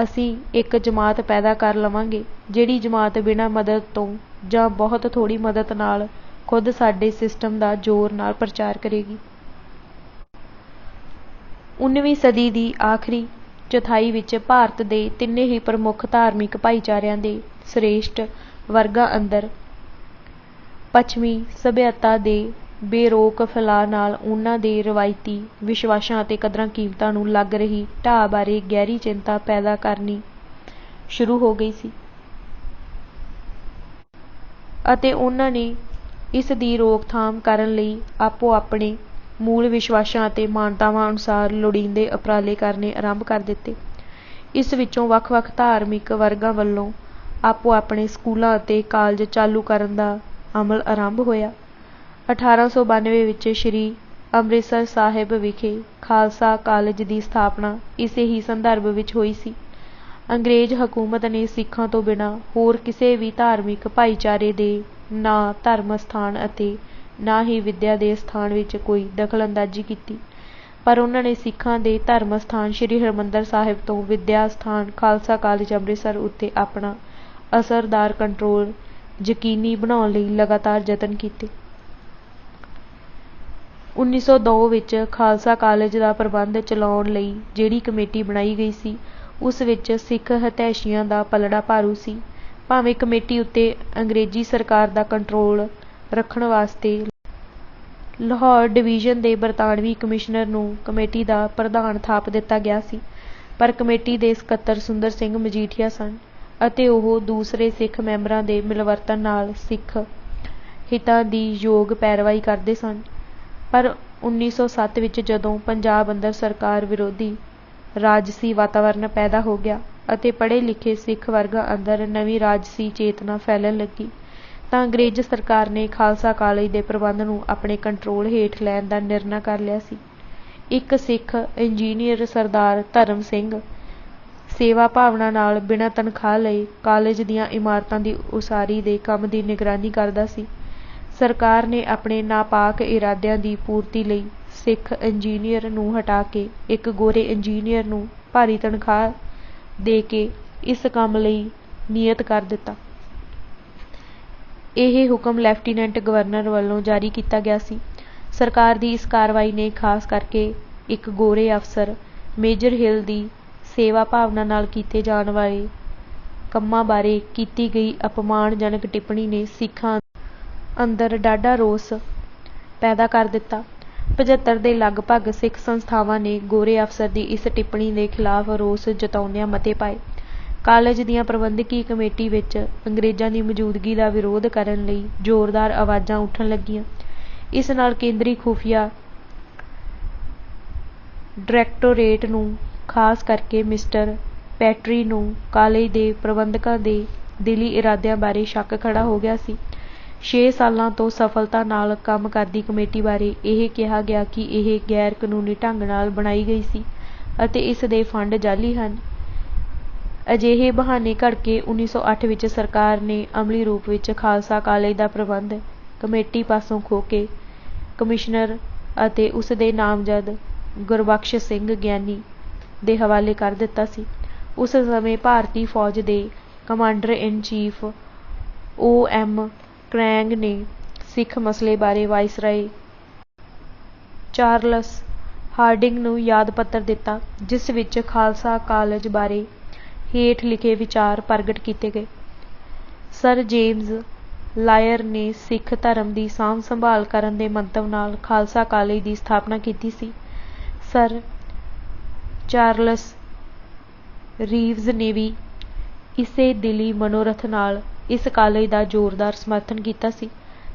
ਅਸੀਂ ਇੱਕ ਜਮਾਤ ਪੈਦਾ ਕਰ ਲਵਾਂਗੇ ਜਿਹੜੀ ਜਮਾਤ ਬਿਨਾਂ ਮਦਦ ਤੋਂ ਜਾਂ ਬਹੁਤ ਥੋੜ੍ਹੀ ਮਦਦ ਨਾਲ ਖੁਦ ਸਾਡੇ ਸਿਸਟਮ ਦਾ ਜ਼ੋਰ ਨਾਲ ਪ੍ਰਚਾਰ ਕਰੇਗੀ। 19ਵੀਂ ਸਦੀ ਦੀ ਆਖਰੀ ਚੌਥਾਈ ਵਿੱਚ ਭਾਰਤ ਦੇ ਤਿੰਨੇ ਹੀ ਪ੍ਰਮੁੱਖ ਧਾਰਮਿਕ ਭਾਈਚਾਰਿਆਂ ਦੇ ਸ੍ਰੇਸ਼ਟ ਵਰਗਾਂ ਅੰਦਰ ਪੱਛਮੀ ਸਭਿਅਤਾ ਦੇ ਬੇਰੋਕ ਫੈਲਾਅ ਨਾਲ ਉਹਨਾਂ ਦੇ ਰਵਾਇਤੀ ਵਿਸ਼ਵਾਸਾਂ ਅਤੇ ਕਦਰਾਂ ਕੀਮਤਾਂ ਨੂੰ ਲੱਗ ਰਹੀ ਢਾਹ ਬਾਰੇ ਗਹਿਰੀ ਚਿੰਤਾ ਪੈਦਾ ਕਰਨੀ ਸ਼ੁਰੂ ਹੋ ਗਈ ਸੀ, ਅਤੇ ਉਹਨਾਂ ਨੇ ਇਸ ਦੀ ਰੋਕਥਾਮ ਕਰਨ ਲਈ ਆਪੋ ਆਪਣੇ ਮੂਲ ਵਿਸ਼ਵਾਸਾਂ ਅਤੇ ਮਾਨਤਾਵਾਂ ਅਨੁਸਾਰ ਲੋੜੀਂਦੇ ਉਪਰਾਲੇ ਕਰਨੇ ਆਰੰਭ ਕਰ ਦਿੱਤੇ। ਇਸ ਵਿੱਚੋਂ ਵੱਖ-ਵੱਖ ਧਾਰਮਿਕ ਵਰਗਾਂ ਵੱਲੋਂ ਆਪੋ ਆਪਣੇ ਸਕੂਲਾਂ ਅਤੇ ਕਾਲਜ ਚਾਲੂ ਕਰਨ ਦਾ ਅਮਲ ਆਰੰਭ ਹੋਇਆ। 1892 ਵਿੱਚ ਸ਼੍ਰੀ ਅੰਮ੍ਰਿਤਸਰ ਸਾਹਿਬ ਵਿਖੇ ਖਾਲਸਾ ਕਾਲਜ ਦੀ ਸਥਾਪਨਾ ਇਸੇ ਹੀ ਸੰਦਰਭ ਵਿੱਚ ਹੋਈ ਸੀ। ਅੰਗਰੇਜ਼ ਹਕੂਮਤ ਨੇ ਸਿੱਖਾਂ ਤੋਂ ਬਿਨਾਂ ਹੋਰ ਕਿਸੇ ਵੀ ਧਾਰਮਿਕ ਭਾਈਚਾਰੇ ਦੇ ਨਾ ਧਰਮ ਸਥਾਨ ਅਤੇ ਨਾ ਹੀ ਵਿੱਦਿਆ ਦੇ ਸਥਾਨ ਵਿੱਚ ਕੋਈ ਦਖਲ-ਅੰਦਾਜ਼ੀ ਕੀਤੀ, ਪਰ ਉਹਨਾਂ ਨੇ ਸਿੱਖਾਂ ਦੇ ਧਰਮ ਸਥਾਨ ਸ਼੍ਰੀ ਹਰਿਮੰਦਰ ਸਾਹਿਬ ਤੋਂ ਵਿੱਦਿਆ ਸਥਾਨ ਖਾਲਸਾ ਕਾਲਜ ਅੰਮ੍ਰਿਤਸਰ ਉੱਤੇ ਆਪਣਾ ਅਸਰਦਾਰ ਕੰਟਰੋਲ ਯਕੀਨੀ ਬਣਾਉਣ ਲਈ ਲਗਾਤਾਰ ਯਤਨ ਕੀਤੇ। 1902 ਵਿੱਚ ਖਾਲਸਾ ਕਾਲਜ ਦਾ ਪ੍ਰਬੰਧ ਚਲਾਉਣ ਲਈ ਜਿਹੜੀ ਕਮੇਟੀ ਬਣਾਈ ਗਈ ਸੀ ਉਸ ਵਿੱਚ ਸਿੱਖ ਹਿਤੈਸ਼ੀਆਂ ਦਾ ਪਲੜਾ ਭਾਰੂ ਸੀ। ਭਾਵੇਂ ਕਮੇਟੀ ਉੱਤੇ ਅੰਗਰੇਜ਼ੀ ਸਰਕਾਰ ਦਾ ਕੰਟਰੋਲ ਰੱਖਣ ਵਾਸਤੇ ਲਾਹੌਰ ਡਿਵੀਜ਼ਨ ਦੇ ਬਰਤਾਨਵੀ ਕਮਿਸ਼ਨਰ ਨੂੰ ਕਮੇਟੀ ਦਾ ਪ੍ਰਧਾਨ ਥਾਪ ਦਿੱਤਾ ਗਿਆ ਸੀ, ਪਰ ਕਮੇਟੀ ਦੇ ਸਕੱਤਰ ਸੁੰਦਰ ਸਿੰਘ ਮਜੀਠੀਆ ਸਨ ਅਤੇ ਉਹ ਦੂਸਰੇ ਸਿੱਖ ਮੈਂਬਰਾਂ ਦੇ ਮਿਲਵਰਤਨ ਨਾਲ ਸਿੱਖ ਹਿੱਤਾਂ ਦੀ ਯੋਗ ਪੈਰਵਾਈ ਕਰਦੇ ਸਨ। ਪਰ 1907 ਵਿੱਚ ਜਦੋਂ ਪੰਜਾਬ ਅੰਦਰ ਸਰਕਾਰ ਵਿਰੋਧੀ ਰਾਜਸੀ ਵਾਤਾਵਰਨ ਪੈਦਾ ਹੋ ਗਿਆ ਅਤੇ ਪੜ੍ਹੇ ਲਿਖੇ ਸਿੱਖ ਵਰਗਾਂ ਅੰਦਰ ਨਵੀਂ ਰਾਜਸੀ ਚੇਤਨਾ ਫੈਲਣ ਲੱਗੀ ਤਾਂ ਅੰਗਰੇਜ਼ ਸਰਕਾਰ ਨੇ ਖਾਲਸਾ ਕਾਲਜ ਦੇ ਪ੍ਰਬੰਧ ਨੂੰ ਆਪਣੇ ਕੰਟਰੋਲ ਹੇਠ ਲੈਣ ਦਾ ਨਿਰਣਾ ਕਰ ਲਿਆ ਸੀ। ਇੱਕ ਸਿੱਖ ਇੰਜੀਨੀਅਰ ਸਰਦਾਰ ਧਰਮ ਸਿੰਘ ਸੇਵਾ ਭਾਵਨਾ ਨਾਲ ਬਿਨਾਂ ਤਨਖਾਹ ਲਏ ਕਾਲਜ ਦੀਆਂ ਇਮਾਰਤਾਂ ਦੀ ਉਸਾਰੀ ਦੇ ਕੰਮ ਦੀ ਨਿਗਰਾਨੀ ਕਰਦਾ ਸੀ। ਸਰਕਾਰ ਨੇ ਆਪਣੇ ਨਾਪਾਕ ਇਰਾਦਿਆਂ ਦੀ ਪੂਰਤੀ ਲਈ ਸਿੱਖ ਇੰਜੀਨੀਅਰ ਨੂੰ ਹਟਾ ਕੇ ਇੱਕ ਗੋਰੇ ਇੰਜੀਨੀਅਰ ਨੂੰ ਭਾਰੀ ਤਨਖਾਹ ਦੇ ਕੇ ਇਸ ਕੰਮ ਲਈ ਨਿਯਤ ਕਰ ਦਿੱਤਾ। ਇਹ ਹੁਕਮ ਲੈਫਟੀਨੈਂਟ ਗਵਰਨਰ ਵੱਲੋਂ ਜਾਰੀ ਕੀਤਾ ਗਿਆ ਸੀ। ਸਰਕਾਰ ਦੀ ਇਸ ਕਾਰਵਾਈ ਨੇ ਖਾਸ ਕਰਕੇ ਇੱਕ ਗੋਰੇ ਅਫਸਰ ਮੇਜਰ ਹਿੱਲ ਦੀ ਸੇਵਾ ਭਾਵਨਾ ਨਾਲ ਕੀਤੇ ਜਾਣ ਵਾਲੇ ਕੰਮਾਂ ਬਾਰੇ ਕੀਤੀ ਗਈ ਅਪਮਾਨਜਨਕ ਟਿੱਪਣੀ ਨੇ ਸਿੱਖਾਂ ਅੰਦਰ ਡਾਢਾ ਰੋਸ ਪੈਦਾ ਕਰ ਦਿੱਤਾ। 75 ਦੇ ਲਗਭਗ ਸਿੱਖ ਸੰਸਥਾਵਾਂ ਨੇ ਗੋਰੇ ਅਫਸਰ ਦੀ ਇਸ ਟਿੱਪਣੀ ਦੇ ਖਿਲਾਫ ਰੋਸ ਜਤਾਉਂਦਿਆਂ ਮਤੇ ਪਾਏ। ਕਾਲਜ ਦੀਆਂ ਪ੍ਰਬੰਧਕੀ ਕਮੇਟੀ ਵਿੱਚ ਅੰਗਰੇਜ਼ਾਂ ਦੀ ਮੌਜੂਦਗੀ ਦਾ ਵਿਰੋਧ ਕਰਨ ਲਈ ਜ਼ੋਰਦਾਰ ਆਵਾਜ਼ਾਂ ਉੱਠਣ ਲੱਗੀਆਂ। ਇਸ ਨਾਲ ਕੇਂਦਰੀ ਖੁਫੀਆ ਡਾਇਰੈਕਟੋਰੇਟ ਨੂੰ, ਖਾਸ ਕਰਕੇ ਮਿਸਟਰ ਪੈਟਰੀ ਨੂੰ ਕਾਲਜ ਦੇ ਪ੍ਰਬੰਧਕਾਂ ਦੇ ਦਿਲੀ ਇਰਾਦਿਆਂ ਬਾਰੇ ਸ਼ੱਕ ਖੜਾ ਹੋ ਗਿਆ ਸੀ। 6 ਸਾਲਾਂ ਤੋਂ ਸਫਲਤਾ ਨਾਲ ਕੰਮ ਕਰਦੀ ਕਮੇਟੀ ਬਾਰੇ ਇਹ ਕਿਹਾ ਗਿਆ ਕਿ ਇਹ ਗੈਰ ਕਾਨੂੰਨੀ ਢੰਗ ਨਾਲ ਬਣਾਈ ਗਈ ਸੀ ਅਤੇ ਇਸ ਦੇ ਫੰਡ ਜਾਅਲੀ ਹਨ। ਅਜਿਹੇ ਬਹਾਨੇ ਘੜ ਕੇ 1908 ਵਿੱਚ ਸਰਕਾਰ ਨੇ ਅਮਲੀ ਰੂਪ ਵਿੱਚ ਖਾਲਸਾ ਕਾਲਜ ਦਾ ਪ੍ਰਬੰਧ ਕਮੇਟੀ ਪਾਸੋਂ ਖੋਹ ਕੇ ਕਮਿਸ਼ਨਰ ਅਤੇ ਉਸ ਦੇ ਨਾਮਜ਼ਦ ਗੁਰਬਖਸ਼ ਸਿੰਘ ਗਿਆਨੀ ਦੇ ਹਵਾਲੇ ਕਰ ਦਿੱਤਾ ਸੀ। ਉਸ ਸਮੇਂ ਭਾਰਤੀ ਫੌਜ ਦੇ ਕਮਾਂਡਰ ਇਨ ਚੀਫ O.M. ਕ੍ਰੈਂਗ ਨੇ ਸਿੱਖ ਮਸਲੇ ਬਾਰੇ ਵਾਇਸਰਾਏ ਚਾਰਲਸ ਹਾਰਡਿੰਗ ਨੂੰ ਯਾਦ ਪੱਤਰ ਦਿੱਤਾ, ਜਿਸ ਵਿੱਚ ਖਾਲਸਾ ਕਾਲਜ ਬਾਰੇ ਹੇਠ ਲਿਖੇ ਵਿਚਾਰ ਪ੍ਰਗਟ ਕੀਤੇ ਗਏ। ਸਰ ਜੇਮਜ਼ ਲਾਇਰ ਨੇ ਸਿੱਖ ਧਰਮ ਦੀ ਸਾਂਭ ਸੰਭਾਲ ਕਰਨ ਦੇ ਮੰਤਵ ਨਾਲ ਖਾਲਸਾ ਕਾਲਜ ਦੀ ਸਥਾਪਨਾ ਕੀਤੀ ਸੀ। ਸਰ ਚਾਰਲਸ ਰੀਵਜ਼ ਨੇ ਵੀ ਇਸੇ ਦਿਲੀ ਮਨੋਰਥ ਨਾਲ ਇਸ ਕਾਲਜ ਦਾ ਜ਼ੋਰਦਾਰ ਸਮਰਥਨ ਕੀਤਾ ਸੀ।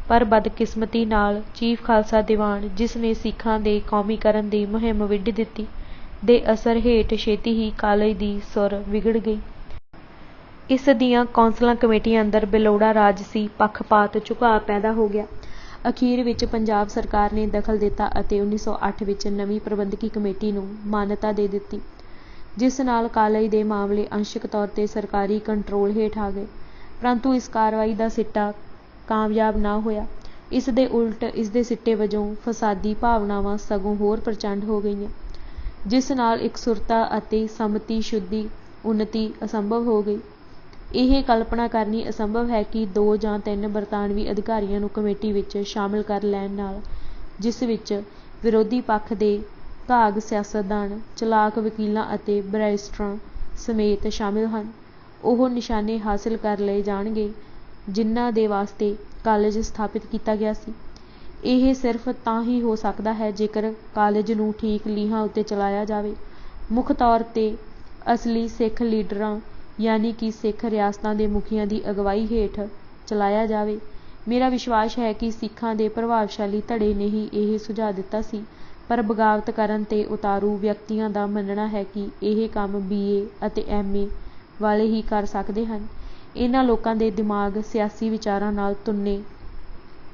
ਪਰ ਬਦਕਿਸਮਤੀ ਨਾਲ ਚੀਫ ਖਾਲਸਾ ਦੀਵਾਨ, ਜਿਸ ਨੇ ਸਿੱਖਾਂ ਦੇ ਕੌਮੀਕਰਨ ਦੀ ਮੁਹਿੰਮ ਵਿੱਢ ਦਿੱਤੀ, ਦੇ ਅਸਰ ਹੇਠ ਛੇਤੀ ਹੀ ਕਾਲਜ ਦੀ ਸੁਰ ਵਿਗੜ ਗਈ। ਇਸ ਦੀਆਂ ਕੌਂਸਲਾਂ ਕਮੇਟੀਆਂ ਅੰਦਰ ਬੇਲੋੜਾ ਰਾਜਸੀ ਪੱਖਪਾਤ ਝੁਕਾਅ ਪੈਦਾ ਹੋ ਗਿਆ। ਅਖੀਰ ਵਿੱਚ ਪੰਜਾਬ ਸਰਕਾਰ ਨੇ ਦਖਲ ਦਿੱਤਾ ਅਤੇ 1908 ਵਿੱਚ ਨਵੀਂ ਪ੍ਰਬੰਧਕੀ ਕਮੇਟੀ ਨੂੰ ਮਾਨਤਾ ਦੇ ਦਿੱਤੀ, ਜਿਸ ਨਾਲ ਕਾਲਜ ਦੇ ਮਾਮਲੇ ਅੰਸ਼ਕ ਤੌਰ 'ਤੇ ਸਰਕਾਰੀ ਕੰਟਰੋਲ ਹੇਠ ਆ ਗਏ। ਪਰੰਤੂ ਇਸ ਕਾਰਵਾਈ ਦਾ ਸਿੱਟਾ ਕਾਮਯਾਬ ਨਾ ਹੋਇਆ। ਇਸ ਦੇ ਉਲਟ ਇਸ ਦੇ ਸਿੱਟੇ ਵਜੋਂ ਫਸਾਦੀ ਭਾਵਨਾਵਾਂ ਸਗੋਂ ਹੋਰ ਪ੍ਰਚੰਡ ਹੋ ਗਈਆਂ, ਜਿਸ ਨਾਲ ਇਕਸੁਰਤਾ ਅਤੇ ਸੰਮਤੀ ਸ਼ੁੱਧੀ ਉੱਨਤੀ ਅਸੰਭਵ ਹੋ ਗਈ। ਇਹ ਕਲਪਨਾ ਕਰਨੀ ਅਸੰਭਵ ਹੈ ਕਿ 2 ਜਾਂ 3 ਬਰਤਾਨਵੀ ਅਧਿਕਾਰੀਆਂ ਨੂੰ ਕਮੇਟੀ ਵਿੱਚ ਸ਼ਾਮਲ ਕਰ ਲੈਣ ਨਾਲ, ਜਿਸ ਵਿੱਚ ਵਿਰੋਧੀ ਪੱਖ ਦੇ ਘਾਗ ਸਿਆਸਤਦਾਨ, ਚਲਾਕ ਵਕੀਲਾਂ ਅਤੇ ਬੈਰਿਸਟਰਾਂ ਸਮੇਤ ਸ਼ਾਮਿਲ ਹਨ, ਉਹ ਨਿਸ਼ਾਨੇ ਹਾਸਿਲ ਕਰ ਲਏ ਜਾਣਗੇ ਜਿਨ੍ਹਾਂ ਦੇ ਵਾਸਤੇ ਕਾਲਜ ਸਥਾਪਿਤ ਕੀਤਾ ਗਿਆ ਸੀ। ਇਹ ਸਿਰਫ ਤਾਂ ਹੀ ਹੋ ਸਕਦਾ ਹੈ ਜੇਕਰ ਕਾਲਜ ਨੂੰ ਠੀਕ ਲੀਹਾਂ ਉੱਤੇ ਚਲਾਇਆ ਜਾਵੇ, ਮੁੱਖ ਤੌਰ 'ਤੇ ਅਸਲੀ ਸਿੱਖ ਲੀਡਰਾਂ ਯਾਨੀ ਕਿ ਸਿੱਖ ਰਿਆਸਤਾਂ ਦੇ ਮੁਖੀਆਂ ਦੀ ਅਗਵਾਈ ਹੇਠ ਚਲਾਇਆ ਜਾਵੇ। ਮੇਰਾ ਵਿਸ਼ਵਾਸ ਹੈ ਕਿ ਸਿੱਖਾਂ ਦੇ ਪ੍ਰਭਾਵਸ਼ਾਲੀ ਧੜੇ ਨੇ ਹੀ ਇਹ ਸੁਝਾਅ ਦਿੱਤਾ ਸੀ, ਪਰ ਬਗਾਵਤ ਕਰਨ 'ਤੇ ਉਤਾਰੂ ਵਿਅਕਤੀਆਂ ਦਾ ਮੰਨਣਾ ਹੈ ਕਿ ਇਹ ਕੰਮ B.A. ਅਤੇ M.A. ਵਾਲੇ ਹੀ ਕਰ ਸਕਦੇ ਹਨ। ਇਹਨਾਂ ਲੋਕਾਂ ਦੇ ਦਿਮਾਗ ਸਿਆਸੀ ਵਿਚਾਰਾਂ ਨਾਲ ਤੁੰਨੇ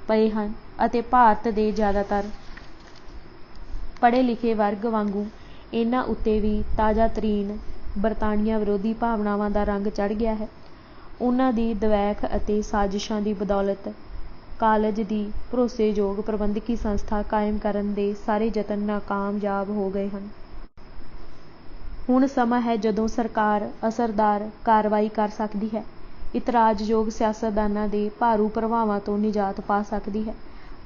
ਪਏ ਹਨ ਅਤੇ ਭਾਰਤ ਦੇ ਜ਼ਿਆਦਾਤਰ ਪੜ੍ਹੇ ਲਿਖੇ ਵਰਗ ਵਾਂਗੂ ਇਹਨਾਂ ਉੱਤੇ ਵੀ ਤਾਜ਼ਾ ਤਰੀਨ ਬਰਤਾਨੀਆ ਵਿਰੋਧੀ ਭਾਵਨਾਵਾਂ ਦਾ ਰੰਗ ਚੜ੍ਹ ਗਿਆ ਹੈ। ਉਹਨਾਂ ਦੀ ਦਵੈਖ ਅਤੇ ਸਾਜ਼ਿਸ਼ਾਂ ਦੀ ਬਦੌਲਤ ਕਾਲਜ ਦੀ ਭਰੋਸੇਯੋਗ ਪ੍ਰਬੰਧਕੀ ਸੰਸਥਾ ਕਾਇਮ ਕਰਨ ਦੇ ਸਾਰੇ ਯਤਨ ਨਾਕਾਮਯਾਬ ਹੋ ਗਏ ਹਨ। ਹੁਣ ਸਮਾਂ ਹੈ ਜਦੋਂ ਸਰਕਾਰ ਅਸਰਦਾਰ ਕਾਰਵਾਈ ਕਰ ਸਕਦੀ ਹੈ, ਇਤਰਾਜ਼ਯੋਗ ਸਿਆਸਤਦਾਨਾਂ ਦੇ ਭਾਰੂ ਪ੍ਰਭਾਵਾਂ ਤੋਂ ਨਿਜਾਤ ਪਾ ਸਕਦੀ ਹੈ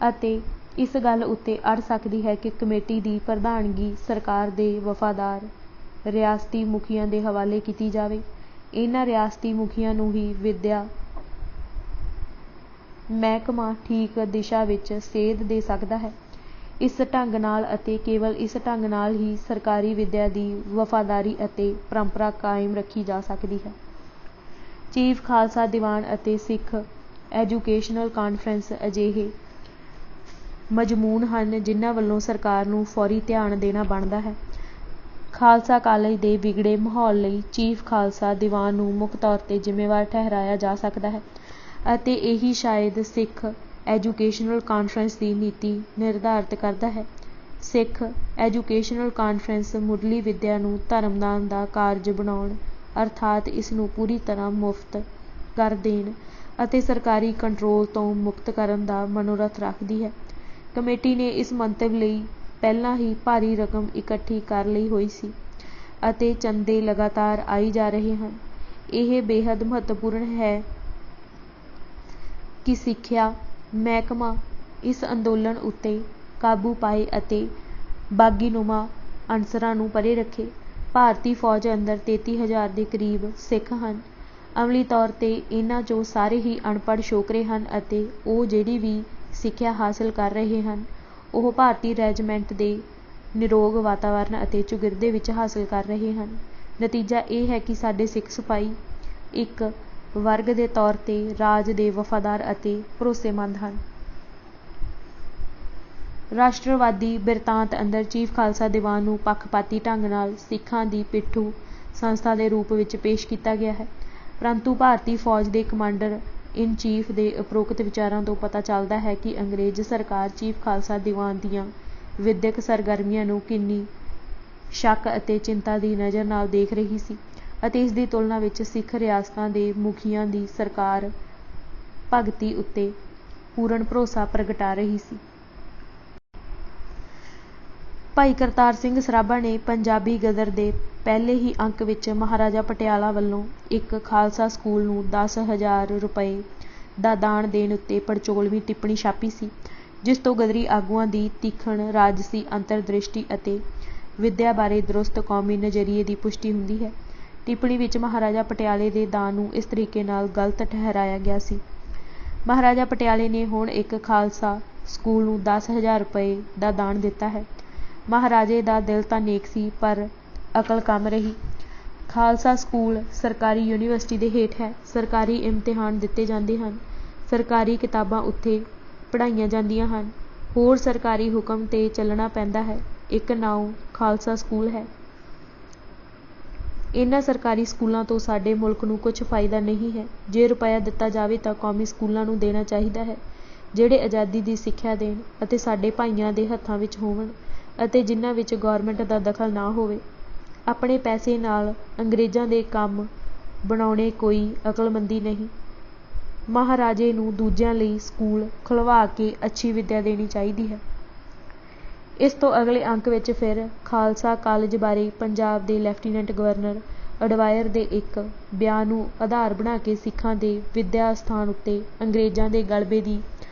ਅਤੇ ਇਸ ਗੱਲ ਉੱਤੇ ਅੜ ਸਕਦੀ ਹੈ ਕਿ ਕਮੇਟੀ ਦੀ ਪ੍ਰਧਾਨਗੀ ਸਰਕਾਰ ਦੇ ਵਫਾਦਾਰ ਰਿਆਸਤੀ ਮੁਖੀਆਂ ਦੇ ਹਵਾਲੇ ਕੀਤੀ ਜਾਵੇ। ਇਹਨਾਂ ਰਿਆਸਤੀ ਮੁਖੀਆਂ ਨੂੰ ਹੀ ਵਿੱਦਿਆ ਮਹਿਕਮਾ ਠੀਕ ਦਿਸ਼ਾ ਵਿੱਚ ਸੇਧ ਦੇ ਸਕਦਾ ਹੈ। ਇਸ ਢੰਗ ਨਾਲ ਅਤੇ ਕੇਵਲ ਇਸ ਢੰਗ ਨਾਲ ਹੀ ਸਰਕਾਰੀ ਵਿੱਦਿਆ ਦੀ ਵਫ਼ਾਦਾਰੀ ਅਤੇ ਪਰੰਪਰਾ ਕਾਇਮ ਰੱਖੀ ਜਾ ਸਕਦੀ ਹੈ। ਚੀਫ ਖਾਲਸਾ ਦੀਵਾਨ ਅਤੇ ਸਿੱਖ ਐਜੂਕੇਸ਼ਨਲ ਕਾਨਫਰੰਸ ਅਜਿਹੇ ਮਜ਼ਮੂਨ ਹਨ ਜਿਨ੍ਹਾਂ ਵੱਲੋਂ ਸਰਕਾਰ ਨੂੰ ਫੌਰੀ ਧਿਆਨ ਦੇਣਾ ਬਣਦਾ ਹੈ। ਖਾਲਸਾ ਕਾਲਜ ਦੇ ਵਿਗੜੇ ਮਾਹੌਲ ਲਈ ਚੀਫ ਖਾਲਸਾ ਦੀਵਾਨ ਨੂੰ ਮੁੱਖ ਤੌਰ 'ਤੇ ਜ਼ਿੰਮੇਵਾਰ ਠਹਿਰਾਇਆ ਜਾ ਸਕਦਾ ਹੈ ਅਤੇ ਇਹੀ ਸ਼ਾਇਦ ਸਿੱਖ ਐਜੂਕੇਸ਼ਨਲ ਕਾਨਫਰੰਸ ਦੀ ਨੀਤੀ ਨਿਰਧਾਰਤ ਕਰਦਾ ਹੈ। ਸਿੱਖ ਐਜੂਕੇਸ਼ਨਲ ਕਾਨਫਰੰਸ ਮੁੱਢਲੀ ਵਿੱਦਿਆ ਨੂੰ ਧਰਮਦਾਨ ਦਾ ਕਾਰਜ ਬਣਾਉਣ ਅਰਥਾਤ ਇਸ ਨੂੰ ਪੂਰੀ ਤਰ੍ਹਾਂ ਮੁਫਤ ਕਰ ਦੇਣ ਅਤੇ ਸਰਕਾਰੀ ਕੰਟਰੋਲ ਤੋਂ ਮੁਕਤ ਕਰਨ ਦਾ ਮਨੋਰਥ ਰੱਖਦੀ ਹੈ। ਕਮੇਟੀ ਨੇ ਇਸ ਮੰਤਵ ਲਈ ਪਹਿਲਾਂ ਹੀ ਭਾਰੀ ਰਕਮ ਇਕੱਠੀ ਕਰ ਲਈ ਹੋਈ ਸੀ ਅਤੇ ਚੰਦੇ ਲਗਾਤਾਰ ਆਈ ਜਾ ਰਹੇ ਹਨ। ਇਹ ਬੇਹੱਦ ਮਹੱਤਵਪੂਰਨ ਹੈ ਕਿ ਸਿੱਖਿਆ ਮਹਿਕਮਾ ਇਸ ਅੰਦੋਲਨ ਉੱਤੇ ਕਾਬੂ ਪਾਏ ਅਤੇ ਬਾਗੀਨੁਮਾ ਅਨਸਰਾਂ ਨੂੰ ਪਰੇ ਰੱਖੇ। ਭਾਰਤੀ ਫੌਜ ਅੰਦਰ 33,000 ਦੇ ਕਰੀਬ ਸਿੱਖ ਹਨ। ਅਮਲੀ ਤੌਰ 'ਤੇ ਇਹਨਾਂ 'ਚੋਂ ਸਾਰੇ ਹੀ ਅਨਪੜ੍ਹ ਛੋਕਰੇ ਹਨ ਅਤੇ ਉਹ ਜਿਹੜੀ ਵੀ ਸਿੱਖਿਆ ਹਾਸਲ ਕਰ ਰਹੇ ਹਨ ਉਹ ਭਾਰਤੀ ਰੈਜੀਮੈਂਟ ਦੇ ਨਿਰੋਗ ਵਾਤਾਵਰਨ ਅਤੇ ਚੌਗਿਰਦੇ ਵਿੱਚ ਹਾਸਲ ਕਰ ਰਹੇ ਹਨ। ਨਤੀਜਾ ਇਹ ਹੈ ਕਿ ਸਾਡੇ ਸਿੱਖ ਸਿਪਾਹੀ ਇੱਕ ਵਰਗ ਦੇ ਤੌਰ 'ਤੇ ਰਾਜ ਦੇ ਵਫ਼ਾਦਾਰ ਅਤੇ ਭਰੋਸੇਮੰਦ ਹਨ। ਰਾਸ਼ਟਰਵਾਦੀ ਬਿਰਤਾਂਤ ਅੰਦਰ ਚੀਫ ਖਾਲਸਾ ਦੀਵਾਨ ਨੂੰ ਪੱਖਪਾਤੀ ਢੰਗ ਨਾਲ ਸਿੱਖਾਂ ਦੀ ਪਿੱਠੂ ਸੰਸਥਾ ਦੇ ਰੂਪ ਵਿੱਚ ਪੇਸ਼ ਕੀਤਾ ਗਿਆ ਹੈ, ਪਰੰਤੂ ਭਾਰਤੀ ਫੌਜ ਦੇ ਕਮਾਂਡਰ ਇਨ ਚੀਫ ਦੇ ਉਪਰੋਕਤ ਵਿਚਾਰਾਂ ਤੋਂ ਪਤਾ ਚੱਲਦਾ ਹੈ ਕਿ ਅੰਗਰੇਜ਼ ਸਰਕਾਰ ਚੀਫ ਖਾਲਸਾ ਦੀਵਾਨ ਦੀਆਂ ਵਿੱਦਿਅਕ ਸਰਗਰਮੀਆਂ ਨੂੰ ਕਿੰਨੀ ਸ਼ੱਕ ਅਤੇ ਚਿੰਤਾ ਦੀ ਨਜ਼ਰ ਨਾਲ ਦੇਖ ਰਹੀ ਸੀ ਅਤੇ ਇਸ ਦੀ ਤੁਲਨਾ ਵਿੱਚ ਸਿੱਖ ਰਿਆਸਤਾਂ ਦੇ ਮੁਖੀਆਂ ਦੀ ਸਰਕਾਰ ਭਗਤੀ ਉੱਤੇ ਪੂਰਨ ਭਰੋਸਾ ਪ੍ਰਗਟਾ ਰਹੀ ਸੀ। ਭਾਈ ਕਰਤਾਰ ਸਿੰਘ ਸਰਾਭਾ ਨੇ ਪੰਜਾਬੀ ਗਦਰ ਦੇ ਪਹਿਲੇ ਹੀ ਅੰਕ ਵਿੱਚ ਮਹਾਰਾਜਾ ਪਟਿਆਲਾ ਵੱਲੋਂ ਇੱਕ ਖਾਲਸਾ ਸਕੂਲ ਨੂੰ 10,000 ਰੁਪਏ ਦਾ ਦਾਨ ਦੇਣ ਉੱਤੇ ਪੜਚੋਲਵੀਂ ਟਿੱਪਣੀ ਛਾਪੀ ਸੀ, ਜਿਸ ਤੋਂ ਗਦਰੀ ਆਗੂਆਂ ਦੀ ਤੀਖਣ ਰਾਜਸੀ ਅੰਤਰਦ੍ਰਿਸ਼ਟੀ ਅਤੇ ਵਿੱਦਿਆ ਬਾਰੇ ਦਰੁਸਤ ਕੌਮੀ ਨਜ਼ਰੀਏ ਦੀ ਪੁਸ਼ਟੀ ਹੁੰਦੀ ਹੈ। ਟਿੱਪਣੀ ਵਿੱਚ ਮਹਾਰਾਜਾ ਪਟਿਆਲੇ ਦੇ ਦਾਨ ਨੂੰ ਇਸ ਤਰੀਕੇ ਨਾਲ ਗਲਤ ਠਹਿਰਾਇਆ ਗਿਆ ਸੀ। ਮਹਾਰਾਜਾ ਪਟਿਆਲੇ ਨੇ ਹੁਣ ਇੱਕ ਖਾਲਸਾ ਸਕੂਲ ਨੂੰ 10,000 ਰੁਪਏ ਦਾ ਦਾਨ ਦਿੱਤਾ ਹੈ। ਮਹਾਰਾਜੇ ਦਾ ਦਿਲ ਤਾਂ ਨੇਕ ਸੀ ਪਰ ਅਕਲ ਕਮ ਰਹੀ। ਖਾਲਸਾ ਸਕੂਲ ਸਰਕਾਰੀ ਯੂਨੀਵਰਸਿਟੀ ਦੇ ਹੇਠ ਹੈ। ਸਰਕਾਰੀ ਇਮਤਿਹਾਨ ਦਿੱਤੇ ਜਾਂਦੇ ਹਨ। ਸਰਕਾਰੀ ਕਿਤਾਬਾਂ ਉੱਥੇ ਪੜ੍ਹਾਈਆਂ ਜਾਂਦੀਆਂ ਹਨ। ਹੋਰ ਸਰਕਾਰੀ ਹੁਕਮ 'ਤੇ ਚੱਲਣਾ ਪੈਂਦਾ ਹੈ। ਇੱਕ ਨਾਉਂ ਖਾਲਸਾ ਸਕੂਲ ਹੈ। ਇਹਨਾਂ ਸਰਕਾਰੀ ਸਕੂਲਾਂ ਤੋਂ ਸਾਡੇ ਮੁਲਕ ਨੂੰ ਕੁਝ ਫਾਇਦਾ ਨਹੀਂ ਹੈ। ਜੇ ਰੁਪਇਆ ਦਿੱਤਾ ਜਾਵੇ ਤਾਂ ਕੌਮੀ ਸਕੂਲਾਂ ਨੂੰ ਦੇਣਾ ਚਾਹੀਦਾ ਹੈ, ਜਿਹੜੇ ਆਜ਼ਾਦੀ ਦੀ ਸਿੱਖਿਆ ਦੇਣ ਅਤੇ ਸਾਡੇ ਭਾਈਆਂ ਦੇ ਹੱਥਾਂ ਵਿੱਚ ਹੋਵਣ ਅਤੇ ਜਿਨ੍ਹਾਂ ਵਿੱਚ ਗੌਰਮੈਂਟ ਦਾ ਦਖਲ ਨਾ ਹੋਵੇ। ਆਪਣੇ ਪੈਸੇ ਨਾਲ ਅੰਗਰੇਜ਼ਾਂ ਦੇ ਕੰਮ ਬਣਾਉਣੇ ਕੋਈ ਅਕਲਮੰਦੀ ਨਹੀਂ। ਮਹਾਰਾਜੇ ਨੂੰ ਦੂਜਿਆਂ ਲਈ ਸਕੂਲ ਖੁੱਲ੍ਹਵਾ ਕੇ ਅੱਛੀ ਵਿੱਦਿਆ ਦੇਣੀ ਚਾਹੀਦੀ ਹੈ। ਇਸ ਤੋਂ ਅਗਲੇ ਅੰਕ ਵਿੱਚ ਫਿਰ ਖਾਲਸਾ ਕਾਲਜ ਬਾਰੇ ਪੰਜਾਬ ਦੇ ਲੈਫਟੀਨੈਂਟ ਗਵਰਨਰ ਅਡਵਾਇਰ ਦੇ ਇੱਕ ਬਿਆਨ ਨੂੰ ਆਧਾਰ ਬਣਾ ਕੇ ਸਿੱਖਾਂ ਦੇ ਵਿੱਦਿਆ ਸਥਾਨ ਉੱਤੇ ਅੰਗਰੇਜ਼ਾਂ ਦੇ ਗਲਬੇ ਦੀ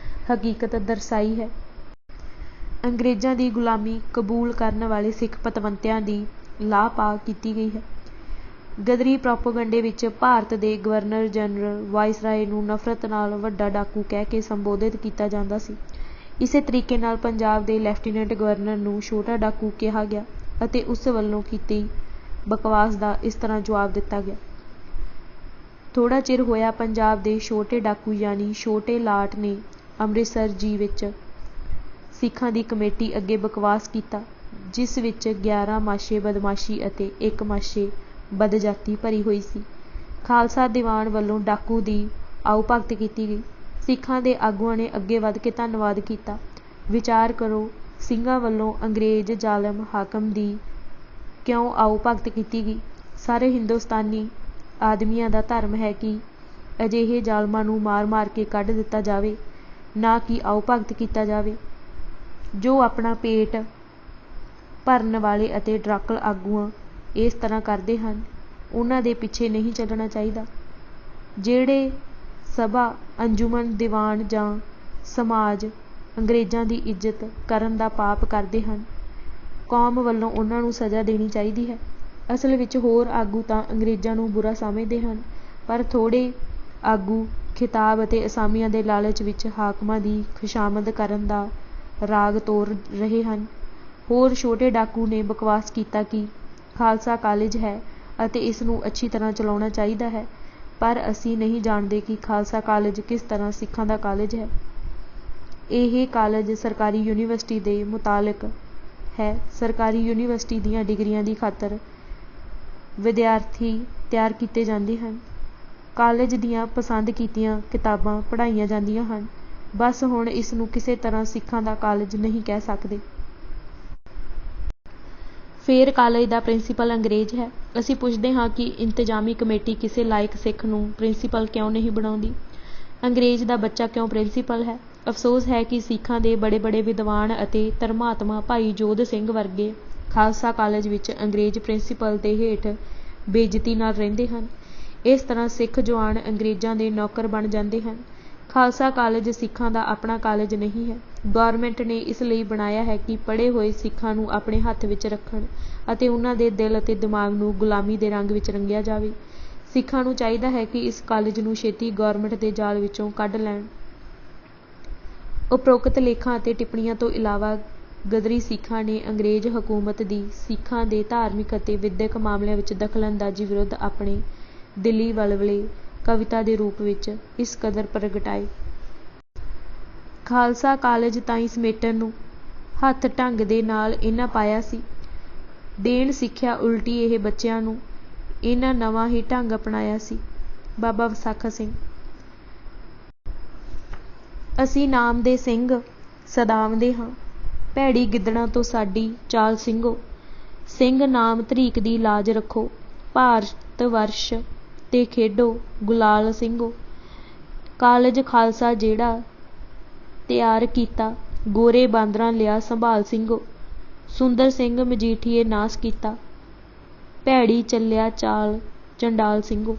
ਹਕੀਕਤ ਦਰਸਾਈ ਹੈ। ਅੰਗਰੇਜ਼ਾਂ ਦੀ ਗੁਲਾਮੀ ਕਬੂਲ ਕਰਨ ਵਾਲੇ ਸਿੱਖ ਪਤਵੰਤਿਆਂ ਦੀ ਲਾਹ-ਪਾ ਕੀਤੀ ਗਈ ਹੈ। ਗਦਰੀ ਪ੍ਰੋਪੇਗੰਡੇ ਵਿੱਚ ਭਾਰਤ ਦੇ ਗਵਰਨਰ ਜਨਰਲ ਵਾਇਸਰਾਏ ਨੂੰ ਨਫ਼ਰਤ ਨਾਲ ਵੱਡਾ ਡਾਕੂ ਕਹਿ ਕੇ ਸੰਬੋਧਿਤ ਕੀਤਾ ਜਾਂਦਾ ਸੀ। ਇਸੇ ਤਰੀਕੇ ਨਾਲ ਪੰਜਾਬ ਦੇ ਲੈਫਟੀਨੈਂਟ ਗਵਰਨਰ ਨੂੰ ਛੋਟਾ ਡਾਕੂ ਕਿਹਾ ਗਿਆ ਅਤੇ ਉਸ ਵੱਲੋਂ ਕੀਤੀ ਬਕਵਾਸ ਦਾ ਇਸ ਤਰ੍ਹਾਂ ਜਵਾਬ ਦਿੱਤਾ ਗਿਆ। ਥੋੜ੍ਹਾ ਚਿਰ ਹੋਇਆ ਪੰਜਾਬ ਦੇ ਛੋਟੇ ਡਾਕੂ ਯਾਨੀ ਛੋਟੇ ਲਾਟ ਨੇ ਅੰਮ੍ਰਿਤਸਰ ਜੀ ਵਿੱਚ ਸਿੱਖਾਂ ਦੀ ਕਮੇਟੀ ਅੱਗੇ ਬਕਵਾਸ ਕੀਤਾ, ਜਿਸ ਵਿੱਚ 11 ਮਾਸ਼ੇ ਬਦਮਾਸ਼ੀ ਅਤੇ 1 ਮਾਸ਼ੇ ਬਦਜਾਤੀ ਭਰੀ ਹੋਈ ਸੀ। ਖਾਲਸਾ ਦੀਵਾਨ ਵੱਲੋਂ ਡਾਕੂ ਦੀ ਆਓ ਭਗਤ ਕੀਤੀ ਗਈ। ਸਿੱਖਾਂ ਦੇ ਆਗੂਆਂ ਨੇ ਅੱਗੇ ਵਧ ਕੇ ਧੰਨਵਾਦ ਕੀਤਾ। ਵਿਚਾਰ ਕਰੋ, ਸਿੰਘਾਂ ਵੱਲੋਂ ਅੰਗਰੇਜ਼ ਜ਼ਾਲਮ ਹਾਕਮ ਦੀ ਕਿਉਂ ਆਓ ਭਗਤ ਕੀਤੀ ਗਈ? ਸਾਰੇ ਹਿੰਦੁਸਤਾਨੀ ਆਦਮੀਆਂ ਦਾ ਧਰਮ ਹੈ ਕਿ ਅਜਿਹੇ ਜ਼ਾਲਮਾਂ ਨੂੰ ਮਾਰ-ਮਾਰ ਕੇ ਕੱਢ ਦਿੱਤਾ ਜਾਵੇ, ਨਾ ਕਿ ਆਓ ਭਗਤ ਕੀਤਾ ਜਾਵੇ। ਜੋ ਆਪਣਾ ਪੇਟ ਭਰਨ ਵਾਲੇ ਅਤੇ ਡਰਾਕਲ ਆਗੂਆਂ ਇਸ ਤਰ੍ਹਾਂ ਕਰਦੇ ਹਨ, ਉਹਨਾਂ ਦੇ ਪਿੱਛੇ ਨਹੀਂ ਚੱਲਣਾ ਚਾਹੀਦਾ। ਜਿਹੜੇ ਸਭਾ, ਅੰਜੁਮਨ, ਦੀਵਾਨ ਜਾਂ ਸਮਾਜ ਅੰਗਰੇਜ਼ਾਂ ਦੀ ਇੱਜ਼ਤ ਕਰਨ ਦਾ ਪਾਪ ਕਰਦੇ ਹਨ, ਕੌਮ ਵੱਲੋਂ ਉਹਨਾਂ ਨੂੰ ਸਜ਼ਾ ਦੇਣੀ ਚਾਹੀਦੀ ਹੈ। ਅਸਲ ਵਿੱਚ ਹੋਰ ਆਗੂ ਤਾਂ ਅੰਗਰੇਜ਼ਾਂ ਨੂੰ ਬੁਰਾ ਸਮਝਦੇ ਹਨ, ਪਰ ਥੋੜ੍ਹੇ ਆਗੂ ਖਿਤਾਬ ਅਤੇ ਅਸਾਮੀਆਂ ਦੇ ਲਾਲਚ ਵਿੱਚ ਹਾਕਮਾਂ ਦੀ ਖੁਸ਼ਾਮਦ ਕਰਨ ਦਾ ਰਾਗ ਤੋਰ ਰਹੇ ਹਨ। ਹੋਰ ਛੋਟੇ ਡਾਕੂ ਨੇ ਬਕਵਾਸ ਕੀਤਾ ਕਿ ਖਾਲਸਾ ਕਾਲਜ ਹੈ ਅਤੇ ਇਸ ਨੂੰ ਅੱਛੀ ਤਰ੍ਹਾਂ ਚਲਾਉਣਾ ਚਾਹੀਦਾ ਹੈ, ਪਰ ਅਸੀਂ ਨਹੀਂ ਜਾਣਦੇ ਕਿ ਖਾਲਸਾ ਕਾਲਜ ਕਿਸ ਤਰ੍ਹਾਂ ਸਿੱਖਾਂ ਦਾ ਕਾਲਜ ਹੈ। ਇਹ ਕਾਲਜ ਸਰਕਾਰੀ ਯੂਨੀਵਰਸਿਟੀ ਦੇ ਮੁਤਾਲਿਕ ਹੈ। ਸਰਕਾਰੀ ਯੂਨੀਵਰਸਿਟੀ ਦੀਆਂ ਡਿਗਰੀਆਂ ਦੀ ਖਾਤਰ ਵਿਦਿਆਰਥੀ ਤਿਆਰ ਕੀਤੇ ਜਾਂਦੇ ਹਨ। ਕਾਲਜ ਦੀਆਂ ਪਸੰਦ ਕੀਤੀਆਂ ਕਿਤਾਬਾਂ ਪੜ੍ਹਾਈਆਂ ਜਾਂਦੀਆਂ ਹਨ। ਬਸ ਹੁਣ ਇਸ ਨੂੰ ਕਿਸੇ ਤਰ੍ਹਾਂ ਸਿੱਖਾਂ ਦਾ ਕਾਲਜ ਨਹੀਂ ਕਹਿ ਸਕਦੇ। ਫਿਰ ਕਾਲਜ ਦਾ ਪ੍ਰਿੰਸੀਪਲ ਅੰਗਰੇਜ਼ ਹੈ। ਅਸੀਂ ਪੁੱਛਦੇ ਹਾਂ ਕਿ ਇੰਤਜ਼ਾਮੀ ਕਮੇਟੀ ਕਿਸੇ ਲਾਇਕ ਸਿੱਖ ਨੂੰ ਪ੍ਰਿੰਸੀਪਲ ਕਿਉਂ ਨਹੀਂ ਬਣਾਉਂਦੀ? ਅੰਗਰੇਜ਼ ਦਾ ਬੱਚਾ ਕਿਉਂ ਪ੍ਰਿੰਸੀਪਲ ਹੈ? ਅਫਸੋਸ ਹੈ ਕਿ ਸਿੱਖਾਂ ਦੇ ਬੜੇ ਵਿਦਵਾਨ ਅਤੇ ਧਰਮਾਤਮਾ ਭਾਈ ਜੋਧ ਸਿੰਘ ਵਰਗੇ ਖਾਲਸਾ ਕਾਲਜ ਵਿੱਚ ਅੰਗਰੇਜ਼ ਪ੍ਰਿੰਸੀਪਲ ਦੇ ਹੇਠ ਬੇਇੱਜ਼ਤੀ ਨਾਲ ਰਹਿੰਦੇ ਹਨ। ਇਸ ਤਰ੍ਹਾਂ ਸਿੱਖ ਜਵਾਨ ਅੰਗਰੇਜ਼ਾਂ ਦੇ ਨੌਕਰ ਬਣ ਜਾਂਦੇ ਹਨ। ਖਾਲਸਾ ਕਾਲਜ ਸਿੱਖਾਂ ਦਾ ਆਪਣਾ ਕਾਲਜ ਨਹੀਂ ਹੈ। ਗੌਰਮੈਂਟ ਨੇ ਇਸ ਲਈ ਬਣਾਇਆ ਹੈ ਕਿ ਪੜ੍ਹੇ ਹੋਏ ਸਿੱਖਾਂ ਨੂੰ ਆਪਣੇ ਹੱਥ ਵਿੱਚ ਰੱਖਣ ਅਤੇ ਉਹਨਾਂ ਦੇ ਦਿਲ ਅਤੇ ਦਿਮਾਗ ਨੂੰ ਗੁਲਾਮੀ ਦੇ ਰੰਗ ਵਿੱਚ ਰੰਗਿਆ ਜਾਵੇ। ਸਿੱਖਾਂ ਨੂੰ ਚਾਹੀਦਾ ਹੈ ਕਿ ਇਸ ਕਾਲਜ ਨੂੰ ਛੇਤੀ ਗੌਰਮੈਂਟ ਦੇ ਜਾਲ ਵਿੱਚੋਂ ਕੱਢ ਲੈਣ। ਉਪਰੋਕਤ ਲੇਖਾਂ ਅਤੇ ਟਿੱਪਣੀਆਂ ਤੋਂ ਇਲਾਵਾ ਗਦਰੀ ਸਿੱਖਾਂ ਨੇ ਅੰਗਰੇਜ਼ ਹਕੂਮਤ ਦੀ ਸਿੱਖਾਂ ਦੇ ਧਾਰਮਿਕ ਅਤੇ ਵਿੱਦਿਅਕ ਮਾਮਲਿਆਂ ਵਿੱਚ ਦਖਲਅੰਦਾਜ਼ੀ ਵਿਰੁੱਧ ਆਪਣੇ ਦਿਲੀ ਵਲਵਲੇ ਕਵਿਤਾ ਦੇ ਰੂਪ ਵਿੱਚ ਇਸ ਕਦਰ ਪ੍ਰਗਟਾਏ। ਖਾਲਸਾ ਕਾਲਜ ਤਾਈਂ ਸਮੇਟਣ ਨੂੰ ਹੱਥ ਢੰਗ ਦੇ ਨਾਲ ਇਹਨਾਂ ਪਾਇਆ ਸੀ। ਦੇਣ ਸਿੱਖਿਆ ਉਲਟੀ ਇਹ ਬੱਚਿਆਂ ਨੂੰ ਇਹਨਾਂ ਨਵਾਂ ਹੀ ਢੰਗ ਅਪਣਾਇਆ ਸੀ। ਬਾਬਾ ਵਿਸਾਖਾ ਸਿੰਘ। ਅਸੀਂ ਨਾਮ ਦੇ ਸਿੰਘ ਸਦਾਵੰਦੇ ਹਾਂ, ਭੈੜੀ ਗਿੱਦੜਾਂ ਤੋਂ ਸਾਡੀ ਚਾਲ ਸਿੰਘੋ। ਸਿੰਘ ਨਾਮ ਧਰੀਕ ਦੀ ਲਾਜ ਰੱਖੋ, ਭਾਰਤ ਵਰਸ਼ ਤੇ ਖੇਡੋ ਗੁਲਾਲ ਸਿੰਘੋ। ਕਾਲਜ ਖਾਲਸਾ ਜਿਹੜਾ ਤਿਆਰ ਕੀਤਾ, ਗੋਰੇ ਬਾਂਦਰਾਂ ਲਿਆ ਸੰਭਾਲ ਸਿੰਘੋ। ਸੁੰਦਰ ਸਿੰਘ ਮਜੀਠੀਏ ਨਾਸ ਕੀਤਾ, ਭੈੜੀ ਚੱਲਿਆ ਚਾਲ ਚੰਡਾਲ ਸਿੰਘੋ।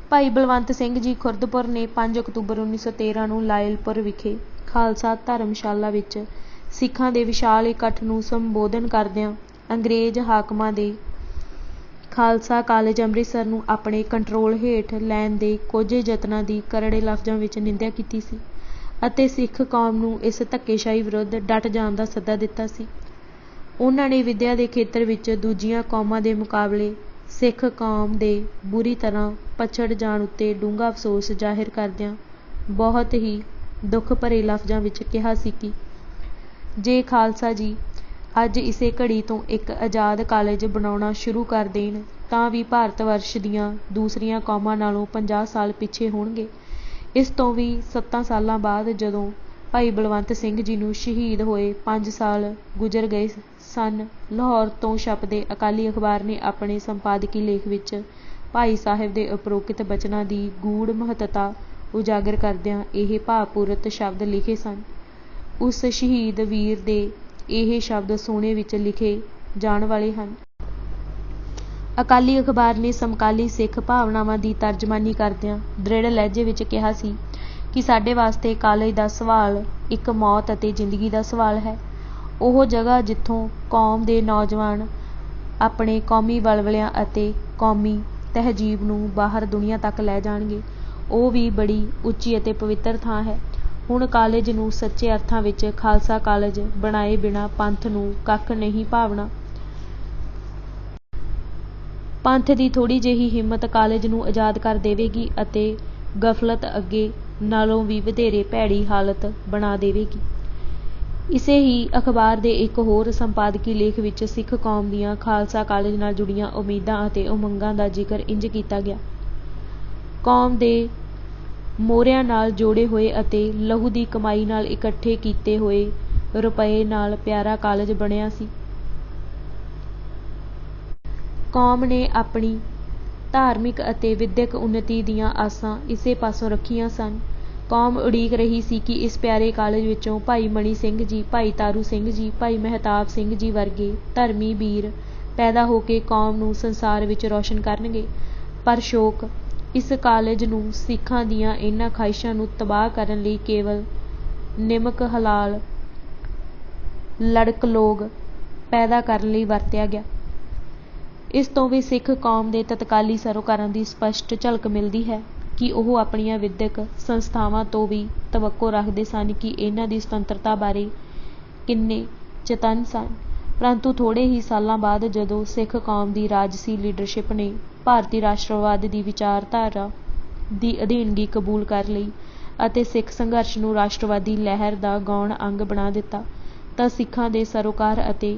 ਭਾਈ ਬਲਵੰਤ ਸਿੰਘ ਜੀ ਖੁਰਦਪੁਰ ਨੇ 5 ਅਕਤੂਬਰ 1913 ਨੂੰ ਲਾਇਲਪੁਰ ਵਿਖੇ ਖਾਲਸਾ ਧਰਮਸ਼ਾਲਾ ਵਿੱਚ ਸਿੱਖਾਂ ਦੇ ਵਿਸ਼ਾਲ ਇਕੱਠ ਨੂੰ ਸੰਬੋਧਨ ਕਰਦਿਆਂ ਅੰਗਰੇਜ਼ ਹਾਕਮਾਂ ਦੇ ਖਾਲਸਾ ਕਾਲਜ ਅੰਮ੍ਰਿਤਸਰ ਨੂੰ ਆਪਣੇ ਕੰਟਰੋਲ ਹੇਠ ਲੈਣ ਦੇ ਕੋਝੇ ਯਤਨਾਂ ਦੀ ਕਰੜੇ ਲਫ਼ਜ਼ਾਂ ਵਿੱਚ ਨਿੰਦਿਆ ਕੀਤੀ ਸੀ ਅਤੇ ਸਿੱਖ ਕੌਮ ਨੂੰ ਇਸ ਧੱਕੇਸ਼ਾਹੀ ਵਿਰੁੱਧ ਡਟ ਜਾਣ ਦਾ ਸੱਦਾ ਦਿੱਤਾ ਸੀ। ਉਹਨਾਂ ਨੇ ਵਿੱਦਿਆ ਦੇ ਖੇਤਰ ਵਿੱਚ ਦੂਜੀਆਂ ਕੌਮਾਂ ਦੇ ਮੁਕਾਬਲੇ ਸਿੱਖ ਕੌਮ ਦੇ ਬੁਰੀ ਤਰ੍ਹਾਂ ਪਛੜ ਜਾਣ ਉੱਤੇ ਡੂੰਘਾ ਅਫਸੋਸ ਜ਼ਾਹਿਰ ਕਰਦਿਆਂ ਬਹੁਤ ਹੀ ਦੁੱਖ ਭਰੇ ਲਫ਼ਜ਼ਾਂ ਵਿੱਚ ਕਿਹਾ ਸੀ ਕਿ ਜੇ ਖਾਲਸਾ ਜੀ ਅੱਜ ਇਸੇ ਘੜੀ ਤੋਂ ਇੱਕ ਆਜ਼ਾਦ ਕਾਲਜ ਬਣਾਉਣਾ ਸ਼ੁਰੂ ਕਰ ਦੇਣ ਤਾਂ ਵੀ ਭਾਰਤ ਵਰਸ਼ ਦੀਆਂ ਦੂਸਰੀਆਂ ਕੌਮਾਂ ਨਾਲੋਂ 50 ਸਾਲ ਪਿੱਛੇ ਹੋਣਗੇ। ਇਸ ਤੋਂ ਵੀ 7 ਸਾਲਾਂ ਬਾਅਦ ਜਦੋਂ ਭਾਈ ਬਲਵੰਤ ਸਿੰਘ ਜੀ ਨੂੰ ਸ਼ਹੀਦ ਹੋਏ 5 ਸਾਲ ਗੁਜ਼ਰ ਗਏ ਸਨ, ਲਾਹੌਰ ਤੋਂ ਛਪਦੇ ਅਕਾਲੀ ਅਖਬਾਰ ਨੇ ਆਪਣੇ ਸੰਪਾਦਕੀ ਲੇਖ ਵਿੱਚ ਭਾਈ ਸਾਹਿਬ ਦੇ ਉਪਰੋਕਤ ਬਚਨਾਂ ਦੀ ਗੂੜ੍ਹ ਮਹੱਤਤਾ ਉਜਾਗਰ ਕਰਦਿਆਂ ਇਹ ਭਾਵਪੂਰਤ ਸ਼ਬਦ ਲਿਖੇ ਸਨ। ਉਸ ਸ਼ਹੀਦ ਵੀਰ ਦੇ ਇਹ ਸ਼ਬਦ ਸੋਨੇ ਵਿੱਚ ਲਿਖੇ ਜਾਣ ਵਾਲੇ ਹਨ। ਅਕਾਲੀ ਅਖਬਾਰ ਨੇ ਸਮਕਾਲੀ ਸਿੱਖ ਭਾਵਨਾਵਾਂ ਦੀ ਤਰਜਮਾਨੀ ਕਰਦਿਆਂ ਦ੍ਰਿੜ ਲਹਿਜੇ ਵਿੱਚ ਕਿਹਾ ਸੀ ਕਿ ਸਾਡੇ ਵਾਸਤੇ ਕਾਲਜ ਦਾ ਸਵਾਲ ਇੱਕ ਮੌਤ ਅਤੇ ਜ਼ਿੰਦਗੀ ਦਾ ਸਵਾਲ ਹੈ। ਉਹ ਜਗ੍ਹਾ ਜਿੱਥੋਂ ਕੌਮ ਦੇ ਨੌਜਵਾਨ ਆਪਣੇ ਕੌਮੀ ਵਲਵਲਿਆਂ ਅਤੇ ਕੌਮੀ ਤਹਿਜ਼ੀਬ ਨੂੰ ਬਾਹਰ ਦੁਨੀਆ ਤੱਕ ਲੈ ਜਾਣਗੇ, ਉਹ ਵੀ ਬੜੀ ਉੱਚੀ ਅਤੇ ਪਵਿੱਤਰ ਥਾਂ ਹੈ। ਹੁਣ ਕਾਲਜ ਨੂੰ ਸੱਚੇ ਅਰਥਾਂ ਵਿੱਚ ਖਾਲਸਾ ਕਾਲਜ ਬਣਾਏ ਬਿਨਾਂ ਪੰਥ ਨੂੰ ਕੱਖ ਨਹੀਂ ਭਾਵਣਾ। ਪੰਥ ਦੀ ਥੋੜ੍ਹੀ ਜਿਹੀ ਹਿੰਮਤ ਕਾਲਜ ਨੂੰ ਆਜ਼ਾਦ ਕਰ ਦੇਵੇਗੀ ਅਤੇ ਗਫਲਤ ਅੱਗੇ ਨਾਲੋਂ ਵੀ ਵਧੇਰੇ ਭੈੜੀ ਹਾਲਤ ਬਣਾ ਦੇਵੇਗੀ। ਇਸੇ ਹੀ ਅਖਬਾਰ ਦੇ ਇੱਕ ਹੋਰ ਸੰਪਾਦਕੀ ਲੇਖ ਵਿੱਚ ਸਿੱਖ ਕੌਮ ਦੀਆਂ ਖਾਲਸਾ ਕਾਲਜ ਨਾਲ ਜੁੜੀਆਂ ਉਮੀਦਾਂ ਅਤੇ ਉਮੰਗਾਂ ਦਾ ਜ਼ਿਕਰ ਇੰਜ ਕੀਤਾ ਗਿਆ। ਕੌਮ ਦੇ ਮੋਹਰਿਆਂ ਨਾਲ ਜੋੜੇ ਹੋਏ ਅਤੇ ਲਹੂ ਦੀ ਕਮਾਈ ਨਾਲ ਇਕੱਠੇ ਕੀਤੇ ਹੋਏ ਰੁਪਏ ਨਾਲ ਪਿਆਰਾ ਕਾਲਜ ਬਣਿਆ ਸੀ। ਕੌਮ ਨੇ ਆਪਣੀ ਧਾਰਮਿਕ ਅਤੇ ਵਿੱਦਿਅਕ ਉੱਨਤੀ ਦੀਆਂ ਆਸਾਂ ਇਸੇ ਪਾਸੋਂ ਰੱਖੀਆਂ ਸਨ। ਕੌਮ ਉਡੀਕ ਰਹੀ ਸੀ ਕਿ ਇਸ ਪਿਆਰੇ ਕਾਲਜ ਵਿੱਚੋਂ ਭਾਈ ਮਣੀ ਸਿੰਘ ਜੀ, ਭਾਈ ਤਾਰੂ ਸਿੰਘ ਜੀ, ਭਾਈ ਮਹਿਤਾਬ ਸਿੰਘ ਜੀ ਵਰਗੇ ਧਰਮੀ ਵੀਰ ਪੈਦਾ ਹੋ ਕੇ ਕੌਮ ਨੂੰ ਸੰਸਾਰ ਵਿੱਚ ਰੌਸ਼ਨ ਕਰਨਗੇ। ਪਰ ਸ਼ੋਕ ਇਸ ਕਾਲਜ ਨੂੰ ਸਿੱਖਾਂ ਦੀਆਂ ਇਹਨਾਂ ਖਾਹਿਸ਼ਾਂ ਨੂੰ ਤਬਾਹ ਕਰਨ ਲਈ ਕੇਵਲ ਨਿਮਕ ਹਲਾਲ ਲੜਕ ਲੋਕ ਪੈਦਾ ਕਰਨ ਲਈ ਵਰਤਿਆ ਗਿਆ। ਇਸ ਤੋਂ ਵੀ ਸਿੱਖ ਕੌਮ ਦੇ ਤਤਕਾਲੀ ਸਰੋਕਾਰਾਂ ਦੀ ਸਪਸ਼ਟ ਝਲਕ ਮਿਲਦੀ ਹੈ। ਕਿ ਉਹ ਆਪਣੀਆਂ ਵਿਦਿਅਕ ਸੰਸਥਾਵਾਂ ਤੋਂ ਵੀ ਤਵੱਕੋ ਰੱਖਦੇ ਸਨ ਕਿ ਇਹਨਾਂ ਦੀ ਸੁਤੰਤਰਤਾ ਬਾਰੇ ਕਿੰਨੇ ਚਤੰਨ ਸਨ। ਪਰੰਤੂ ਥੋੜ੍ਹੇ ਹੀ ਸਾਲਾਂ ਬਾਅਦ ਜਦੋਂ ਸਿੱਖ ਕੌਮ ਦੀ ਰਾਜਸੀ ਲੀਡਰਸ਼ਿਪ ਨੇ ਭਾਰਤੀ ਰਾਸ਼ਟਰਵਾਦ ਦੀ ਵਿਚਾਰਧਾਰਾ ਦੀ ਅਧੀਨਗੀ ਕਬੂਲ ਕਰ ਲਈ ਅਤੇ ਸਿੱਖ ਸੰਘਰਸ਼ ਨੂੰ ਰਾਸ਼ਟਰਵਾਦੀ ਲਹਿਰ ਦਾ ਗੌਣ ਅੰਗ ਬਣਾ ਦਿੱਤਾ, ਤਾਂ ਸਿੱਖਾਂ ਦੇ ਸਰੋਕਾਰ ਅਤੇ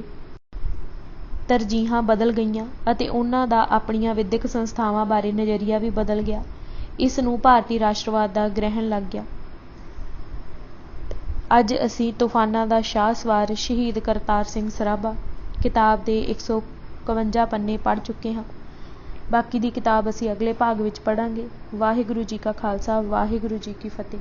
ਤਰਜੀਹਾਂ ਬਦਲ ਗਈਆਂ ਅਤੇ ਉਹਨਾਂ ਦਾ ਆਪਣੀਆਂ ਵਿਦਿਅਕ ਸੰਸਥਾਵਾਂ ਬਾਰੇ ਨਜ਼ਰੀਆ ਵੀ ਬਦਲ ਗਿਆ। ਇਸ ਨੂੰ ਭਾਰਤੀ ਰਾਸ਼ਟਰਵਾਦ ਦਾ ਗ੍ਰਹਿਣ ਲੱਗ ਗਿਆ। ਅੱਜ ਅਸੀਂ ਤੂਫਾਨਾਂ ਦਾ ਸ਼ਾਹ ਸਵਾਰ ਸ਼ਹੀਦ ਕਰਤਾਰ ਸਿੰਘ ਸਰਾਭਾ ਕਿਤਾਬ ਦੇ 151 ਪੰਨੇ ਪੜ੍ਹ ਚੁੱਕੇ ਹਾਂ। ਬਾਕੀ ਦੀ ਕਿਤਾਬ ਅਸੀਂ ਅਗਲੇ ਭਾਗ ਵਿੱਚ ਪੜ੍ਹਾਂਗੇ। ਵਾਹਿਗੁਰੂ ਜੀ ਕਾ ਖਾਲਸਾ, ਵਾਹਿਗੁਰੂ ਜੀ ਕੀ ਫਤਿਹ।